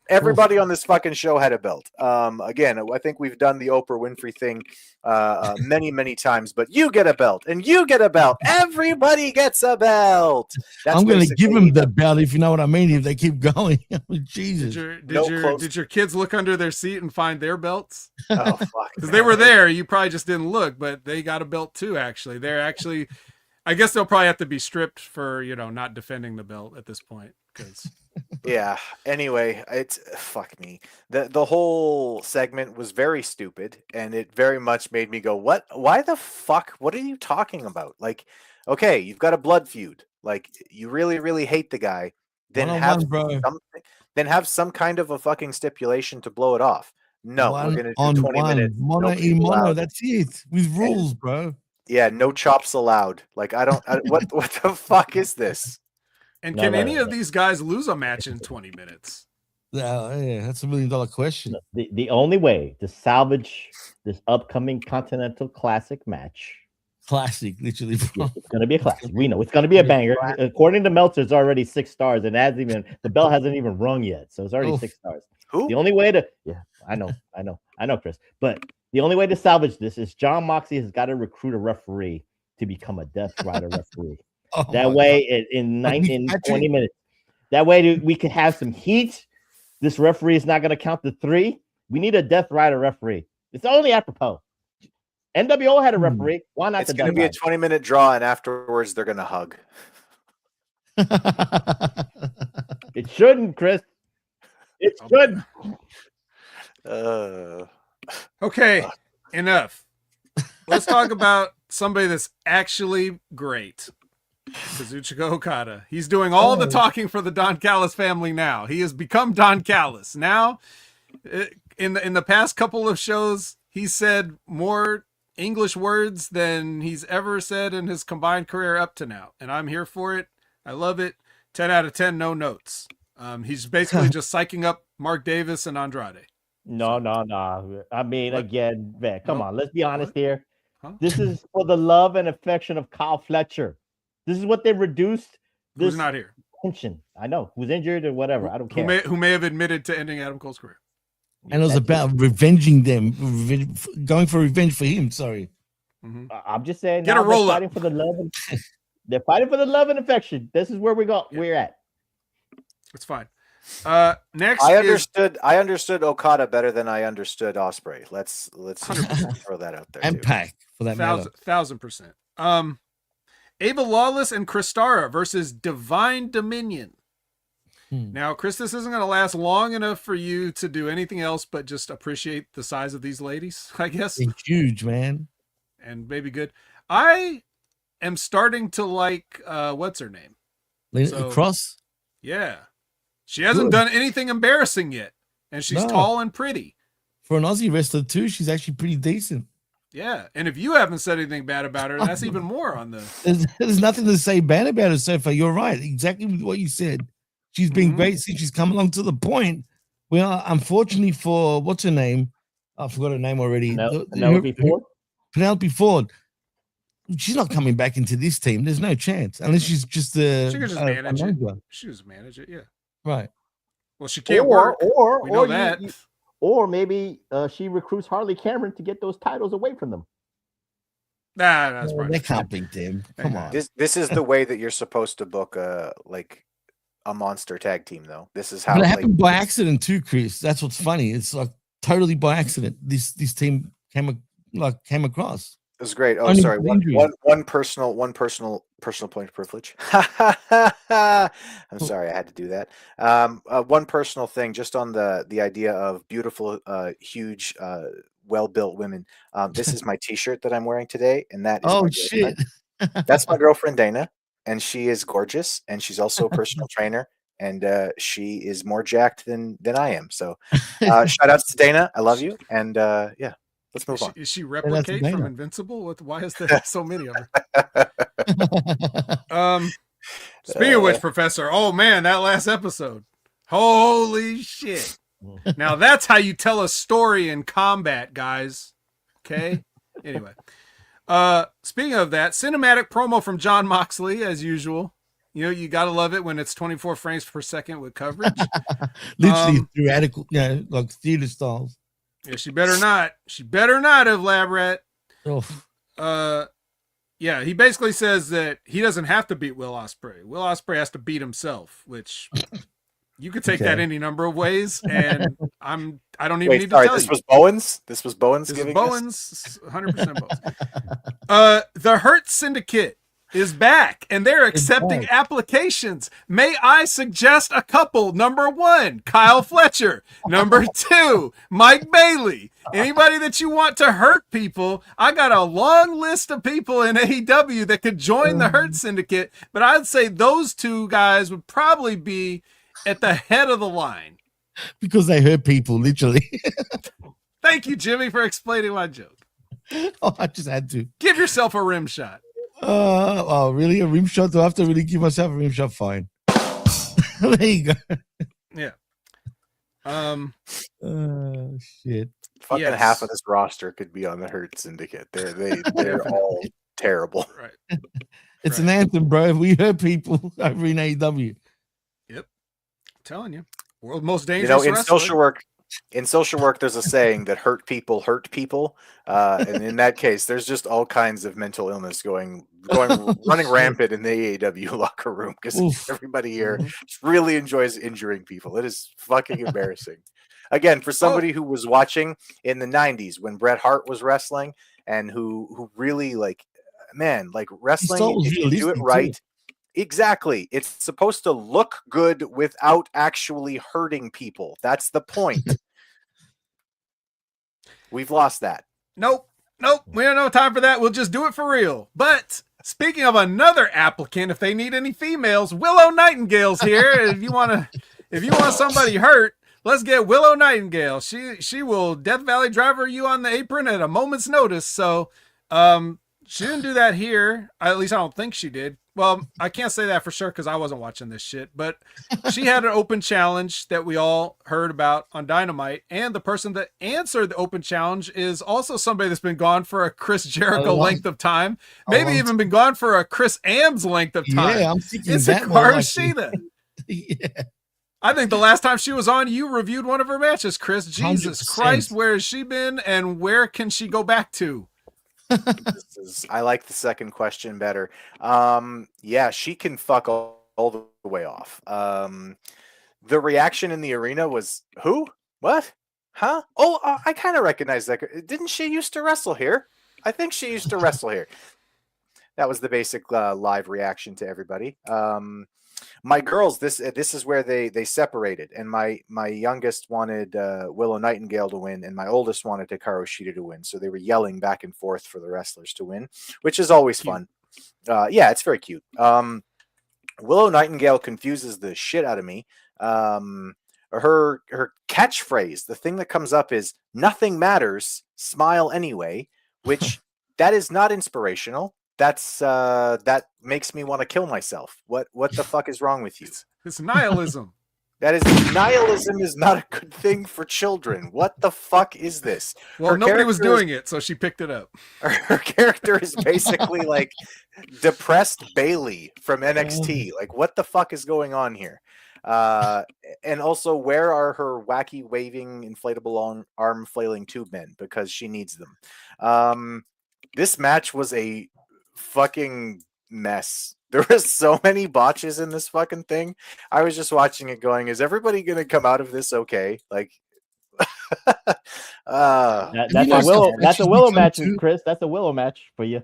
Everybody on this fucking show had a belt. Again, I think we've done the Oprah Winfrey thing many, many times, but you get a belt and you get a belt. Everybody gets a belt. I'm going to give them the belt, if you know what I mean, if they keep going. Jesus. Did your kids look under their seat and find their belts? Oh, fuck. Because they were there. You probably just didn't look, but they got a belt too, actually. They're actually... I guess they'll probably have to be stripped for, not defending the belt at this point. Because yeah. Anyway, it's fuck me. The whole segment was very stupid, and it very much made me go, "What? Why the fuck? What are you talking about?" Like, okay, you've got a blood feud. Like, you really, really hate the guy. Then have some kind of a fucking stipulation to blow it off. No, we're gonna do 20 minutes. Mono, that's it. With rules, bro. Yeah, no chops allowed. Like, what the fuck is this? And can any of these guys lose a match in 20 minutes? Yeah, that's $1 million question. The only way to salvage this upcoming Continental Classic match. Classic, literally. Yes, it's going to be a classic. We know it's going to be a banger. According to Meltzer, it's already 6 stars, and the bell hasn't even rung yet, so it's already 6 stars. Who? The only way to I know, Chris, but the only way to salvage this is John Moxley has got to recruit a referee to become a Death Rider referee. That way, in 20 minutes, that way we can have some heat. This referee is not going to count the 3. We need a Death Rider referee. It's only apropos. NWO had a referee. Why not? It's going to be a 20-minute draw, and afterwards they're going to hug. It shouldn't, Chris. It shouldn't. Okay, enough. Let's talk about somebody that's actually great. Kazuchika Okada. He's doing all the talking for the Don Callis family now. He has become Don Callis. Now, in the past couple of shows, he said more English words than he's ever said in his combined career up to now. And I'm here for it. I love it. 10 out of 10, no notes. He's basically just psyching up Mark Davis and Andrade. No. I mean, again, man, come on. Let's be honest here. Huh? This is for the love and affection of Kyle Fletcher. This is what they reduced. Who's not here? Tension. I know who's injured or whatever. I don't care. Who may have admitted to ending Adam Cole's career. And it was about revenging them, going for revenge for him. Sorry, I'm just saying. Get a roll up. For the love. They're fighting for the love and affection. This is where we go. Yeah. We're at. It's fine. Next, I understood Okada better than I understood Ospreay. Let's throw that out there. And Pac for that matter. 1000%. Ava Lawless and Kristara versus Divine Dominion. Now, Chris, this isn't going to last long enough for you to do anything else but just appreciate the size of these ladies, I guess. They're huge, man. And maybe good. I am starting to like, what's her name? Cross? Yeah. She hasn't done anything embarrassing yet. And she's tall and pretty. for an Aussie wrestler too, she's actually pretty decent. Yeah, and if you haven't said anything bad about her, that's even more on the. There's nothing to say bad about her so far. You're right, exactly what you said. She's been great since she's come along to the point where, unfortunately for what's her name, I forgot her name already. Penelope Ford. She's not coming back into this team. There's no chance unless she's just she can just manage it. She just manage it, yeah. Right. Well, she can't work. We know that. Or maybe she recruits Harley Cameron to get those titles away from them. Nah, that's probably they can't beat them. Come on. This is the way that you're supposed to book a monster tag team, though. This is how it happened by accident too, Chris. That's what's funny. It's like totally by accident. This team came across. It was great. Oh, sorry. One personal point of privilege. I'm sorry, I had to do that. One personal thing, just on the idea of beautiful, huge, well-built women. This is my T-shirt that I'm wearing today, and that is shit. That's my girlfriend Dana, and she is gorgeous, and she's also a personal trainer, and she is more jacked than I am. So, shout outs to Dana. I love you, and yeah. Let's move on. Is she replicate from Invincible? Why is there so many of her? Speaking of which, Professor, oh man, that last episode. Holy shit. Now that's how you tell a story in combat, guys. Okay? Anyway. Speaking of that, cinematic promo from Jon Moxley, as usual. You know, you gotta love it when it's 24 frames per second with coverage. Literally theoretical, like theater styles. Yeah, she better not. She better not have, Lab Rat. Oh. Yeah, he basically says that he doesn't have to beat Will Ospreay. Will Ospreay has to beat himself, which you could take that any number of ways, and I don't even need to tell you. This was Bowens? This was Bowens This giving is Bowens, 100% Bowens. The Hurt Syndicate is back, and they're accepting applications. May I suggest a couple? Number 1, Kyle Fletcher. Number 2, Mike Bailey. Anybody that you want to hurt people, I got a long list of people in AEW that could join the Hurt Syndicate, but I'd say those two guys would probably be at the head of the line. Because they hurt people, literally. Thank you, Jimmy, for explaining my joke. Oh, I just had to. Give yourself a rim shot. Oh, really? A rim shot? Do I have to really give myself a rim shot? Fine. There you go. Yeah. Shit. Fucking half of this roster could be on the Hurt Syndicate. They're all terrible. Right. It's an anthem, bro. We hurt people over in AEW. Yep. I'm telling you. World's most dangerous wrestler. In social work, there's a saying that hurt people hurt people, and in that case, there's just all kinds of mental illness running rampant in the AEW locker room because everybody here really enjoys injuring people. It is fucking embarrassing. Again, for somebody who was watching in the '90s when Bret Hart was wrestling and who really wrestling, if you do it right. Too. Exactly. It's supposed to look good without actually hurting people. That's the point. We've lost that. Nope. We don't have time for that. We'll just do it for real. But speaking of another applicant, if they need any females, Willow Nightingale's here. If you want somebody hurt, let's get Willow Nightingale. She will Death Valley driver you on the apron at a moment's notice. So she didn't do that here. At least I don't think she did. Well, I can't say that for sure because I wasn't watching this shit, but she had an open challenge that we all heard about on Dynamite, and the person that answered the open challenge is also somebody that's been gone for a Chris Jericho length of time, maybe even been gone for a Chris Ambs length of time. Yeah, I'm thinking it's Hikaru Shida. Yeah. I think the last time she was on, you reviewed one of her matches, Chris. Jesus 100%. Christ, where has she been, and where can she go back to? I like the second question better. Yeah, she can fuck all the way off. The reaction in the arena was, who? What? Huh? Oh, I kind of recognize that. Didn't she used to wrestle here? I think she used to wrestle here. That was the basic live reaction to everybody. My girls, this is where they separated, and my youngest wanted Willow Nightingale to win, and my oldest wanted Hikaru Shida to win. So they were yelling back and forth for the wrestlers to win, which is always fun. Yeah, it's very cute. Willow Nightingale confuses the shit out of me. her catchphrase, the thing that comes up is "Nothing matters, smile anyway," which that is not inspirational. That's that makes me want to kill myself. What the fuck is wrong with you? It's nihilism. That is nihilism is not a good thing for children. What the fuck is this? Well, nobody was doing it, so she picked it up. Her character is basically like depressed Bailey from NXT. Like, what the fuck is going on here? And also, where are her wacky waving inflatable arm flailing tube men? Because she needs them. This match was a fucking mess. There were so many botches in this fucking thing. I was just watching it going, is everybody going to come out of this okay? Like, that's a Willow match, Chris. That's a Willow match for you.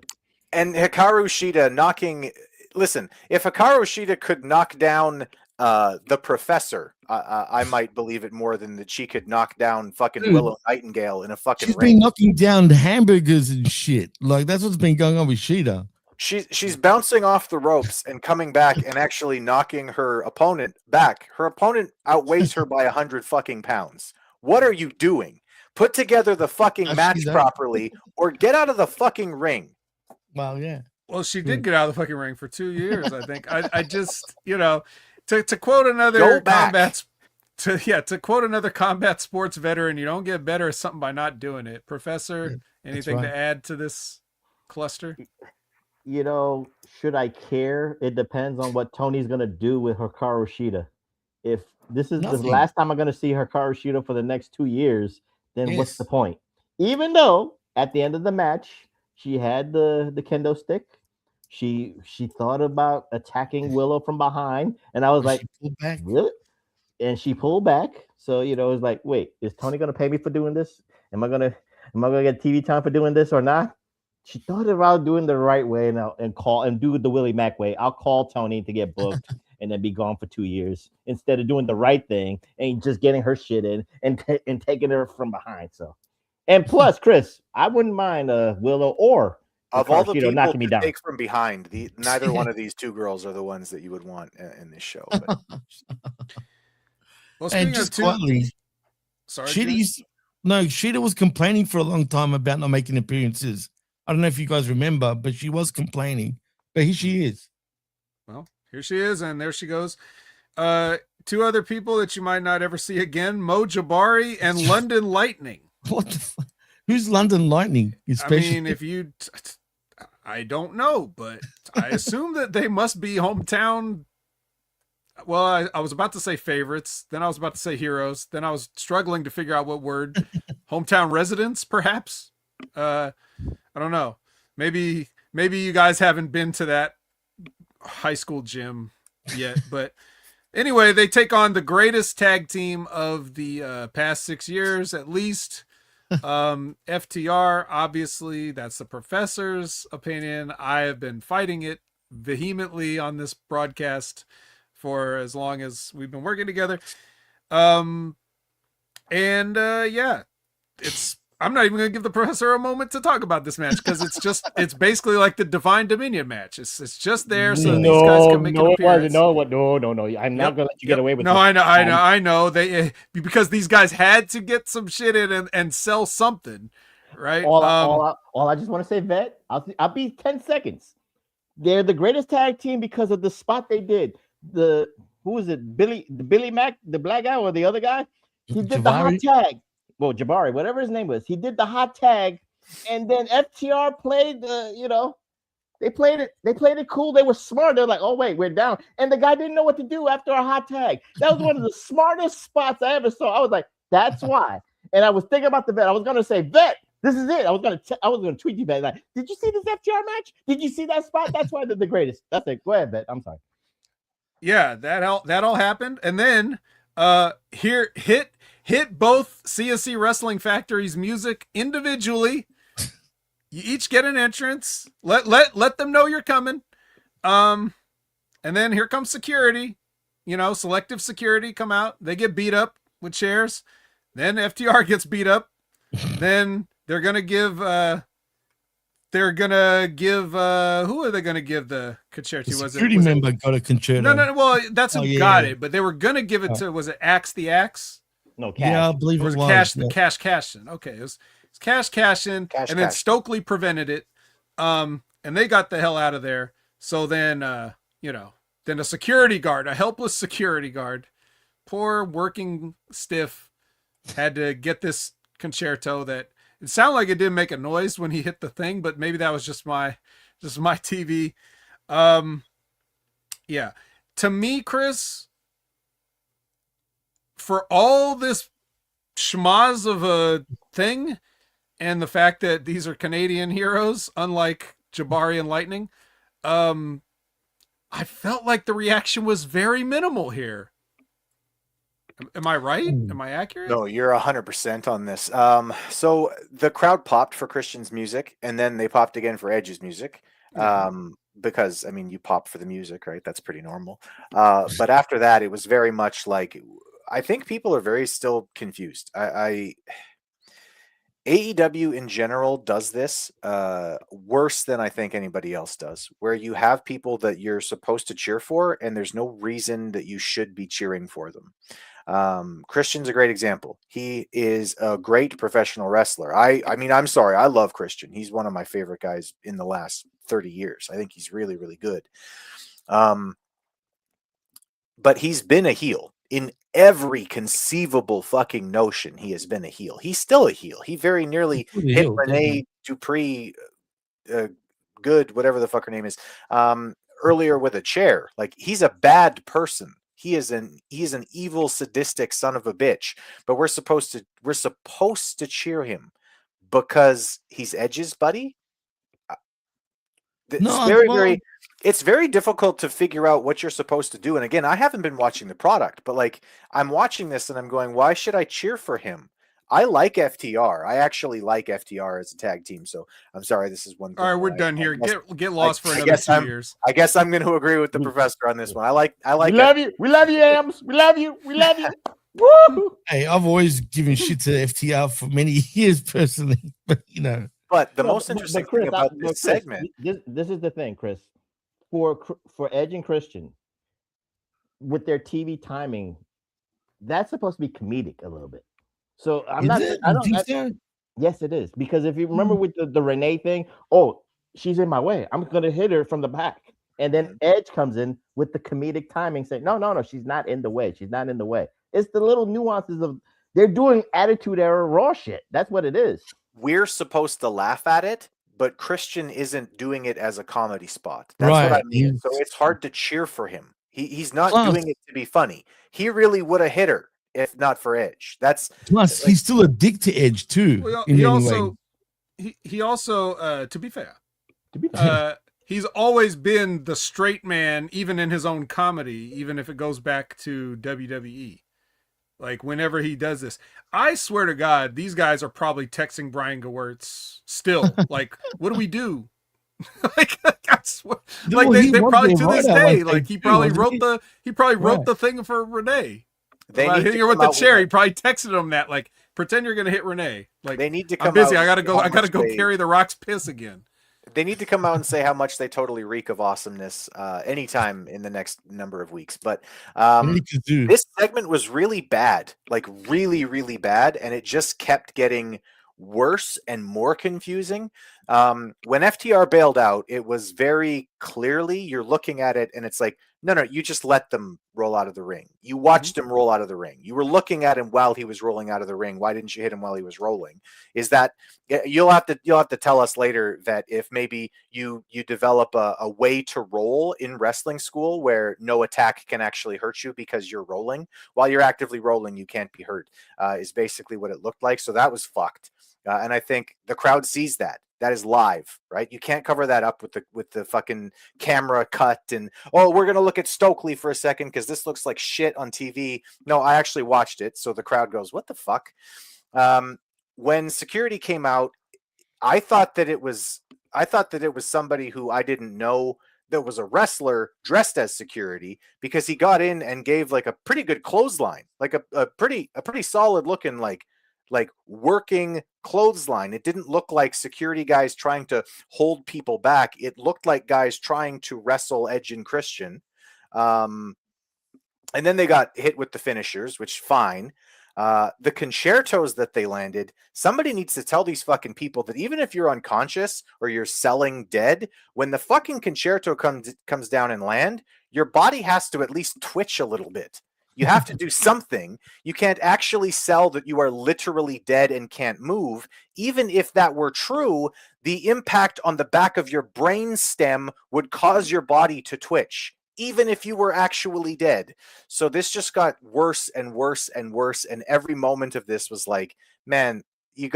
And Hikaru Shida knocking... Listen, if Hikaru Shida could knock down the Professor, I might believe it more than that she could knock down fucking Willow Nightingale in a fucking She's ring. been knocking down hamburgers and shit. Like, that's what's been going on with Shida. She's bouncing off the ropes and coming back and actually knocking her opponent back. Her opponent outweighs her by 100 fucking pounds. What are you doing? Put together the fucking match properly or get out of the fucking ring. Well, yeah. Well, she did get out of the fucking ring for 2 years, I think. I just, you know, to quote another to quote another combat sports veteran, you don't get better at something by not doing it. Professor, anything to add to this cluster? You know, should I care? It depends on what Tony's gonna do with Hikaru Shida. If this is the last time I'm gonna see Hikaru Shida for the next 2 years, then what's the point? Even though at the end of the match she had the kendo stick, she thought about attacking Willow from behind, and I was like, really? And she pulled back. So you know, it was like, wait, is Tony gonna pay me for doing this? Am I gonna get TV time for doing this or not? She thought about doing the right way and do the Willie Mack way. I'll call Tony to get booked and then be gone for 2 years instead of doing the right thing and just getting her shit in and taking her from behind. So, and plus, Chris, I wouldn't mind Willow or of all the people knocking me down. Take from behind. Neither one of these two girls are the ones that you would want in this show. But. Well, and just quietly, Shida was complaining for a long time about not making appearances. I don't know if you guys remember, but she was complaining. But here she is. Well, here she is, and there she goes. Two other people that you might not ever see again: Mo Jabari and London Lightning. What the fuck? Who's London Lightning? Especially... I mean, if you... I don't know, but I assume that they must be hometown... Well, I was about to say favorites. Then I was about to say heroes. Then I was struggling to figure out what word. Hometown residents, perhaps? I don't know. Maybe you guys haven't been to that high school gym yet, but anyway, they take on the greatest tag team of the past 6 years, at least. FTR, obviously, that's the Professor's opinion. I have been fighting it vehemently on this broadcast for as long as we've been working together. I'm not even going to give the Professor a moment to talk about this match because it's basically like the Divine Dominion match. It's just there so these guys can make an appearance. No. I'm not going to let you get away with it. No, I know. They because these guys had to get some shit in and sell something, right? All I just want to say, Vet, I'll be 10 seconds. They're the greatest tag team because of the spot they did. Who was it? Billy Mack, the black guy, or the other guy? He did the hot tag. Well, Jabari, whatever his name was, he did the hot tag, and then FTR played they played it cool. They were smart. They're like, oh wait, we're down, and the guy didn't know what to do after a hot tag. That was one of the smartest spots I ever saw. I was like, that's why. And I was thinking about the Vet. I was gonna say, Vet, this is it. I was gonna tweet you, Vet. Like, did you see this FTR match? Did you see that spot? That's why they're the greatest. That's it. Go ahead, Vet. I'm sorry. Yeah, that all happened, and then hit both CSC Wrestling Factory's music individually. You each get an entrance. Let them know you're coming. And then here comes security. You know, selective security come out. They get beat up with chairs. Then FTR gets beat up. Then they're gonna give they're gonna give who are they gonna give the concerto? The Was security it member got a concerto. no, well, that's who Oh, got yeah. it, but they were gonna give it to, was it Axe the Axe? No, Cash. Yeah, I believe Or it was was. it Cash Yeah. Cash Cashin? Okay, it was Cash Cashin, Cash and then Cashin. Stokely prevented it. And they got the hell out of there. So then then a security guard, a helpless security guard, poor working stiff, had to get this concerto that it sounded like it didn't make a noise when he hit the thing, but maybe that was just my TV. Yeah. To me, Chris, for all this schmoz of a thing and the fact that these are Canadian heroes, unlike Jabari and Lightning, I felt like the reaction was very minimal here. Am I right? Am I accurate? No, you're 100% on this. So the crowd popped for Christian's music, and then they popped again for Edge's music. Because I mean, you pop for the music, right? That's pretty normal. But after that, it was very much like, I think people are very still confused. AEW in general does this worse than I think anybody else does, where you have people that you're supposed to cheer for, and there's no reason that you should be cheering for them. Christian's a great example. He is a great professional wrestler. I mean, I'm sorry, I love Christian. He's one of my favorite guys in the last 30 years. I think he's really, really good. But he's been a heel in every conceivable fucking notion. He has been a heel. He's still a heel. He very nearly hit Renee Dupree, good, whatever the fuck her name is, earlier with a chair. Like, he's a bad person. He is an evil, sadistic son of a bitch. But we're supposed to cheer him because he's Edge's buddy. It's very difficult to figure out what you're supposed to do. And again, I haven't been watching the product, but like, I'm watching this and I'm going, why should I cheer for him? I like FTR. I actually like FTR as a tag team. So I'm sorry, this is one thing. All right, we're done here. Get lost for another 2 years. I guess I'm going to agree with the professor on this one. I like. We love you. We love you, Ambs. We love you. We love you. Woo! Hey, I've always given shit to FTR for many years personally, but you know. But the most interesting thing about this segment, this is the thing, Chris. For Edge and Christian, with their TV timing, that's supposed to be comedic a little bit. So yes, it is. Because if you remember with the Renee thing, she's in my way, I'm gonna hit her from the back. And then Edge comes in with the comedic timing saying, no, she's not in the way. She's not in the way. It's the little nuances of they're doing Attitude Era Raw shit. That's what it is. We're supposed to laugh at it, but Christian isn't doing it as a comedy spot. That's what I mean. So it's hard to cheer for him. He's not doing it to be funny. He really would have hit her if not for Edge. That's plus he's still a dick to Edge too. Well, he also to be fair, he's always been the straight man, even in his own comedy, even if it goes back to WWE. Like, whenever he does this, I swear to God, these guys are probably texting Brian Gewirtz still. Like, what do we do? Like, I swear, like they probably to this day, like he probably wrote the thing for Renee. They about hitting her with the chair. He probably texted him that, like, pretend you're gonna hit Renee. Like, they need to come. I'm busy. I gotta go carry the Rock's piss again. They need to come out and say how much they totally reek of awesomeness anytime in the next number of weeks. But this segment was really bad, like really, really bad. And it just kept getting worse and more confusing. When FTR bailed out, it was very clearly, you're looking at it and it's like, no, you just let them roll out of the ring. You watched him roll out of the ring. You were looking at him while he was rolling out of the ring. Why didn't you hit him while he was rolling? Is that you'll have to tell us later that if maybe you develop a way to roll in wrestling school where no attack can actually hurt you because you're rolling while you're actively rolling, you can't be hurt, is basically what it looked like. So that was fucked. And I think the crowd sees that. That is live, right? You can't cover that up with the fucking camera cut and, we're going to look at Stokely for a second because this looks like shit on TV. No, I actually watched it. So the crowd goes, what the fuck? When security came out, I thought that it was somebody who I didn't know that was a wrestler dressed as security, because he got in and gave like a pretty good clothesline, like a pretty solid looking, like like working clothesline. It didn't look like security guys trying to hold people back. It looked like guys trying to wrestle Edge and Christian. And then they got hit with the finishers, which fine. The concertos that they landed, somebody needs to tell these fucking people that even if you're unconscious or you're selling dead, when the fucking concerto comes down and land, your body has to at least twitch a little bit. You have to do something. You can't actually sell that you are literally dead and can't move. Even if that were true, the impact on the back of your brain stem would cause your body to twitch, even if you were actually dead. So this just got worse and worse and worse. And every moment of this was like, man, you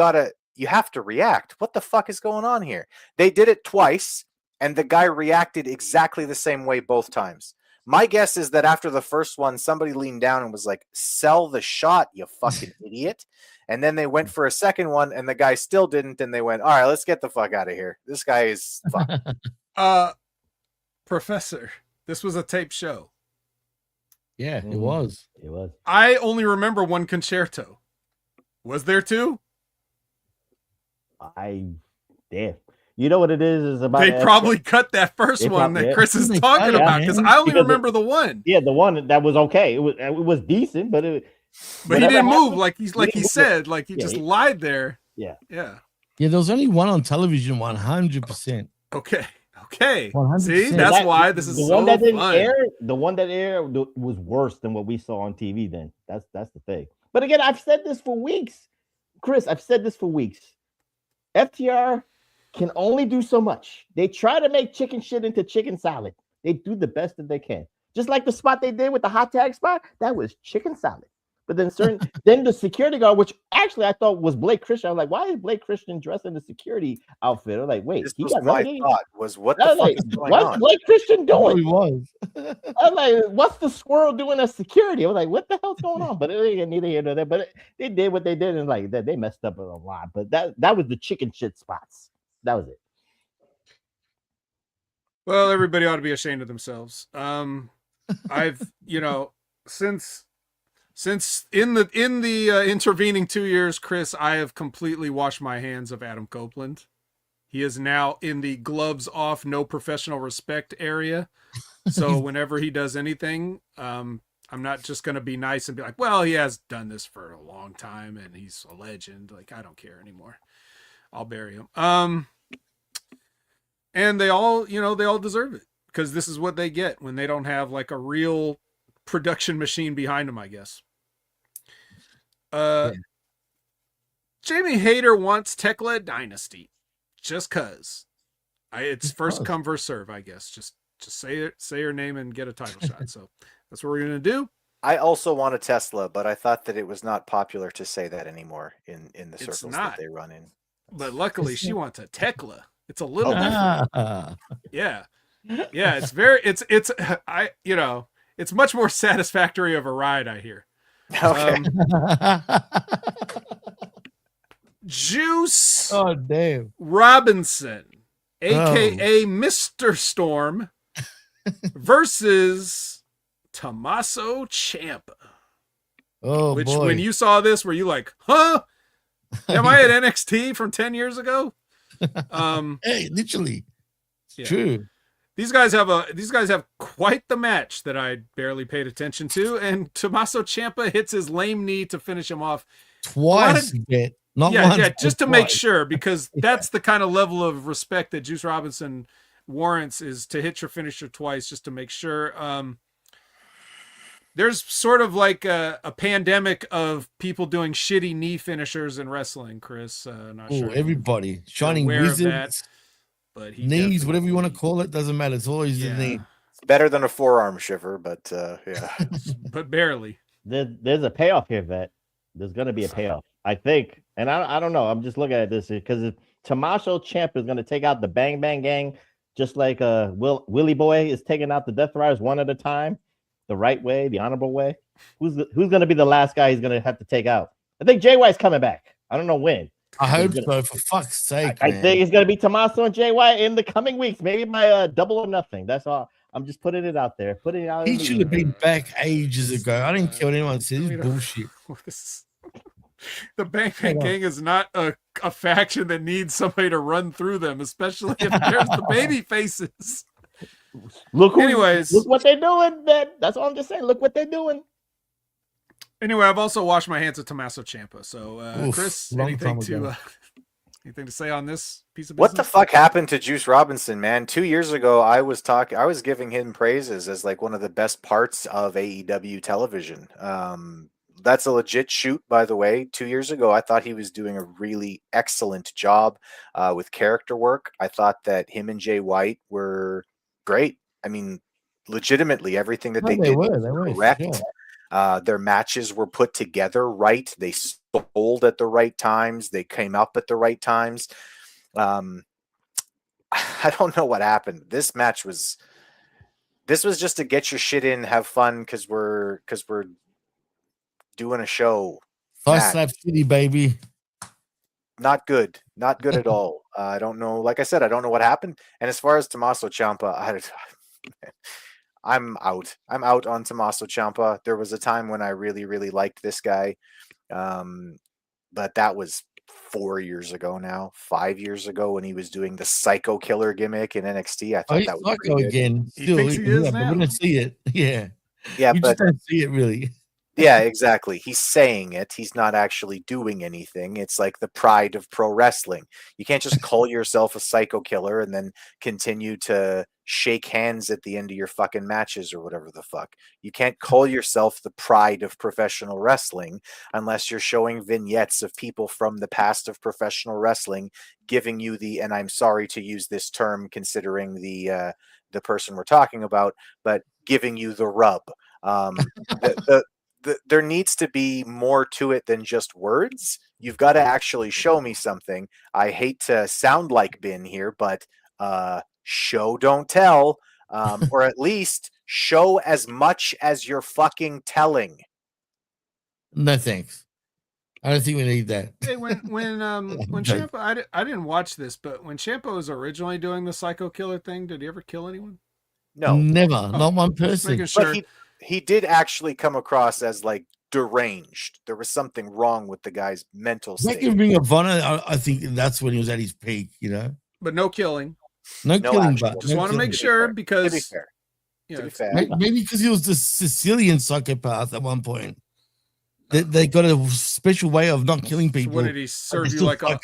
have to react. What the fuck is going on here? They did it twice, and the guy reacted exactly the same way both times. My guess is that after the first one, somebody leaned down and was like, sell the shot, you fucking idiot. And then they went for a second one, and the guy still didn't. And they went, all right, let's get the fuck out of here. This guy is fucked. Professor, this was a tape show. Yeah, it was. It was. I only remember one concerto. Was there two? Damn. You know what it is about. They probably cut that first one that Chris is talking about, because I only remember the one. Yeah, the one that was okay. It was decent, but he didn't move like he said. Like he just lied there. Yeah. Yeah. Yeah, there was only one on television, 100%. Okay. 100%. See, that's why this is the so one that didn't fun. air. The one that aired was worse than what we saw on TV. Then that's the thing. But again, I've said this for weeks, Chris. I've said this for weeks. FTR can only do so much. They try to make chicken shit into chicken salad. They do the best that they can. Just like the spot they did with the hot tag spot, that was chicken salad. But then then the security guard, which actually I thought was Blake Christian. I was like, why is Blake Christian dressed in the security outfit? I was like, wait, This he was got my relegated? thought was, what the fuck is going what's on? Blake Christian Oh, doing? he was. I was like, what's the squirrel doing as security? I was like, what the hell's going on? But neither here nor there. But they did what they did, and like that, they messed up a lot. But that was the chicken shit spots. That was it. Well, everybody ought to be ashamed of themselves. I've, since in the intervening 2 years, Chris, I have completely washed my hands of Adam Copeland. He is now in the gloves off, no professional respect area. So whenever he does anything, I'm not just going to be nice and be like, well, he has done this for a long time and he's a legend. Like, I don't care anymore. I'll bury him. And they all deserve it, because this is what they get when they don't have like a real production machine behind them, I guess. Jamie Hayter wants Tekla Dynasty just cause. It's first come, first serve, I guess. Just say her name and get a title shot. So that's what we're gonna do. I also want a Tesla, but I thought that it was not popular to say that anymore in the circles that they run in. But luckily, she wants a Tekla. It's a little different. Yeah. It's much more satisfactory of a ride, I hear. Okay. Juice. Oh, damn. Robinson, aka Mr. Storm, versus Tommaso Ciampa. Oh, which, boy. when you saw this, were you like, huh? Am I at NXT from 10 years ago? Hey, literally. Yeah. True. These guys have quite the match that I barely paid attention to, and Tommaso Ciampa hits his lame knee to finish him off Twice, not once. Yeah, just to make sure, because that's the kind of level of respect that Juice Robinson warrants, is to hit your finisher twice just to make sure. There's sort of like a pandemic of people doing shitty knee finishers in wrestling, Chris. Not sure. Everybody. Shining Wizards. But knees, whatever you want to call it, doesn't matter. It's always the knee. It's better than a forearm shiver, but yeah. But barely. There's a payoff here, Vet. There's going to be a payoff, I think. And I don't know. I'm just looking at this because Tommaso Ciampa is going to take out the Bang Bang Gang, just like Willie Boy is taking out the Death Riders one at a time, the right way, the honorable way. Who's going to be the last guy he's going to have to take out? I think Jay White's coming back. I don't know when. I hope so, for fuck's sake. I think it's going to be Tommaso and Jay White in the coming weeks, maybe by double or nothing. That's all. I'm just putting it out there. Putting it out. He should have been back ages ago. I didn't care what anyone said. It's bullshit. The Bang Bang Gang is not a faction that needs somebody to run through them, especially if there's the baby faces. Anyways, look what they're doing, man. That's all I'm just saying. Look what they're doing. Anyway, I've also washed my hands of Tommaso Ciampa. So, Chris, anything to say on this piece of business? What the fuck happened to Juice Robinson, man? 2 years ago, I was giving him praises as like one of the best parts of AEW television. That's a legit shoot, by the way. 2 years ago, I thought he was doing a really excellent job with character work. I thought that him and Jay White were great. I mean, legitimately, everything that they did was correct. Sure. Their matches were put together right. They sold at the right times. They came up at the right times. I don't know what happened. This was just to get your shit in, have fun, because we're doing a show. Fast Slap City, baby. Not good at all. I don't know. Like I said, I don't know what happened. And as far as Tommaso Ciampa, I'm out. I'm out on Tommaso Ciampa. There was a time when I really, really liked this guy. But that was 4 years ago now, 5 years ago, when he was doing the Psycho Killer gimmick in NXT. I thought that was Psycho again. He thinks he is now. But we don't see it. Yeah. Yeah, you just don't see it really. Yeah, exactly. He's saying it. He's not actually doing anything. It's like the pride of pro wrestling. You can't just call yourself a Psycho Killer and then continue to shake hands at the end of your fucking matches or whatever the fuck. You can't call yourself the pride of professional wrestling unless you're showing vignettes of people from the past of professional wrestling giving you and I'm sorry to use this term considering the person we're talking about, but giving you the rub. There needs to be more to it than just words. You've got to actually show me something. I hate to sound like Ben here, but show don't tell, or at least show as much as you're fucking telling. No thanks. I don't think we need that. Hey, when Ciampa, I didn't watch this, but when Ciampa was originally doing the Psycho Killer thing, did he ever kill anyone? No, never. Not one person. Sure. But he did actually come across as like deranged. There was something wrong with the guy's mental state. Like in Ring of Honor, I think that's when he was at his peak, you know. But no killing. No killing, actual. but Just want to make sure because to be fair. You know, To be fair. maybe because he was the Sicilian psychopath at one point. They got a special way of not killing people. What did he serve you, like a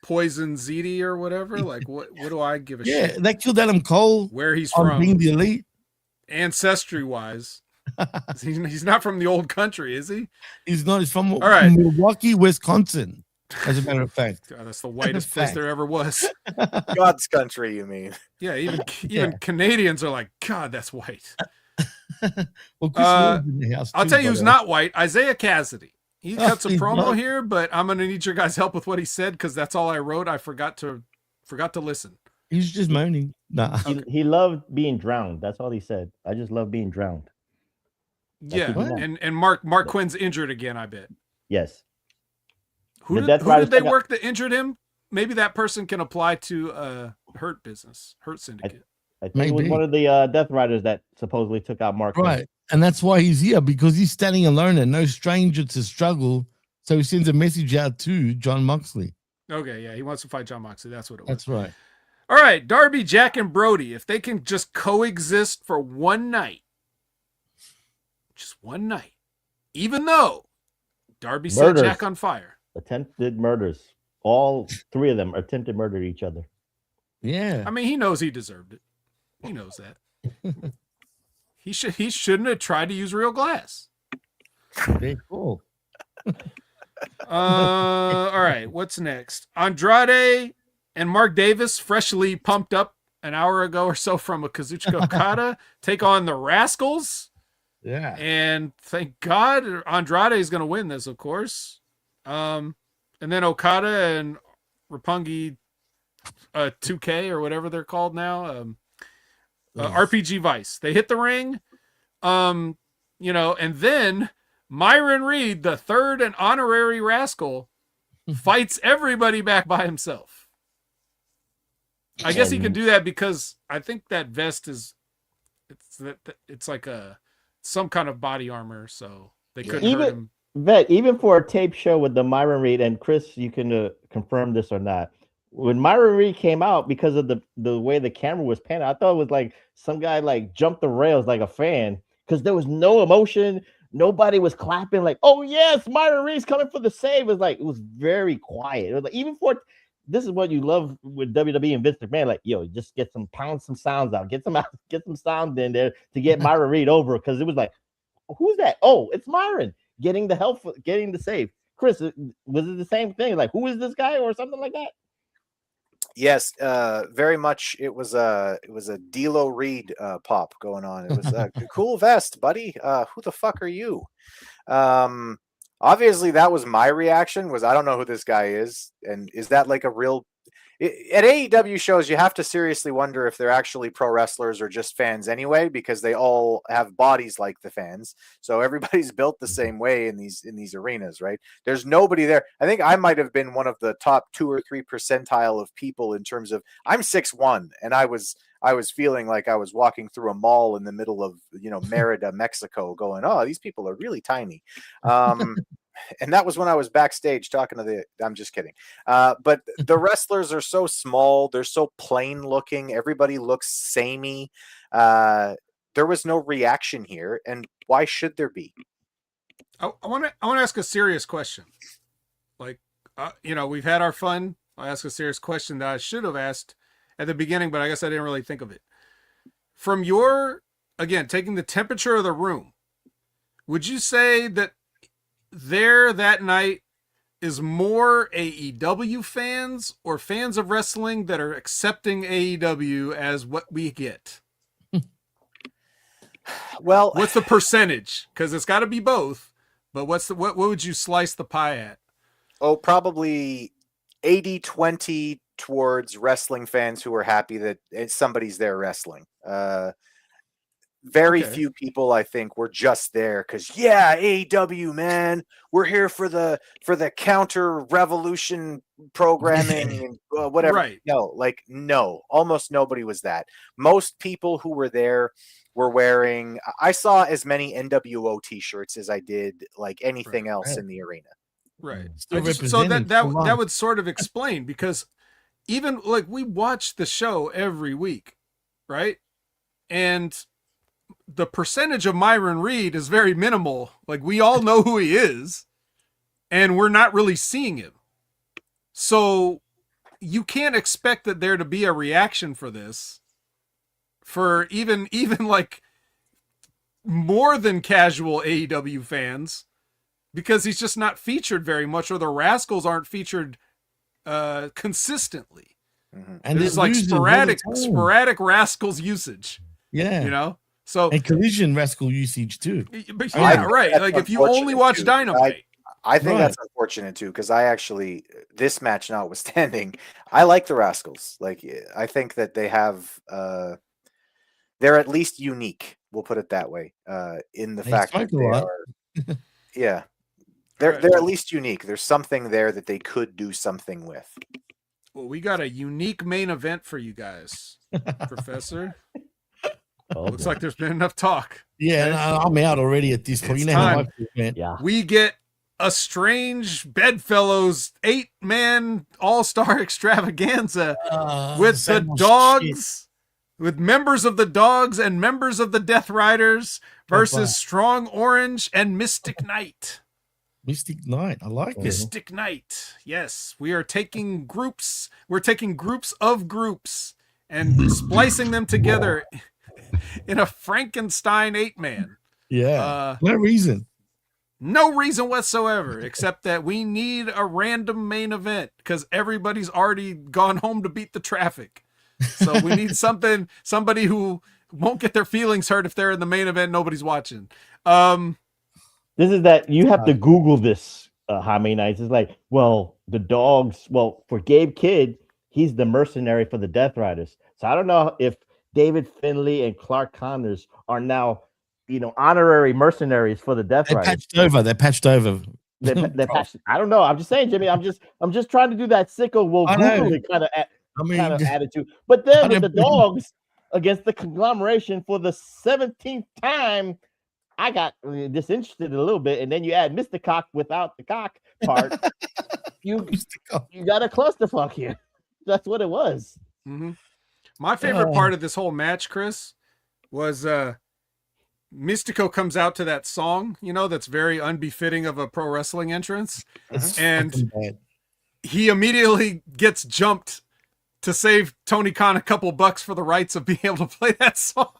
poison ziti or whatever? Like what do I give a shit? Yeah, they killed Adam Cole. Where he's on from, being the elite. ancestry wise. He's not from the old country, is he? He's not. He's from right. Milwaukee, Wisconsin. As a matter of fact, God, that's the whitest place there ever was. God's country, you mean? Yeah, even Canadians are like, God, that's white. Well, Chris in the house I'll too, tell you who's not white. Isaiah Cassidy. He cuts a he's promo not. here, but I'm gonna need your guys' help with what he said because that's all I wrote. I forgot to listen. He's just moaning. Nah. He loved being drowned. That's all he said. I just love being drowned. Yeah, and Mark Quinn's injured again, I bet. Yes. Who did they work that injured him? Maybe that person can apply to Hurt Syndicate. I think it was one of the Death Riders that supposedly took out Mark. Right. And that's why he's here, because he's standing alone and no stranger to struggle. So he sends a message out to John Moxley. Okay, yeah, he wants to fight John Moxley. That's what it was. That's right. All right, Darby, Jack, and Brody, if they can just coexist for one night, just one night, even though Darby set Jack on fire. Attempted murders. All three of them attempted murder each other. Yeah. I mean, he knows he deserved it. He knows that. He shouldn't have tried to use real glass. Very cool. All right, what's next? Andrade and Mark Davis, freshly pumped up an hour ago or so from a Kazuchika Okada, take on the Rascals. Yeah. And thank God Andrade is going to win this, of course. And then Okada and Roppongi 2K or whatever they're called now. RPG Vice. They hit the ring. And then Myron Reed, the third and honorary Rascal, fights everybody back by himself. I guess he can do that because I think that vest it's like some kind of body armor, so they couldn't hurt him. Vet, even for a tape show with the Myron Reed, and Chris, you can confirm this or not. When Myron Reed came out, because of the way the camera was panning, I thought it was like some guy like jumped the rails like a fan, because there was no emotion. Nobody was clapping like, "Oh yes, Myron Reed's coming for the save." It was very quiet. It was like, even for this is what you love with WWE and Vince McMahon, like, yo, just get some sounds out, get some sound in there to get Myron Reed over, because it was like, who's that? Oh, it's Myron getting the help, getting the save. Chris, was it the same thing? Like, who is this guy or something like that? Yes, very much. It was a D'Lo Reed pop going on. It was a cool vest, buddy. Who the fuck are you? Obviously, that was my reaction. I don't know who this guy is, and is that like a real? At AEW shows, you have to seriously wonder if they're actually pro wrestlers or just fans anyway, because they all have bodies like the fans. So everybody's built the same way in these arenas, right? There's nobody there. I think I might have been one of the top 2 or 3 percentile of people in terms of, I'm 6'1", and I was feeling like I was walking through a mall in the middle of, Merida, Mexico, going, oh, these people are really tiny. And that was when I was backstage talking to I'm just kidding. But the wrestlers are so small. They're so plain looking. Everybody looks samey. There was no reaction here. And why should there be? I want to ask a serious question. Like, we've had our fun. I ask a serious question that I should have asked at the beginning, but I guess I didn't really think of it. From taking the temperature of the room, would you say that there that night is more AEW fans or fans of wrestling that are accepting AEW as what we get? Well, what's the percentage? Because it's got to be both. But what would you slice the pie at? Oh, probably 80-20 towards wrestling fans who are happy that somebody's there wrestling. Very few people, I think, were just there because, AEW, man, we're here for the counter revolution programming and whatever. Right. No, almost nobody was that. Most people who were there were wearing, I saw as many NWO t-shirts as I did like anything else in the arena. Right. So that would sort of explain, because even like we watch the show every week, right? And the percentage of Myron Reed is very minimal. Like, we all know who he is, and we're not really seeing him. So you can't expect that there to be a reaction for this, for even like more than casual AEW fans, because he's just not featured very much, or the Rascals aren't featured consistently. Mm-hmm. And there's like sporadic Rascals usage. Yeah. So, and Collision Rascal usage too. But right. Like, if you only watch Dynamite. I think that's unfortunate too, because I actually, this match notwithstanding, I like the Rascals. Like, I think that they have, they're at least unique. We'll put it that way. In the fact that they are, they're at least unique. There's something there that they could do something with. Well, we got a unique main event for you guys, Professor. Looks like there's been enough talk. Yeah, I'm out already at this point. It's time. We get a strange Bedfellows 8-man all-star extravaganza with the Dogs, with members of the Dogs and members of the Death Riders versus Strong Orange and Mystic Knight. Mystic Knight, I like it. Mystic Knight. Yes, we are taking groups. We're taking groups of groups and splicing them together in a Frankenstein 8-man. Yeah. No reason. No reason whatsoever, except that we need a random main event because everybody's already gone home to beat the traffic. So we need somebody who won't get their feelings hurt if they're in the main event. Nobody's watching. This is that you have to Google this, how many nights. It's like, well, the Dogs, for Gabe Kidd, he's the mercenary for the Death Riders. So I don't know if David Finlay and Clark Connors are now, honorary mercenaries for the Death Riders. They're patched over. They're patched. I don't know. I'm just saying, Jimmy. I'm just trying to do that sicko will Google kind of attitude. But then with the Dogs against the conglomeration for the 17th time, I got disinterested a little bit, and then you add Mr. Cock without the cock part. you got a clusterfuck here. That's what it was. Mm-hmm. My favorite part of this whole match, Chris, was Mystico comes out to that song, you know, that's very unbefitting of a pro wrestling entrance. And he immediately gets jumped to save Tony Khan a couple bucks for the rights of being able to play that song.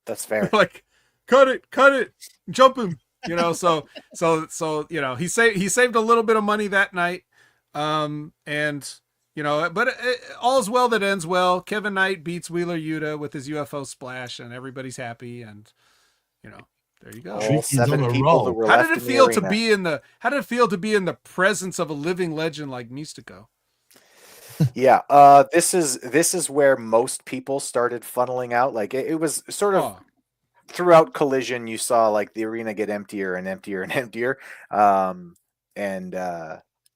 That's fair. Like, cut it, jump him. You know, so you know, he saved a little bit of money that night. And you know, but all's well that ends well. Kevin Knight beats Wheeler Yuta with his UFO splash, and everybody's happy. And you know, there you go. All 7 people that were How left did it in feel the to arena. be in the? How did it feel to be in the presence of a living legend like Mystico? Yeah, this is where most people started funneling out. Like it was sort of throughout Collision. You saw like the arena get emptier and emptier and emptier.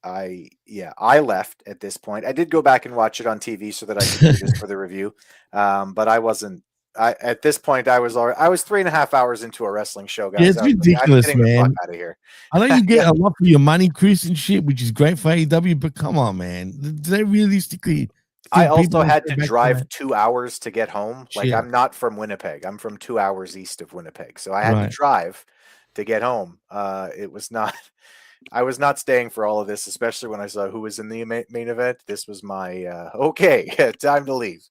I left at this point. I did go back and watch it on TV so that I could do this for the review. But I wasn't. At this point, I was 3.5 hours into a wrestling show, guys. Yeah, it's ridiculous, I'm getting the man. fuck out of here. I know you get a lot for your money, Chris, and shit, which is great for AEW, but come on, man. They realistically. I also had to drive 2 hours to get home. Like, I'm not from Winnipeg. I'm from 2 hours east of Winnipeg. So I had to drive to get home. It was not. I was not staying for all of this, especially when I saw who was in the main event. This was my okay, time to leave.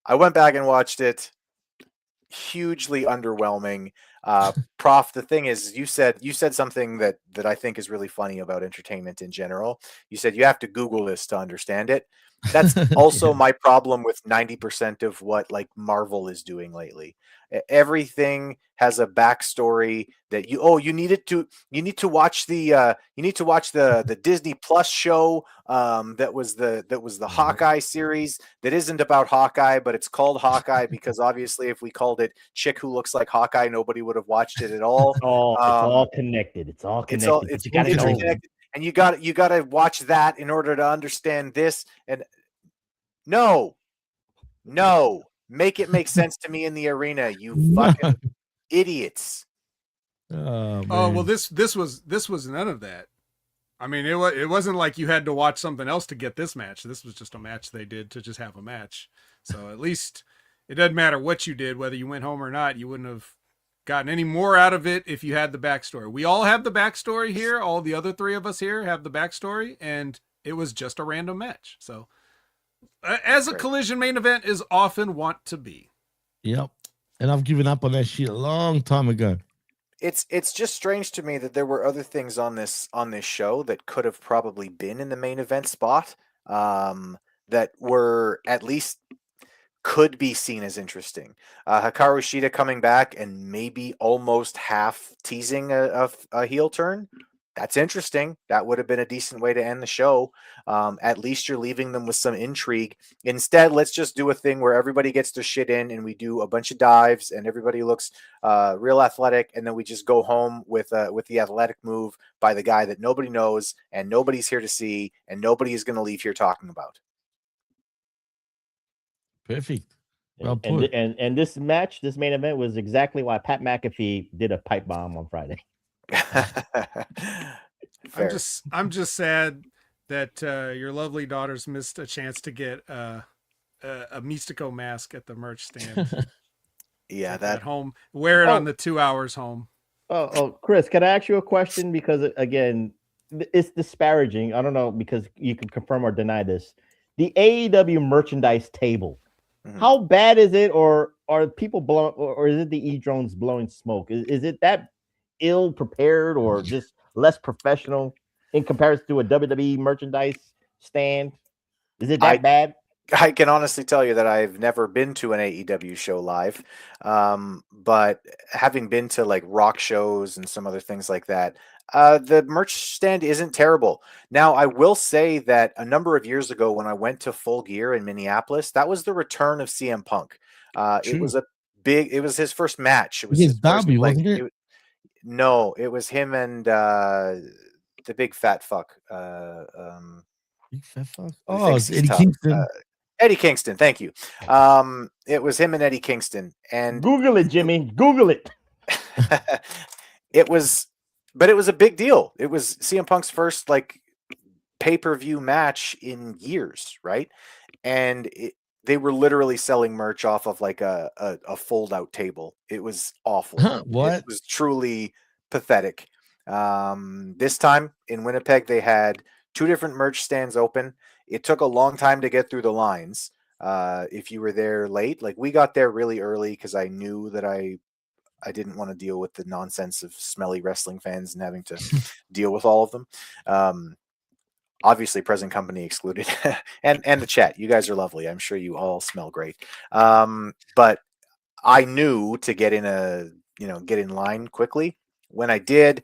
I went back and watched it. Hugely underwhelming. Prof, the thing is, you said something that I think is really funny about entertainment in general. You said you have to Google this to understand it. That's also my problem with 90% of what like Marvel is doing lately. Everything has a backstory that you need to watch the Disney Plus show that was the Hawkeye series that isn't about Hawkeye, but it's called Hawkeye because obviously if we called it Chick Who Looks Like Hawkeye, nobody would have watched it at all. It's all connected. It's all connected. It's you gotta know. interconnected, and you got to watch that in order to understand this. And no, make it make sense to me in the arena, you fucking idiots. Oh well, this was none of that. I mean, it wasn't like you had to watch something else to get this match. This was just a match they did to just have a match. So at least it doesn't matter what you did, whether you went home or not. You wouldn't have gotten any more out of it if you had the backstory. We all have the backstory here. All the other 3 of us here have the backstory, and it was just a random match. So as a Collision main event is often want to be. Yep. And I've given up on that shit a long time ago. It's just strange to me that there were other things on this show that could have probably been in the main event spot that were at least could be seen as interesting. Hikaru Shida coming back and maybe almost half teasing a heel turn. That's interesting. That would have been a decent way to end the show. At least you're leaving them with some intrigue. Instead, let's just do a thing where everybody gets their shit in and we do a bunch of dives and everybody looks real athletic. And then we just go home with the athletic move by the guy that nobody knows and nobody's here to see and nobody is going to leave here talking about. Perfect. Well put. And this match, this main event was exactly why Pat McAfee did a pipe bomb on Friday. I'm just sad that your lovely daughters missed a chance to get a Mystico mask at the merch stand. Yeah, at home. Wear it on the 2 hours home. Oh, Chris, can I ask you a question? Because again, it's disparaging. I don't know because you can confirm or deny this. The AEW merchandise table. Mm-hmm. How bad is it, or are people blowing, or is it the E-drones blowing smoke? Is it that ill prepared or just less professional in comparison to a WWE merchandise stand? Is it that bad? I can honestly tell you that I've never been to an AEW show live, but having been to like rock shows and some other things like that, the merch stand isn't terrible. Now, I will say that a number of years ago when I went to Full Gear in Minneapolis, that was the return of CM Punk. It was his first match. It was his Darby, wasn't it? No, it was him and the big fat fuck. Big fat fuck. Oh, it's Eddie Kingston. Eddie Kingston, thank you. It was him and Eddie Kingston, and Google it, Jimmy. Google it. it was a big deal. It was CM Punk's first like pay-per-view match in years, right? And they were literally selling merch off of like a fold-out table. It was awful. What? It was truly pathetic. This time in Winnipeg, they had 2 different merch stands open. It took a long time to get through the lines. If you were there late, like we got there really early because I knew that I didn't want to deal with the nonsense of smelly wrestling fans and having to deal with all of them. Obviously present company excluded, and the chat. You guys are lovely. I'm sure you all smell great. But I knew to get in line quickly. When I did,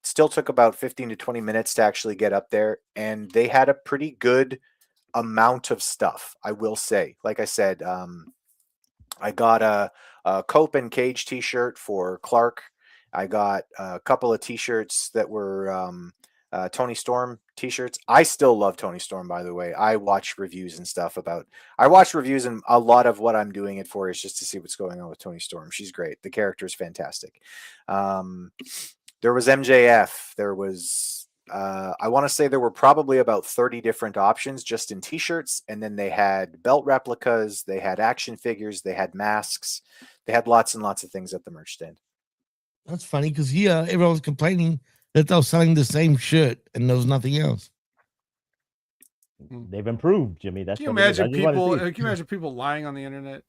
still took about 15 to 20 minutes to actually get up there, and they had a pretty good amount of stuff, I will say. Like I said, I got a Cope and Cage t-shirt for Clark. I got a couple of t-shirts that were Tony Storm t-shirts. I still love Tony Storm, by the way. I watch reviews and stuff I watch reviews, and a lot of what I'm doing it for is just to see what's going on with Tony Storm. She's great. The character is fantastic. There was MJF. There was, I want to say there were probably about 30 different options just in t-shirts. And then they had belt replicas. They had action figures. They had masks. They had lots and lots of things at the merch stand. That's funny because here everyone was complaining that they were selling the same shirt and there was nothing else. They've improved, Jimmy. That's can you imagine people? Can you imagine people lying on the internet?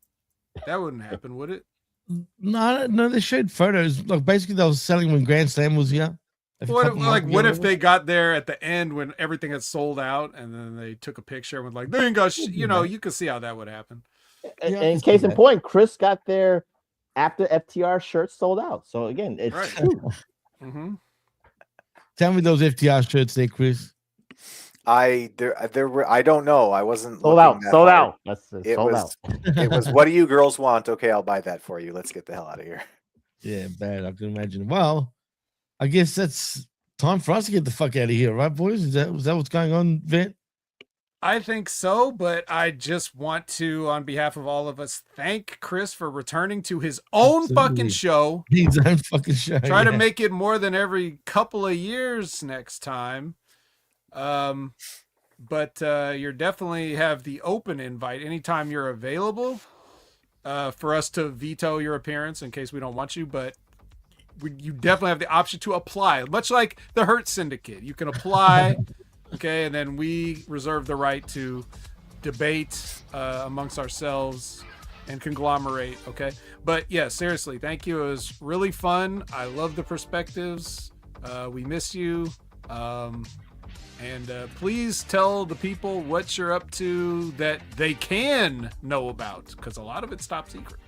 That wouldn't happen, would it? No, they showed photos. Like basically, they was selling when Grand Slam was here. What if they got there at the end when everything had sold out, and then they took a picture and was like, "They ain't got," you could see how that would happen. And case in point, Chris got there after FTR shirts sold out. So again, it's right. true. Mm-hmm. Tell me those FTR shirts there, Chris. There were, I don't know. I wasn't sold out. Sold out. It was what do you girls want? Okay, I'll buy that for you. Let's get the hell out of here. Yeah, bad. I can imagine. Well, I guess that's time for us to get the fuck out of here, right, boys? Is that what's going on, Vent? I think so, but I just want to, on behalf of all of us, thank Chris for returning to his own fucking show. His own fucking show. Try to make it more than every couple of years next time. But you definitely have the open invite anytime you're available for us to veto your appearance in case we don't want you, but you definitely have the option to apply, much like the Hurt Syndicate. You can apply, okay, and then we reserve the right to debate amongst ourselves and conglomerate, okay? But yeah, seriously, thank you. It was really fun. I love the perspectives. We miss you. And please tell the people what you're up to that they can know about, because a lot of it's top secret.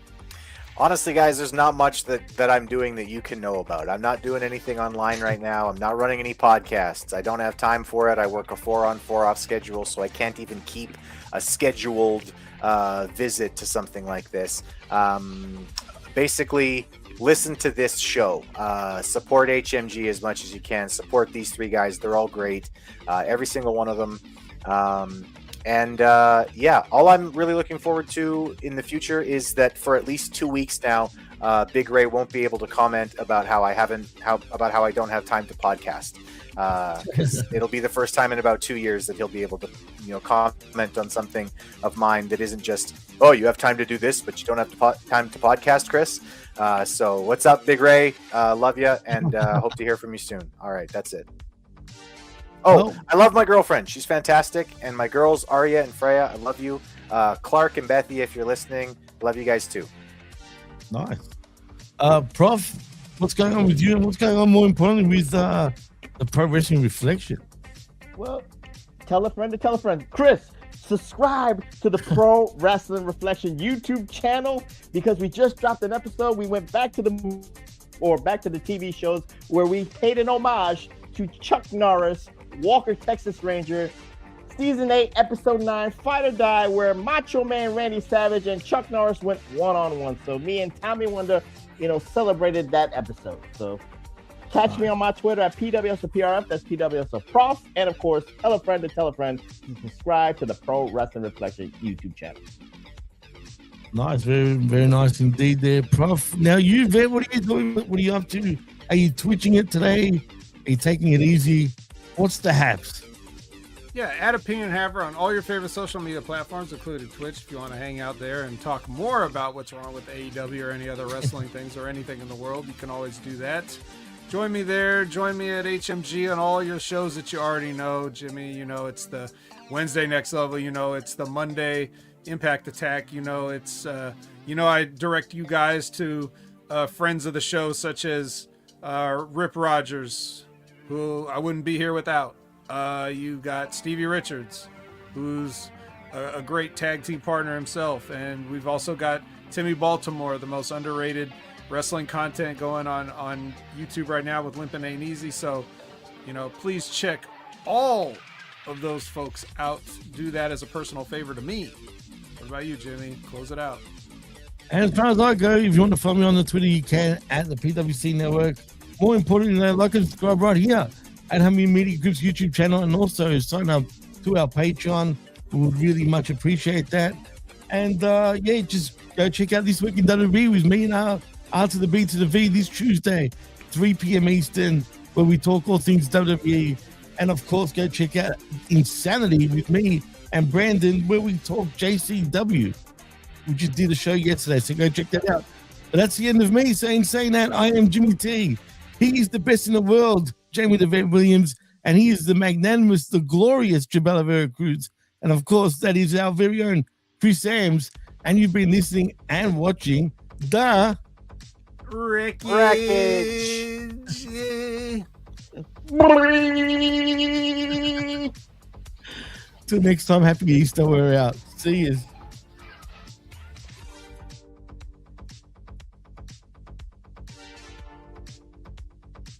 Honestly, guys, there's not much that I'm doing that you can know about. I'm not doing anything online right now. I'm not running any podcasts. I don't have time for it. I work a 4-on, 4-off schedule, so I can't even keep a scheduled visit to something like this. Basically, listen to this show. Support HMG as much as you can. Support these 3 guys. They're all great. Every single one of them. Yeah, all I'm really looking forward to in the future is that for at least 2 weeks now, Big Ray won't be able to comment about how I don't have time to podcast. Because it'll be the first time in about 2 years that he'll be able to, comment on something of mine that isn't just, oh, you have time to do this, but you don't have time to podcast, Chris. So what's up, Big Ray? Love you, and hope to hear from you soon. All right, that's it. Oh, I love my girlfriend. She's fantastic. And my girls, Arya and Freya, I love you. Clark and Bethy, if you're listening, love you guys too. Nice. Prof, what's going on with you? And what's going on more importantly with the Pro Wrestling Reflection? Well, tell a friend to tell a friend. Chris, subscribe to the Pro Wrestling Reflection YouTube channel because we just dropped an episode. We went back to the TV shows where we paid an homage to Chuck Norris, Walker, Texas Ranger, Season 8, Episode 9, Fight or Die, where Macho Man Randy Savage and Chuck Norris went one-on-one. So me and Tommy Wonder, celebrated that episode. So Catch me on my Twitter at PWSPRF. That's PWSPROF. And of course, tell a friend to tell a friend to subscribe to the Pro Wrestling Reflection YouTube channel. Nice, very, very nice indeed there, Prof. Now, you, Vet, what are you doing? What are you up to? Are you twitching it today? Are you taking it easy? What's the haps? Yeah, add Opinion Haver on all your favorite social media platforms, including Twitch, if you want to hang out there and talk more about what's wrong with AEW or any other wrestling things or anything in the world. You can always do that. Join me there. Join me at HMG on all your shows that you already know. Jimmy, you know, it's the Wednesday Next Level. You know, it's the Monday Impact Attack. You know, it's, I direct you guys to friends of the show, such as Rip Rogers, who I wouldn't be here without. You got Stevie Richards, who's a great tag team partner himself. And we've also got Timmy Baltimore, the most underrated wrestling content going on YouTube right now with Limpin' Ain't Easy. So, please check all of those folks out. Do that as a personal favor to me. What about you, Jimmy? Close it out. And as far as I go, if you want to follow me on the Twitter, you can at the PWC Network. More importantly, like and subscribe right here at Hummy Media Group's YouTube channel, and also sign up to our Patreon. We would really much appreciate that. And just go check out This Week in WWE with me and R to the B to the V this Tuesday, 3 p.m. Eastern, where we talk all things WWE. And of course, go check out Insanity with me and Brandon, where we talk JCW. We just did a show yesterday, so go check that out. But that's the end of me saying that. I am Jimmy T. He is the best in the world, Jamie the Vet Williams, and he is the magnanimous, the glorious Chabelo Vera Cruz. And of course, that is our very own Chris Ambs. And you've been listening and watching the Wreckage. Till next time, happy Easter. We're out. See you.